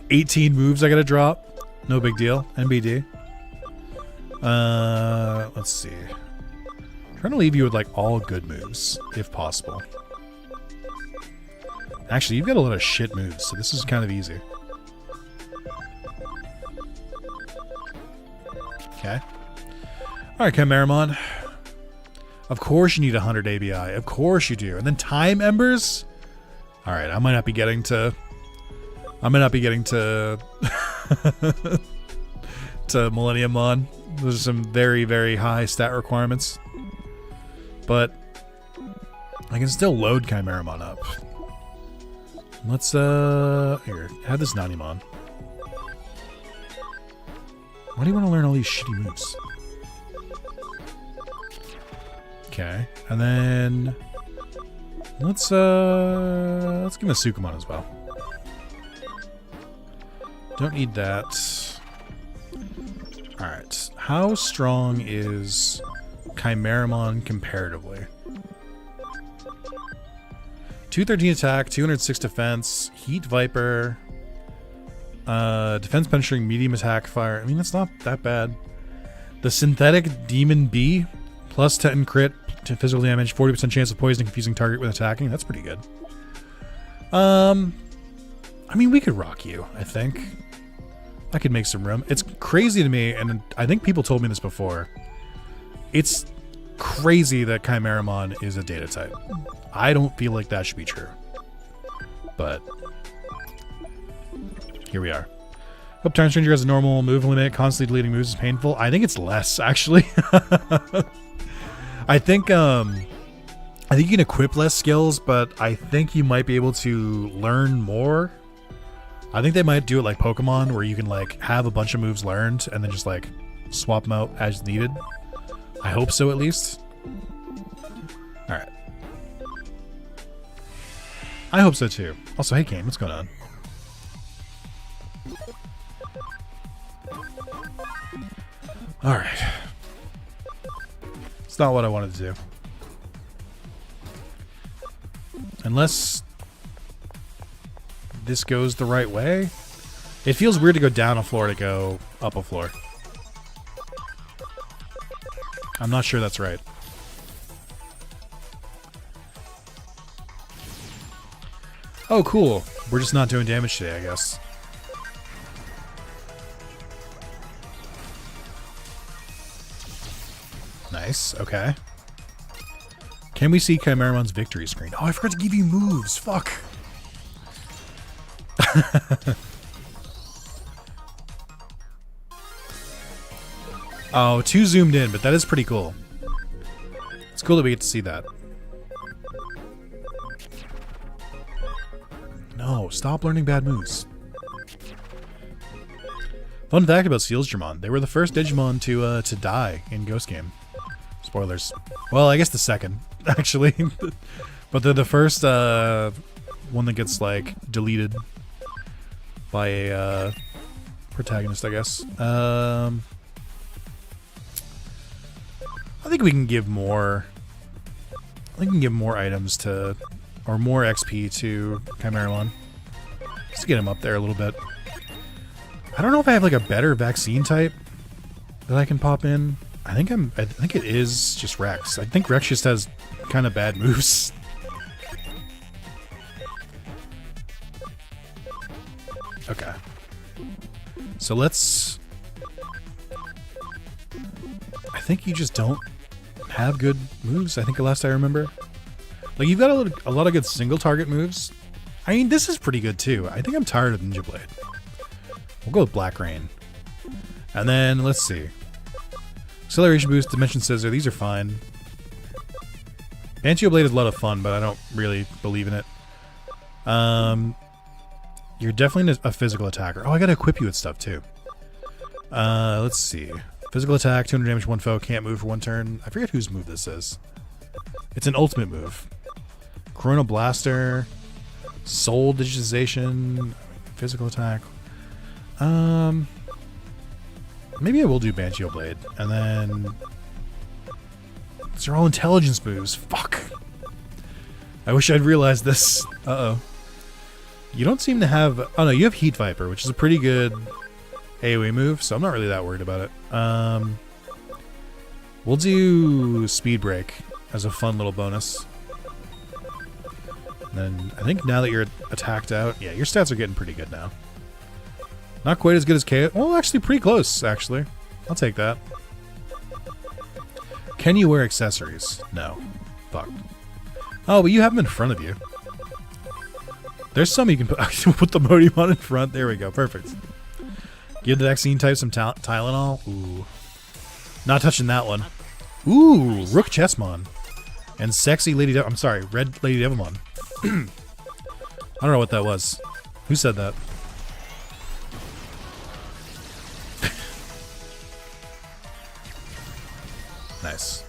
18 moves I gotta drop. No big deal. NBD. Let's see. I'm trying to leave you with, like, all good moves, if possible. Actually, you've got a lot of shit moves, so this is kind of easy. Okay. Alright, Chimeramon. Of course you need 100 ABI. Of course you do. And then Time Embers? Alright, I might not be getting to... to Millenniummon. Those are some very, very high stat requirements. But I can still load Chimeramon up. Let's, here, have this Nanimon. Why do you want to learn all these shitty moves? Okay, and then let's give him a Sukumon as well. Don't need that. Alright, how strong is Chimeramon comparatively? 213 attack, 206 defense, Heat Viper, defense penetrating, medium attack, fire. I mean, that's not that bad. The Synthetic Demon Bee, plus 10 crit to physical damage, 40% chance of poisoning confusing target with attacking. That's pretty good. I mean, we could rock you, I think. I could make some room. It's crazy to me, and I think people told me this before. It's crazy that Chimeramon is a data type. I don't feel like that should be true. But here we are. Hope Time Stranger has a normal move limit. Constantly deleting moves is painful. I think it's less, actually. I think you can equip less skills, but I think you might be able to learn more. I think they might do it like Pokemon, where you can like have a bunch of moves learned and then just like swap them out as needed. I hope so, at least. Alright. I hope so too. Also, hey Kane, what's going on? Alright. It's not what I wanted to do. Unless this goes the right way. It feels weird to go down a floor to go up a floor. I'm not sure that's right. Oh, cool. We're just not doing damage today, I guess. Nice. Okay. Can we see Chimeramon's victory screen? Oh, I forgot to give you moves. Fuck. Oh, too zoomed in, but that is pretty cool. It's cool that we get to see that. No, stop learning bad moves. Fun fact about Sealsdramon. They were the first Digimon to die in Ghost Game. Spoilers. Well, I guess the second, actually. But they're the first one that gets, like, deleted by a protagonist, I guess. I think we can give more... I think we can give more items to... or more XP to Chimeramon. Just to get him up there a little bit. I don't know if I have, like, a better vaccine type that I can pop in. I think it is just Rex. I think Rex just has kind of bad moves. Okay. So let's... I think you just don't have good moves, I think, the last I remember. Like, you've got a lot of good single target moves. I mean, this is pretty good, too. I think I'm tired of Ninja Blade. We'll go with Black Rain. And then, let's see. Acceleration Boost, Dimension Scissor, these are fine. Antio Blade is a lot of fun, but I don't really believe in it. You're definitely a physical attacker. Oh, I gotta equip you with stuff, too. Let's see. Physical attack, 200 damage, one foe, can't move for one turn. I forget whose move this is. It's an ultimate move. Chrono Blaster, Soul Digitization, Physical Attack. Maybe I will do Banshee Blade, and then these are all intelligence moves. Fuck. I wish I'd realized this. Uh-oh. You don't seem to have... Oh, no, you have Heat Viper, which is a pretty good AoE move, so I'm not really that worried about it. We'll do Speed Break as a fun little bonus. And then I think now that you're attacked out, yeah, your stats are getting pretty good now. Not quite as good as KO. Well, actually pretty close, actually. I'll take that. Can you wear accessories? No. Fuck. Oh, but you have them in front of you. There's some you can put... put the Modimon in front. There we go. Perfect. Give the vaccine type some Tylenol. Ooh. Not touching that one. Ooh, Rook Chessmon. And Sexy Lady... I'm sorry, Red Lady Devimon. I don't know what that was. Who said that? Nice.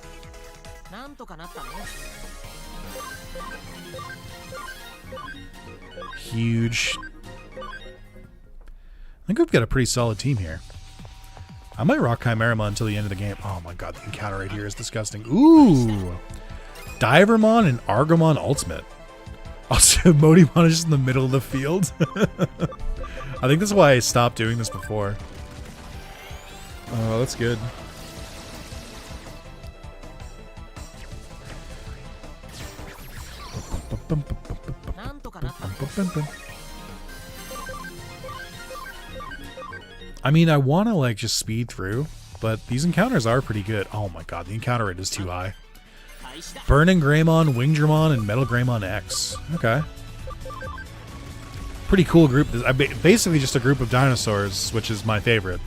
Huge. I think we've got a pretty solid team here. I might rock Chimeramon until the end of the game. Oh my god, the encounter right here is disgusting. Ooh! Divermon and Argomon Ultimate. Also, Modimon is just in the middle of the field. I think that's why I stopped doing this before. Oh, that's good. I mean, I want to like just speed through, but these encounters are pretty good. Oh my god, the encounter rate is too high. Burning Greymon, Wingdramon, and Metal Greymon X. Okay. Pretty cool group. Basically just a group of dinosaurs, which is my favorite.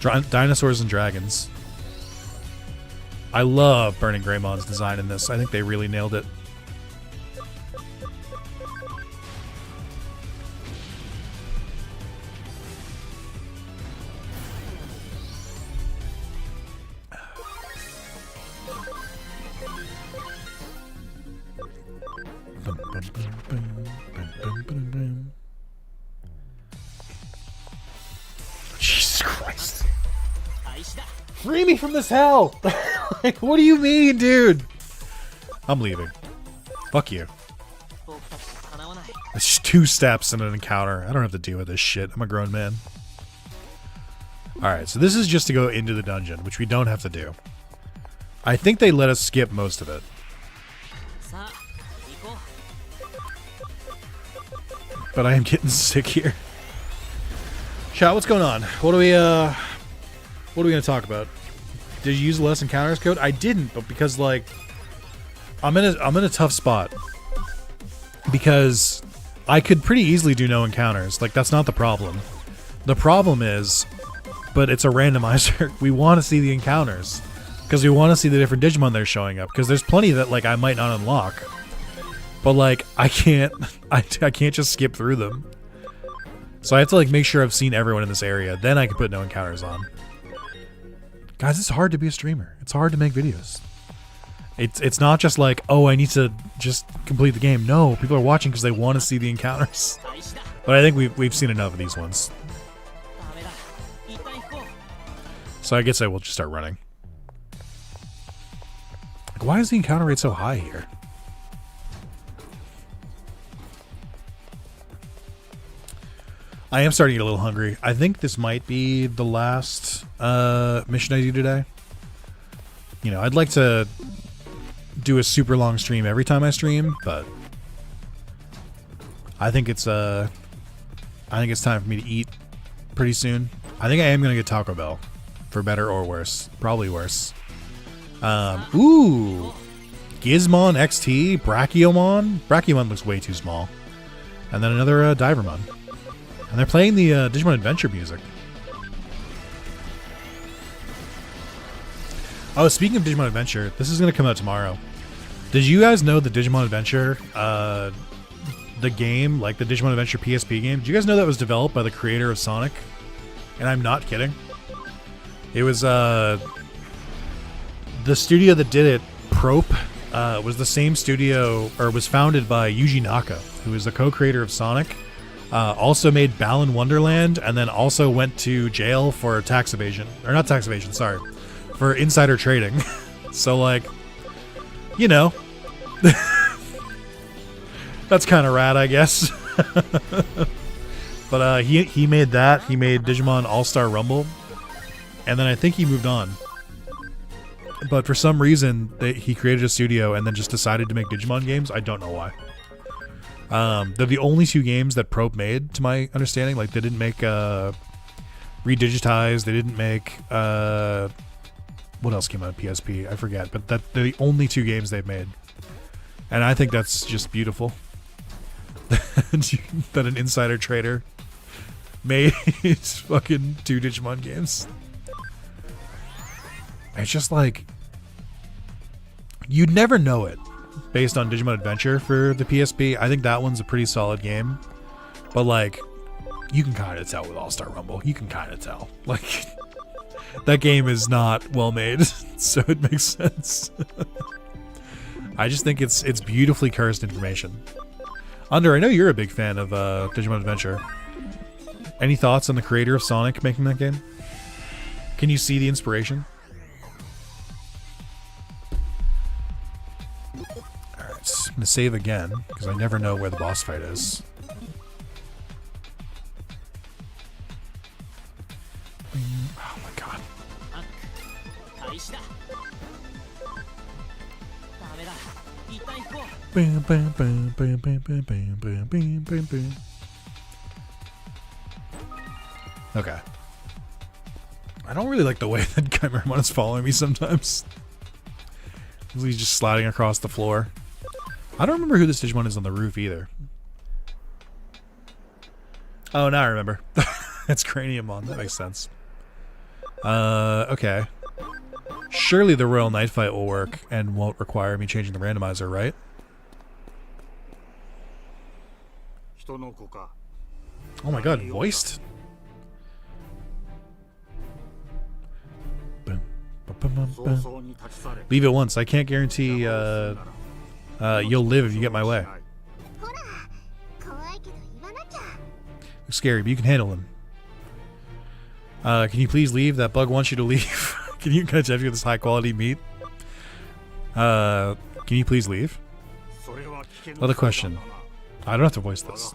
Dinosaurs and dragons. I love Burning Greymon's design in this. I think they really nailed it. Jesus Christ. Free me from this hell! Like, what do you mean, dude? I'm leaving. Fuck you. It's 2 steps in an encounter. I don't have to deal with this shit. I'm a grown man. Alright, so this is just to go into the dungeon, which we don't have to do. I think they let us skip most of it. But I am getting sick here. Chat, what's going on? What are we gonna talk about? Did you use the less encounters code? I didn't, but because like I'm in a tough spot. Because I could pretty easily do no encounters. Like, that's not the problem. The problem is, but it's a randomizer. We want to see the encounters. Because we want to see the different Digimon that are showing up. Because there's plenty that like I might not unlock. But like I can't just skip through them. So I have to like make sure I've seen everyone in this area. Then I can put no encounters on. Guys, it's hard to be a streamer. It's hard to make videos. It's not just like, oh, I need to just complete the game. No, people are watching because they want to see the encounters. But I think we've seen enough of these ones. So I guess I will just start running. Like, why is the encounter rate so high here? I am starting to get a little hungry. I think this might be the last mission I do today. You know, I'd like to do a super long stream every time I stream, but I think it's time for me to eat pretty soon. I think I am gonna get Taco Bell, for better or worse. Probably worse. Ooh, Gizmon XT, Brachiomon. Brachiomon looks way too small. And then another Divermon. And they're playing the Digimon Adventure music. Oh, speaking of Digimon Adventure, this is going to come out tomorrow. Did you guys know the Digimon Adventure, the game, like the Digimon Adventure PSP game, did you guys know that was developed by the creator of Sonic? And I'm not kidding. It was, the studio that did it, Prope, was the same studio, or was founded by Yuji Naka, who is the co-creator of Sonic. Also made Balan Wonderland, and then also went to jail for tax evasion. Or not tax evasion, sorry. For insider trading. So, like, you know. That's kind of rad, I guess. But he made that. He made Digimon All-Star Rumble. And then I think he moved on. But for some reason, he created a studio and then just decided to make Digimon games. I don't know why. They're the only two games that Probe made, to my understanding. Like, they didn't make Redigitized. They didn't make... what else came out on PSP? I forget. But they're the only two games they've made. And I think that's just beautiful. That an insider trader made fucking 2 Digimon games. It's just like... You'd never know it based on Digimon Adventure for the PSP. I think that one's a pretty solid game. But, like, you can kind of tell with All-Star Rumble. You can kind of tell. Like, that game is not well made, so it makes sense. I just think it's beautifully cursed information. Under, I know you're a big fan of Digimon Adventure. Any thoughts on the creator of Sonic making that game? Can you see the inspiration? Alright, I'm gonna save again, because I never know where the boss fight is. Oh my god. Bam, bam, bam, bam, bam, bam, bam, bam, bam, bam, bam. Okay. I don't really like the way that Chimeramon is following me sometimes. He's just sliding across the floor. I don't remember who this Digimon is on the roof either. Oh, now I remember. It's Craniumon. That makes sense. Okay. Surely the Royal Knight fight will work and won't require me changing the randomizer, right? Oh my god, voiced? Leave it once. I can't guarantee you'll live if you get my way. Looks scary, but you can handle him. Can you please leave? That bug wants you to leave. Can you catch after this high quality meat? Can you please leave? Another question. I don't have to voice this.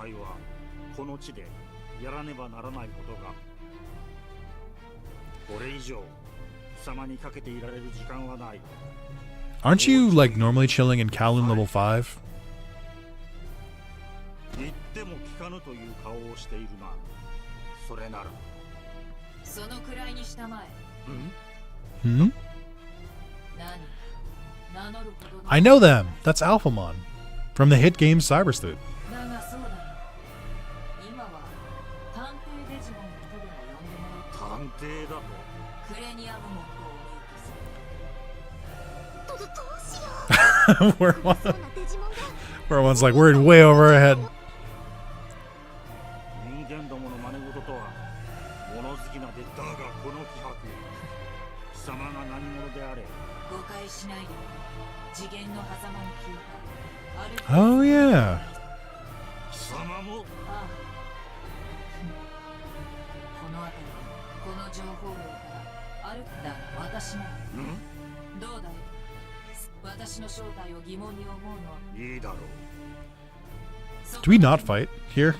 Aren't you, like, normally chilling in Kowloon level 5? Hmm? I know them! That's Alphamon. From the hit game Cyber Sleuth. Where one's like, we're way over our head. Oh yeah. Do we not fight here?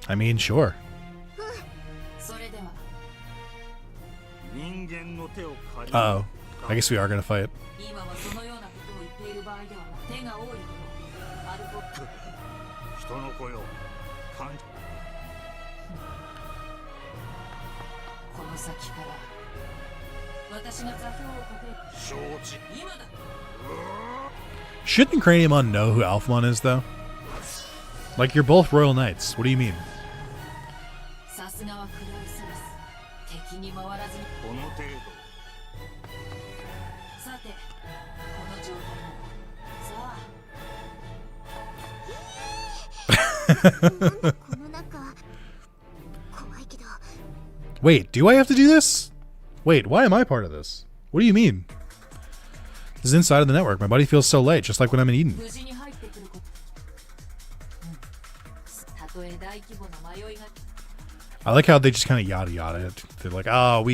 I mean, sure. Uh-oh. I guess we are gonna fight. Shouldn't Craniumon know who Alphamon is, though? Like, you're both Royal Knights. What do you mean? Wait, do I have to do this? Wait, why am I part of this? What do you mean? This is inside of the network. My body feels so light, just like when I'm in Eden. I like how they just kind of yada yada it. They're like, oh,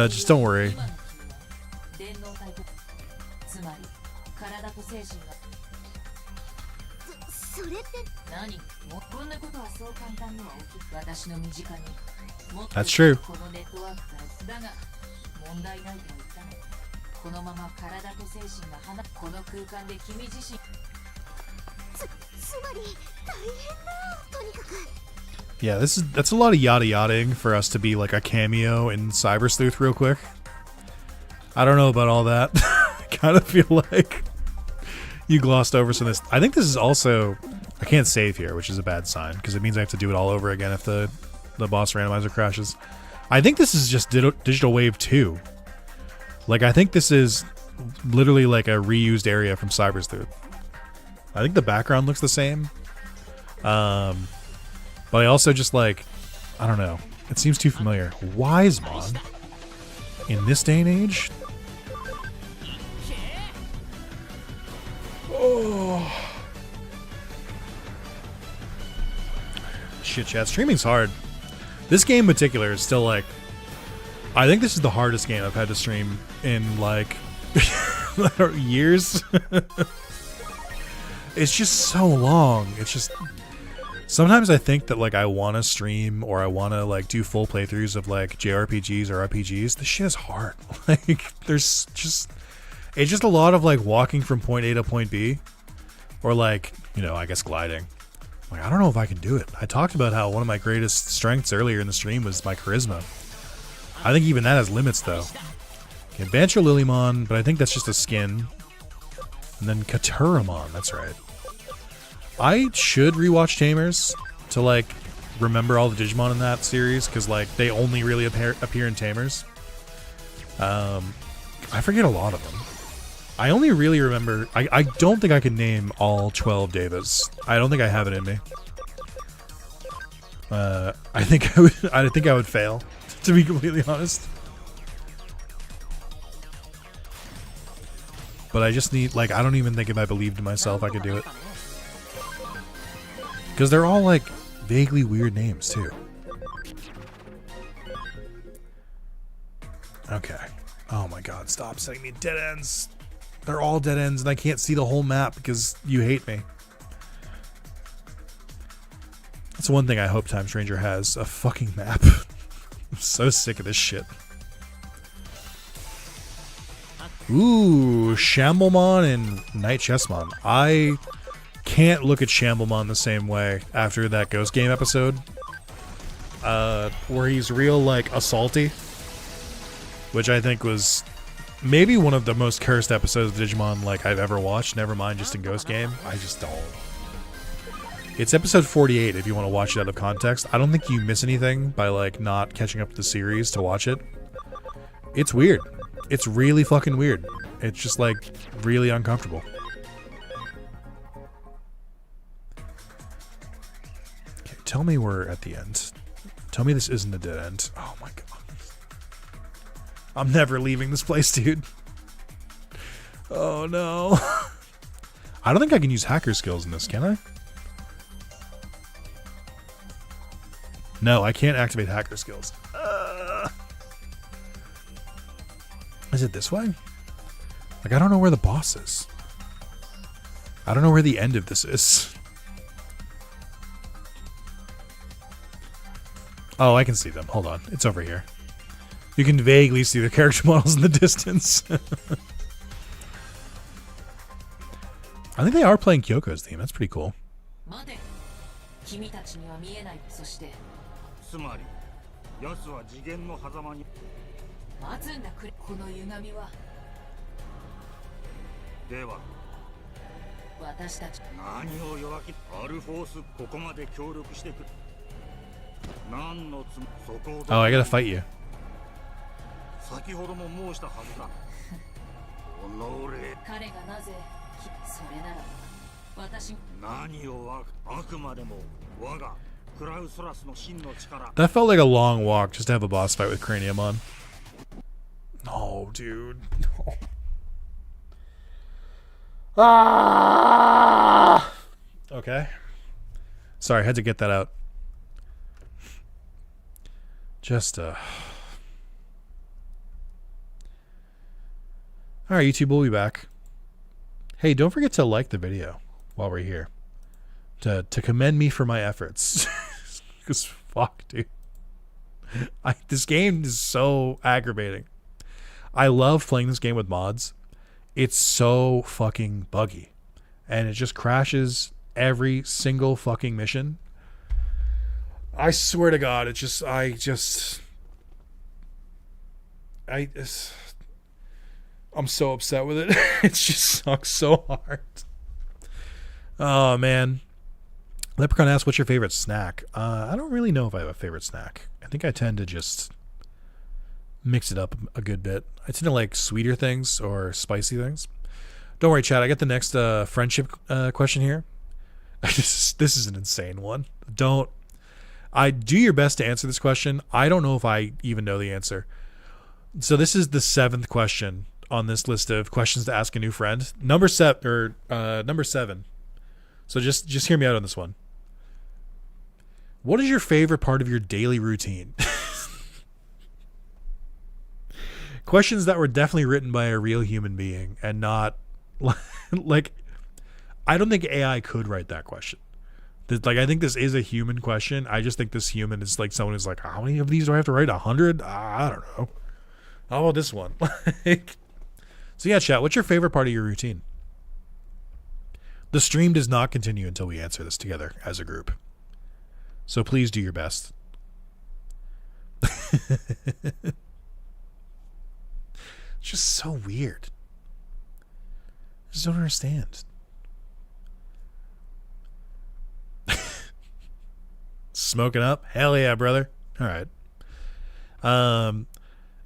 just don't worry. That's true. Yeah, that's a lot of yada yadaing for us to be like a cameo in Cyber Sleuth real quick. I don't know about all that. I kind of feel like you glossed over some of this. I think this is also... I can't save here, which is a bad sign, because it means I have to do it all over again if the boss randomizer crashes. I think this is just Digital Wave 2. Like, I think this is literally like a reused area from Cyber Sleuth. I think the background looks the same. But I also just like, I don't know. It seems too familiar. Wisemon? In this day and age? Oh. Shit, chat. Streaming's hard. This game in particular is still like... I think this is the hardest game I've had to stream in like... years. It's just so long. It's just... Sometimes I think that like I want to stream or I want to like do full playthroughs of like JRPGs or RPGs. This shit is hard. Like there's just... It's just a lot of like walking from point A to point B. Or like, you know, I guess gliding. Like, I don't know if I can do it. I talked about how one of my greatest strengths earlier in the stream was my charisma. I think even that has limits though. Okay, Bancho Lilymon, but I think that's just a skin. And then Tyrannomon, that's right. I should rewatch Tamers to like remember all the Digimon in that series, because like they only really appear in Tamers. I forget a lot of them. I only really remember... I don't think I can name all 12 Devas. I don't think I have it in me. I think I would fail, to be completely honest. But I just need... Like, I don't even think if I believed in myself I could do it. Because they're all, like, vaguely weird names, too. Okay. Oh my god, stop setting me dead ends. They're all dead ends and I can't see the whole map because you hate me. That's one thing I hope Time Stranger has. A fucking map. I'm so sick of this shit. Ooh, Shamblemon and Night Chessmon. I can't look at Shamblemon the same way after that Ghost Game episode. Where he's real, like, assaulty. Which I think was maybe one of the most cursed episodes of Digimon like I've ever watched. Never mind just in Ghost Game. I just don't. It's episode 48 if you want to watch it out of context. I don't think you miss anything by like not catching up to the series to watch it. It's weird. It's really fucking weird. It's just like really uncomfortable. Okay, tell me we're at the end. Tell me this isn't a dead end. Oh my god. I'm never leaving this place, dude. Oh no. I don't think I can use hacker skills in this, can I? No, I can't activate hacker skills. Is it this way? Like, I don't know where the boss is. I don't know where the end of this is. Oh, I can see them. Hold on. It's over here. You can vaguely see the character models in the distance. I think they are playing Kyoko's theme. That's pretty cool. Oh, I gotta fight you. That felt like a long walk just to have a boss fight with Craniumon. Oh, dude. No. Ah! Okay. Sorry, I had to get that out. Just, Alright, YouTube, we'll be back. Hey, don't forget to like the video while we're here. To commend me for my efforts. Because, fuck, dude. This game is so aggravating. I love playing this game with mods. It's so fucking buggy. And it just crashes every single fucking mission. I swear to God, I'm so upset with it. It just sucks so hard. Oh, man. Leprechaun asks, what's your favorite snack? I don't really know if I have a favorite snack. I think I tend to just mix it up a good bit. I tend to like sweeter things or spicy things. Don't worry, Chad. I got the next friendship question here. This is an insane one. Do your best to answer this question. I don't know if I even know the answer. So this is the 7th question on this list of questions to ask a new friend. Number 7. So just hear me out on this one. What is your favorite part of your daily routine? Questions that were definitely written by a real human being and not like, I don't think AI could write that question. Like, I think this is a human question. I just think this human is like someone who's like, how many of these do I have to write? 100? I don't know. How about this one? So yeah, chat, what's your favorite part of your routine? The stream does not continue until we answer this together as a group. So please do your best. It's just so weird. I just don't understand. Smoking up? Hell yeah, brother. All right.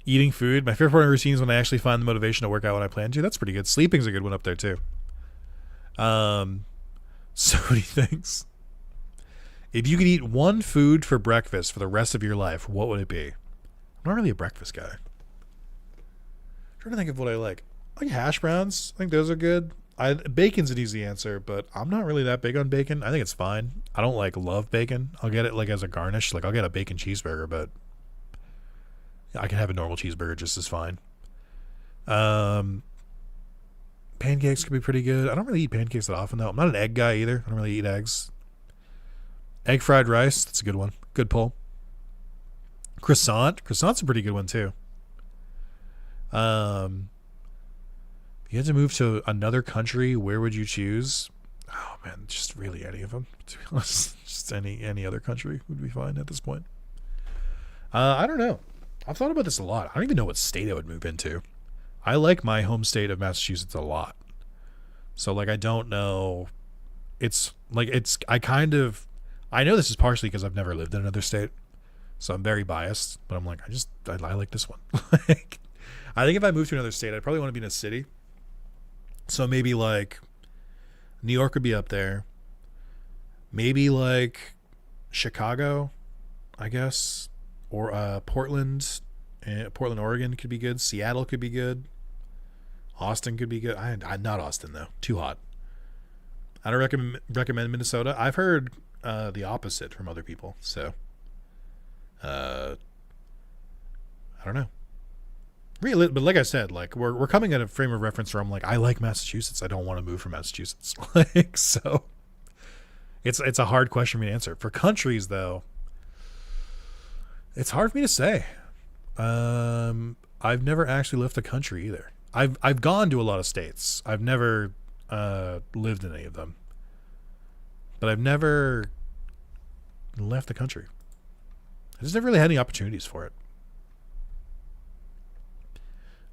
Eating food. My favorite part of routine is when I actually find the motivation to work out when I plan to. That's pretty good. Sleeping's a good one up there too. So many things. If you could eat one food for breakfast for the rest of your life, what would it be? I'm not really a breakfast guy. I'm trying to think of what I like. I like hash browns. I think those are good. Bacon's an easy answer, but I'm not really that big on bacon. I think it's fine. I don't like love bacon. I'll get it like as a garnish. Like I'll get a bacon cheeseburger, but I can have a normal cheeseburger just as fine. Pancakes could be pretty good. I don't really eat pancakes that often though. I'm not an egg guy either. I don't really eat eggs. Egg fried rice, that's a good one. Good pull. Croissant's a pretty good one too. If you had to move to another country, where would you choose? Oh man, just really any of them. To be honest, just any other country would be fine at this point. I don't know. I've thought about this a lot. I don't even know what state I would move into. I like my home state of Massachusetts a lot. So like I don't know. I know this is partially because I've never lived in another state. So I'm very biased, but I'm like I like this one. Like I think if I moved to another state, I'd probably want to be in a city. So maybe like New York would be up there. Maybe like Chicago, I guess, or Portland, Oregon could be good. Seattle could be good. Austin could be good. Not Austin though, too hot. I don't recommend Minnesota. I've heard the opposite from other people. So I don't know. Really, but like I said, like we're coming at a frame of reference where I'm like, I like Massachusetts. I don't want to move from Massachusetts. Like so, it's a hard question for me to answer. For countries though, it's hard for me to say. I've never actually left the country either. I've gone to a lot of states. I've never lived in any of them, but I've never left the country. I just never really had any opportunities for it.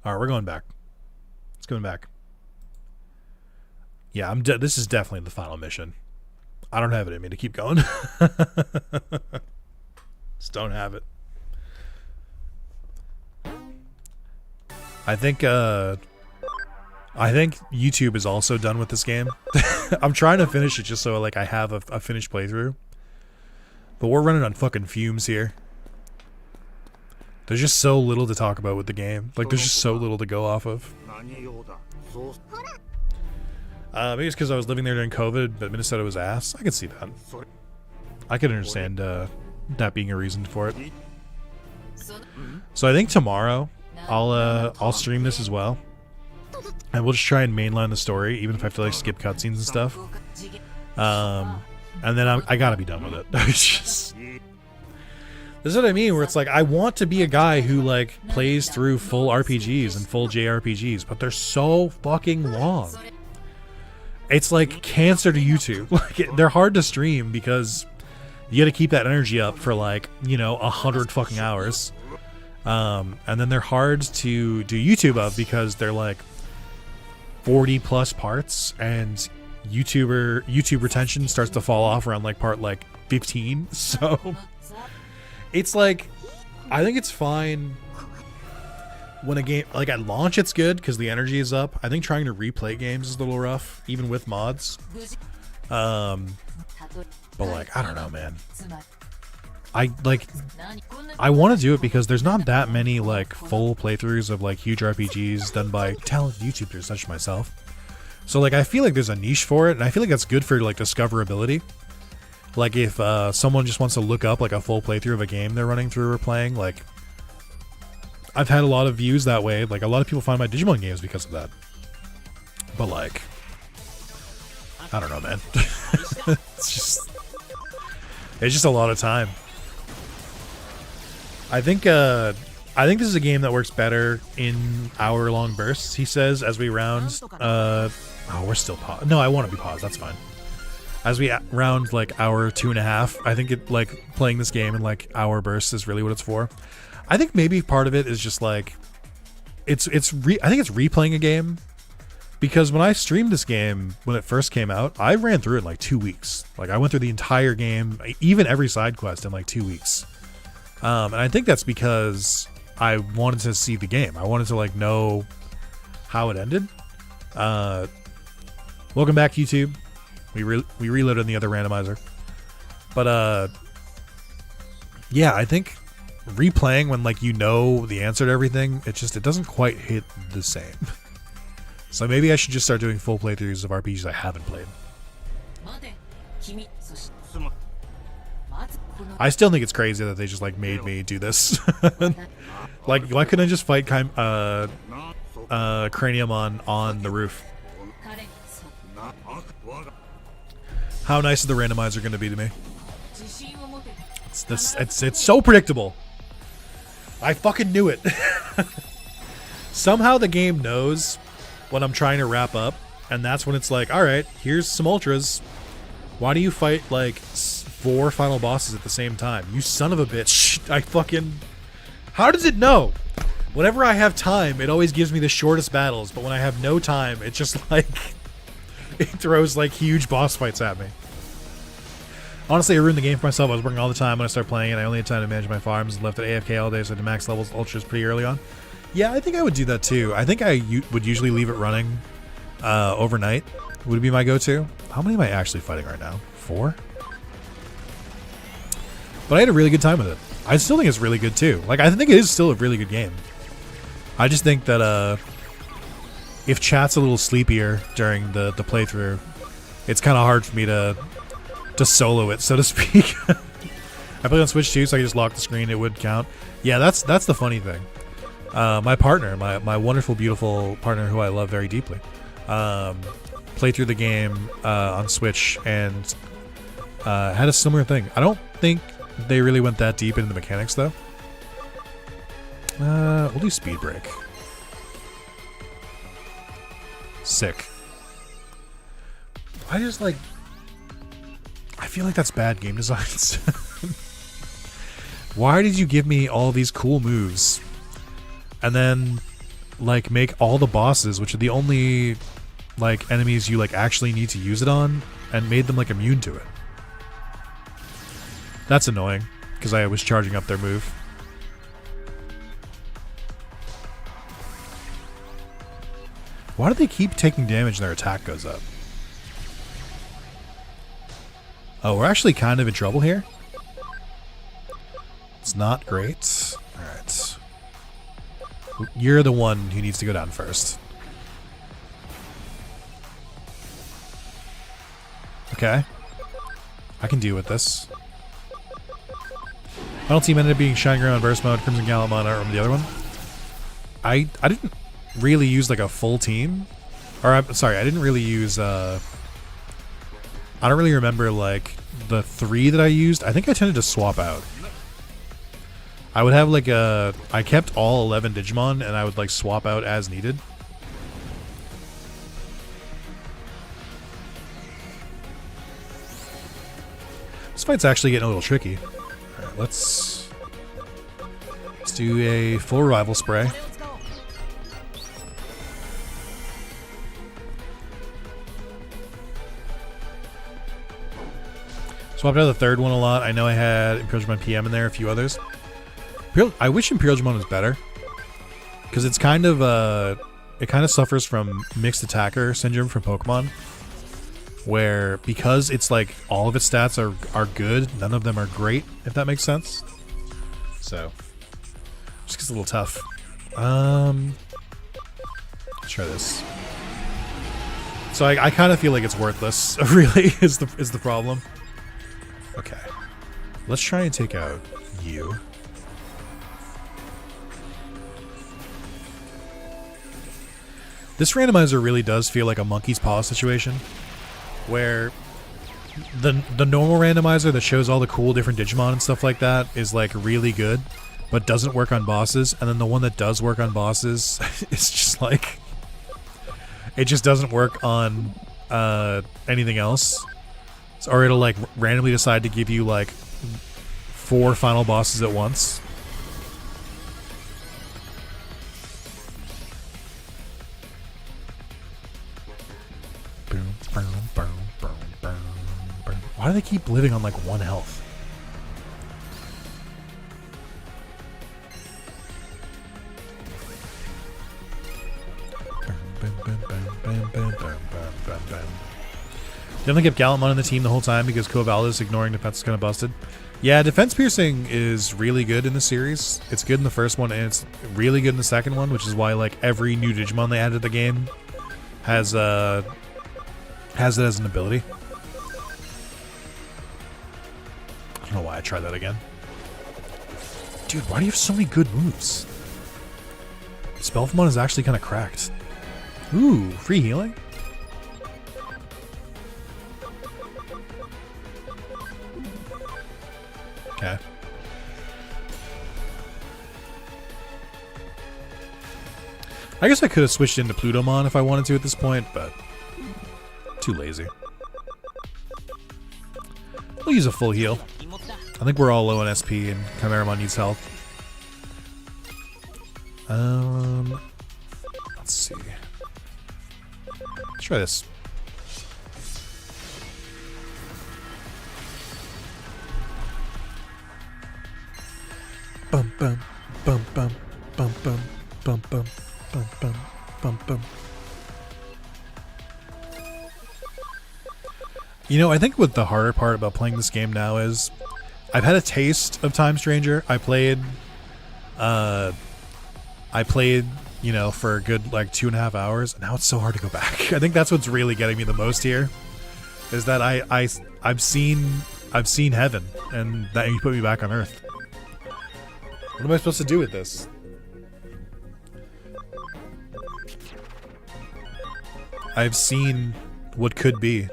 All right, we're going back. It's going back. Yeah, this is definitely the final mission. I don't have it in me to keep going. Just don't have it. I think I think YouTube is also done with this game. I'm trying to finish it just so like I have a finished playthrough. But we're running on fucking fumes here. There's just so little to talk about with the game. Like there's just so little to go off of. Maybe it's because I was living there during COVID, but Minnesota was ass. I could see that. I could understand that being a reason for it. So I think tomorrow I'll stream this as well. And we'll just try and mainline the story, even if I have to like skip cutscenes and stuff. And then I gotta be done with it. It's just, this is what I mean, where it's like I want to be a guy who like plays through full RPGs and full JRPGs, but they're so fucking long. It's like cancer to YouTube. Like they're hard to stream because you got to keep that energy up for like 100 fucking hours. And then they're hard to do YouTube of because they're like 40 plus parts, and YouTube retention starts to fall off around like part like 15. So it's like, I think it's fine when a game like at launch it's good because the energy is up. I think trying to replay games is a little rough, even with mods. But like, I don't know, man. I want to do it because there's not that many like full playthroughs of like huge RPGs done by talented YouTubers such as myself. So like I feel like there's a niche for it, and I feel like that's good for like discoverability. Like if someone just wants to look up like a full playthrough of a game they're running through or playing, like I've had a lot of views that way. Like a lot of people find my Digimon games because of that. But like, I don't know, man. It's just a lot of time. I think this is a game that works better in hour-long bursts, he says, as we round... oh, we're still paused. No, I want to be paused. That's fine. As we round, like, hour 2.5, I think it, like, playing this game in, like, hour bursts is really what it's for. I think maybe part of it is just, like... I think it's replaying a game. Because when I streamed this game, when it first came out, I ran through it in, like, 2 weeks. Like, I went through the entire game, even every side quest in, like, 2 weeks. And I think that's because I wanted to see the game. I wanted to like know how it ended. Welcome back, YouTube. We reloaded in the other randomizer. But yeah, I think replaying when like you know the answer to everything, it doesn't quite hit the same. So maybe I should just start doing full playthroughs of RPGs I haven't played. I still think it's crazy that they just like made me do this. Like, why couldn't I just fight Craniumon on the roof? How nice is the randomizer going to be to me? It's so predictable. I fucking knew it. Somehow the game knows when I'm trying to wrap up, and that's when it's like, all right, here's some ultras. Why do you fight like 4 final bosses at the same time? You son of a bitch. How does it know? Whenever I have time, it always gives me the shortest battles, but when I have no time, it just like it throws like huge boss fights at me. Honestly, I ruined the game for myself. I was working all the time when I started playing, and I only had time to manage my farms and left at AFK all day, so I did max levels ultras pretty early on. Yeah, I think I would do that too. I think I would usually leave it running overnight. Would be my go-to. How many am I actually fighting right now? 4? But I had a really good time with it. I still think it's really good too. Like, I think it is still a really good game. I just think that if chat's a little sleepier during the playthrough, it's kind of hard for me to solo it, so to speak. I play on Switch too, so I can just lock the screen. It would count. Yeah, that's the funny thing. My partner, my wonderful, beautiful partner, who I love very deeply, played through the game on Switch and had a similar thing. I don't think they really went that deep into the mechanics, though. We'll do speed break. Sick. I feel like that's bad game design. Why did you give me all these cool moves and then like make all the bosses, which are the only like enemies you like actually need to use it on, and made them like immune to it? That's annoying because I was charging up their move. Why do they keep taking damage and their attack goes up? Oh, we're actually kind of in trouble here. It's not great. Alright. You're the one who needs to go down first. Okay. I can deal with this. Final team ended up being Shine Ground, Burst Mode, Crimson Gallimon, or the other one. I didn't really use like a full team. Or I'm sorry, I didn't really use I don't really remember like the 3 that I used. I think I tended to swap out. I would have like I kept all 11 Digimon and I would like swap out as needed. This fight's actually getting a little tricky. Alright, let's do a full revival spray. Swapped out the third one a lot. I know I had Imperial Digimon PM in there, a few others. I wish Imperial Digimon was better, because it's kind of it kind of suffers from mixed attacker syndrome from Pokemon, where because it's like all of its stats are good, none of them are great, if that makes sense. So just gets a little tough. Let's try this. So I kind of feel like it's worthless. Really, is the problem. Okay, let's try and take out you. This randomizer really does feel like a monkey's paw situation, where the normal randomizer that shows all the cool different Digimon and stuff like that is like really good, but doesn't work on bosses, and then the one that does work on bosses is just like, it just doesn't work on anything else. Or it'll like randomly decide to give you like 4 final bosses at once. Why do they keep living on like 1 health? Definitely kept Gallimon on the team the whole time because Kovalda's ignoring defense is kind of busted. Yeah, defense piercing is really good in the series. It's good in the first one and it's really good in the second one, which is why like every new Digimon they added to the game has it as an ability. I don't know why I tried that again. Dude, why do you have so many good moves? Spellfamon is actually kind of cracked. Ooh, free healing? Okay. I guess I could have switched into Plutomon if I wanted to at this point, but too lazy. We'll use a full heal. I think we're all low on SP and Chimeramon needs health. Let's see. Let's try this. Bum bum bum bum bum bum bum bum bum bum bum bum. You know, I think what the harder part about playing this game now is I've had a taste of Time Stranger. I played, you know, for a good like 2.5 hours, and now it's so hard to go back. I think that's what's really getting me the most here, is that I've seen heaven, and that you put me back on Earth. What am I supposed to do with this? I've seen what could be.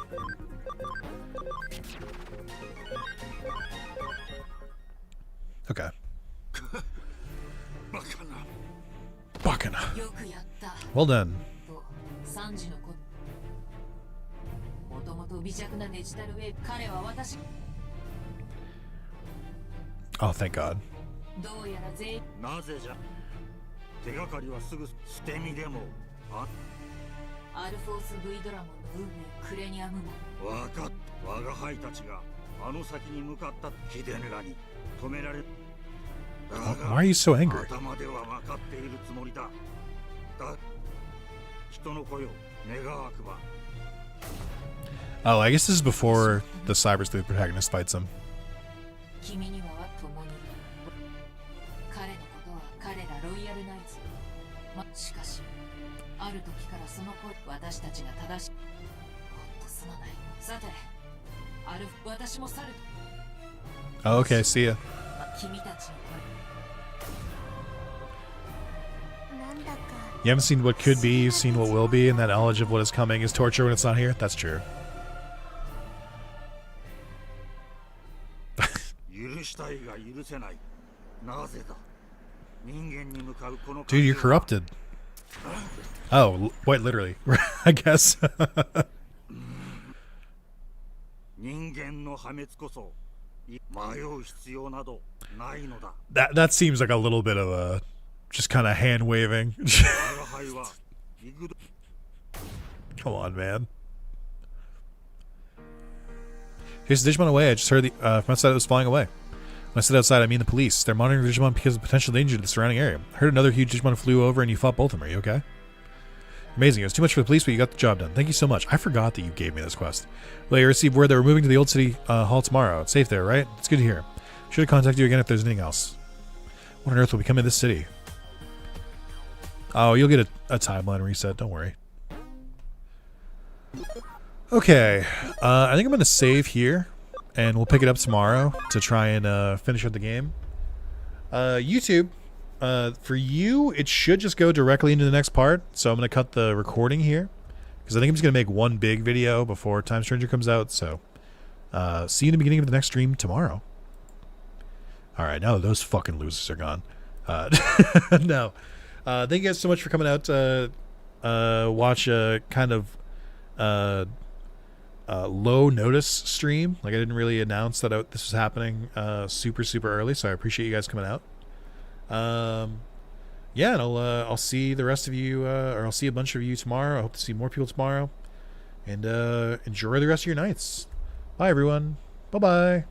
Okay. Bakana. Well done. Oh, thank God. Why are you so angry? Oh, I guess this is before the Cyber Sleuth protagonist fights him. 君には共に彼のことは彼らロイヤルナイツ、しかしある時からその声私たちが正しいほんとすまない。さてある私も去る Oh, okay, see ya. 君たちの声なんだか You haven't seen what could be, you've seen what will be, and that knowledge of what is coming is torture when it's not here? That's true. Dude, you're corrupted. Oh, wait, literally. I guess. That seems like a little bit of a just kind of hand waving. Come on, man. Here's the Digimon away. I just heard from outside it was flying away. When I said outside, I mean the police. They're monitoring the Digimon because of potential danger to the surrounding area. I heard another huge Digimon flew over and you fought both of them. Are you okay? Amazing. It was too much for the police, but you got the job done. Thank you so much. I forgot that you gave me this quest. Later, I received word that we're moving to the Old City Hall tomorrow. It's safe there, right? It's good to hear. Should have contacted you again if there's anything else. What on earth will become of this city? Oh, you'll get a timeline reset. Don't worry. Okay. I think I'm going to save here, and we'll pick it up tomorrow to try and finish up the game. YouTube, for you, it should just go directly into the next part. So I'm going to cut the recording here, because I think I'm just going to make one big video before Time Stranger comes out. So see you in the beginning of the next stream tomorrow. All right, now those fucking losers are gone. No. Thank you guys so much for coming out to watch a kind of low notice stream. Like, I didn't really announce that this was happening super early, so I appreciate you guys coming out. Yeah, and I'll see the rest of you, or I'll see a bunch of you tomorrow. I hope to see more people tomorrow. And enjoy the rest of your nights. Bye, everyone. Bye-bye.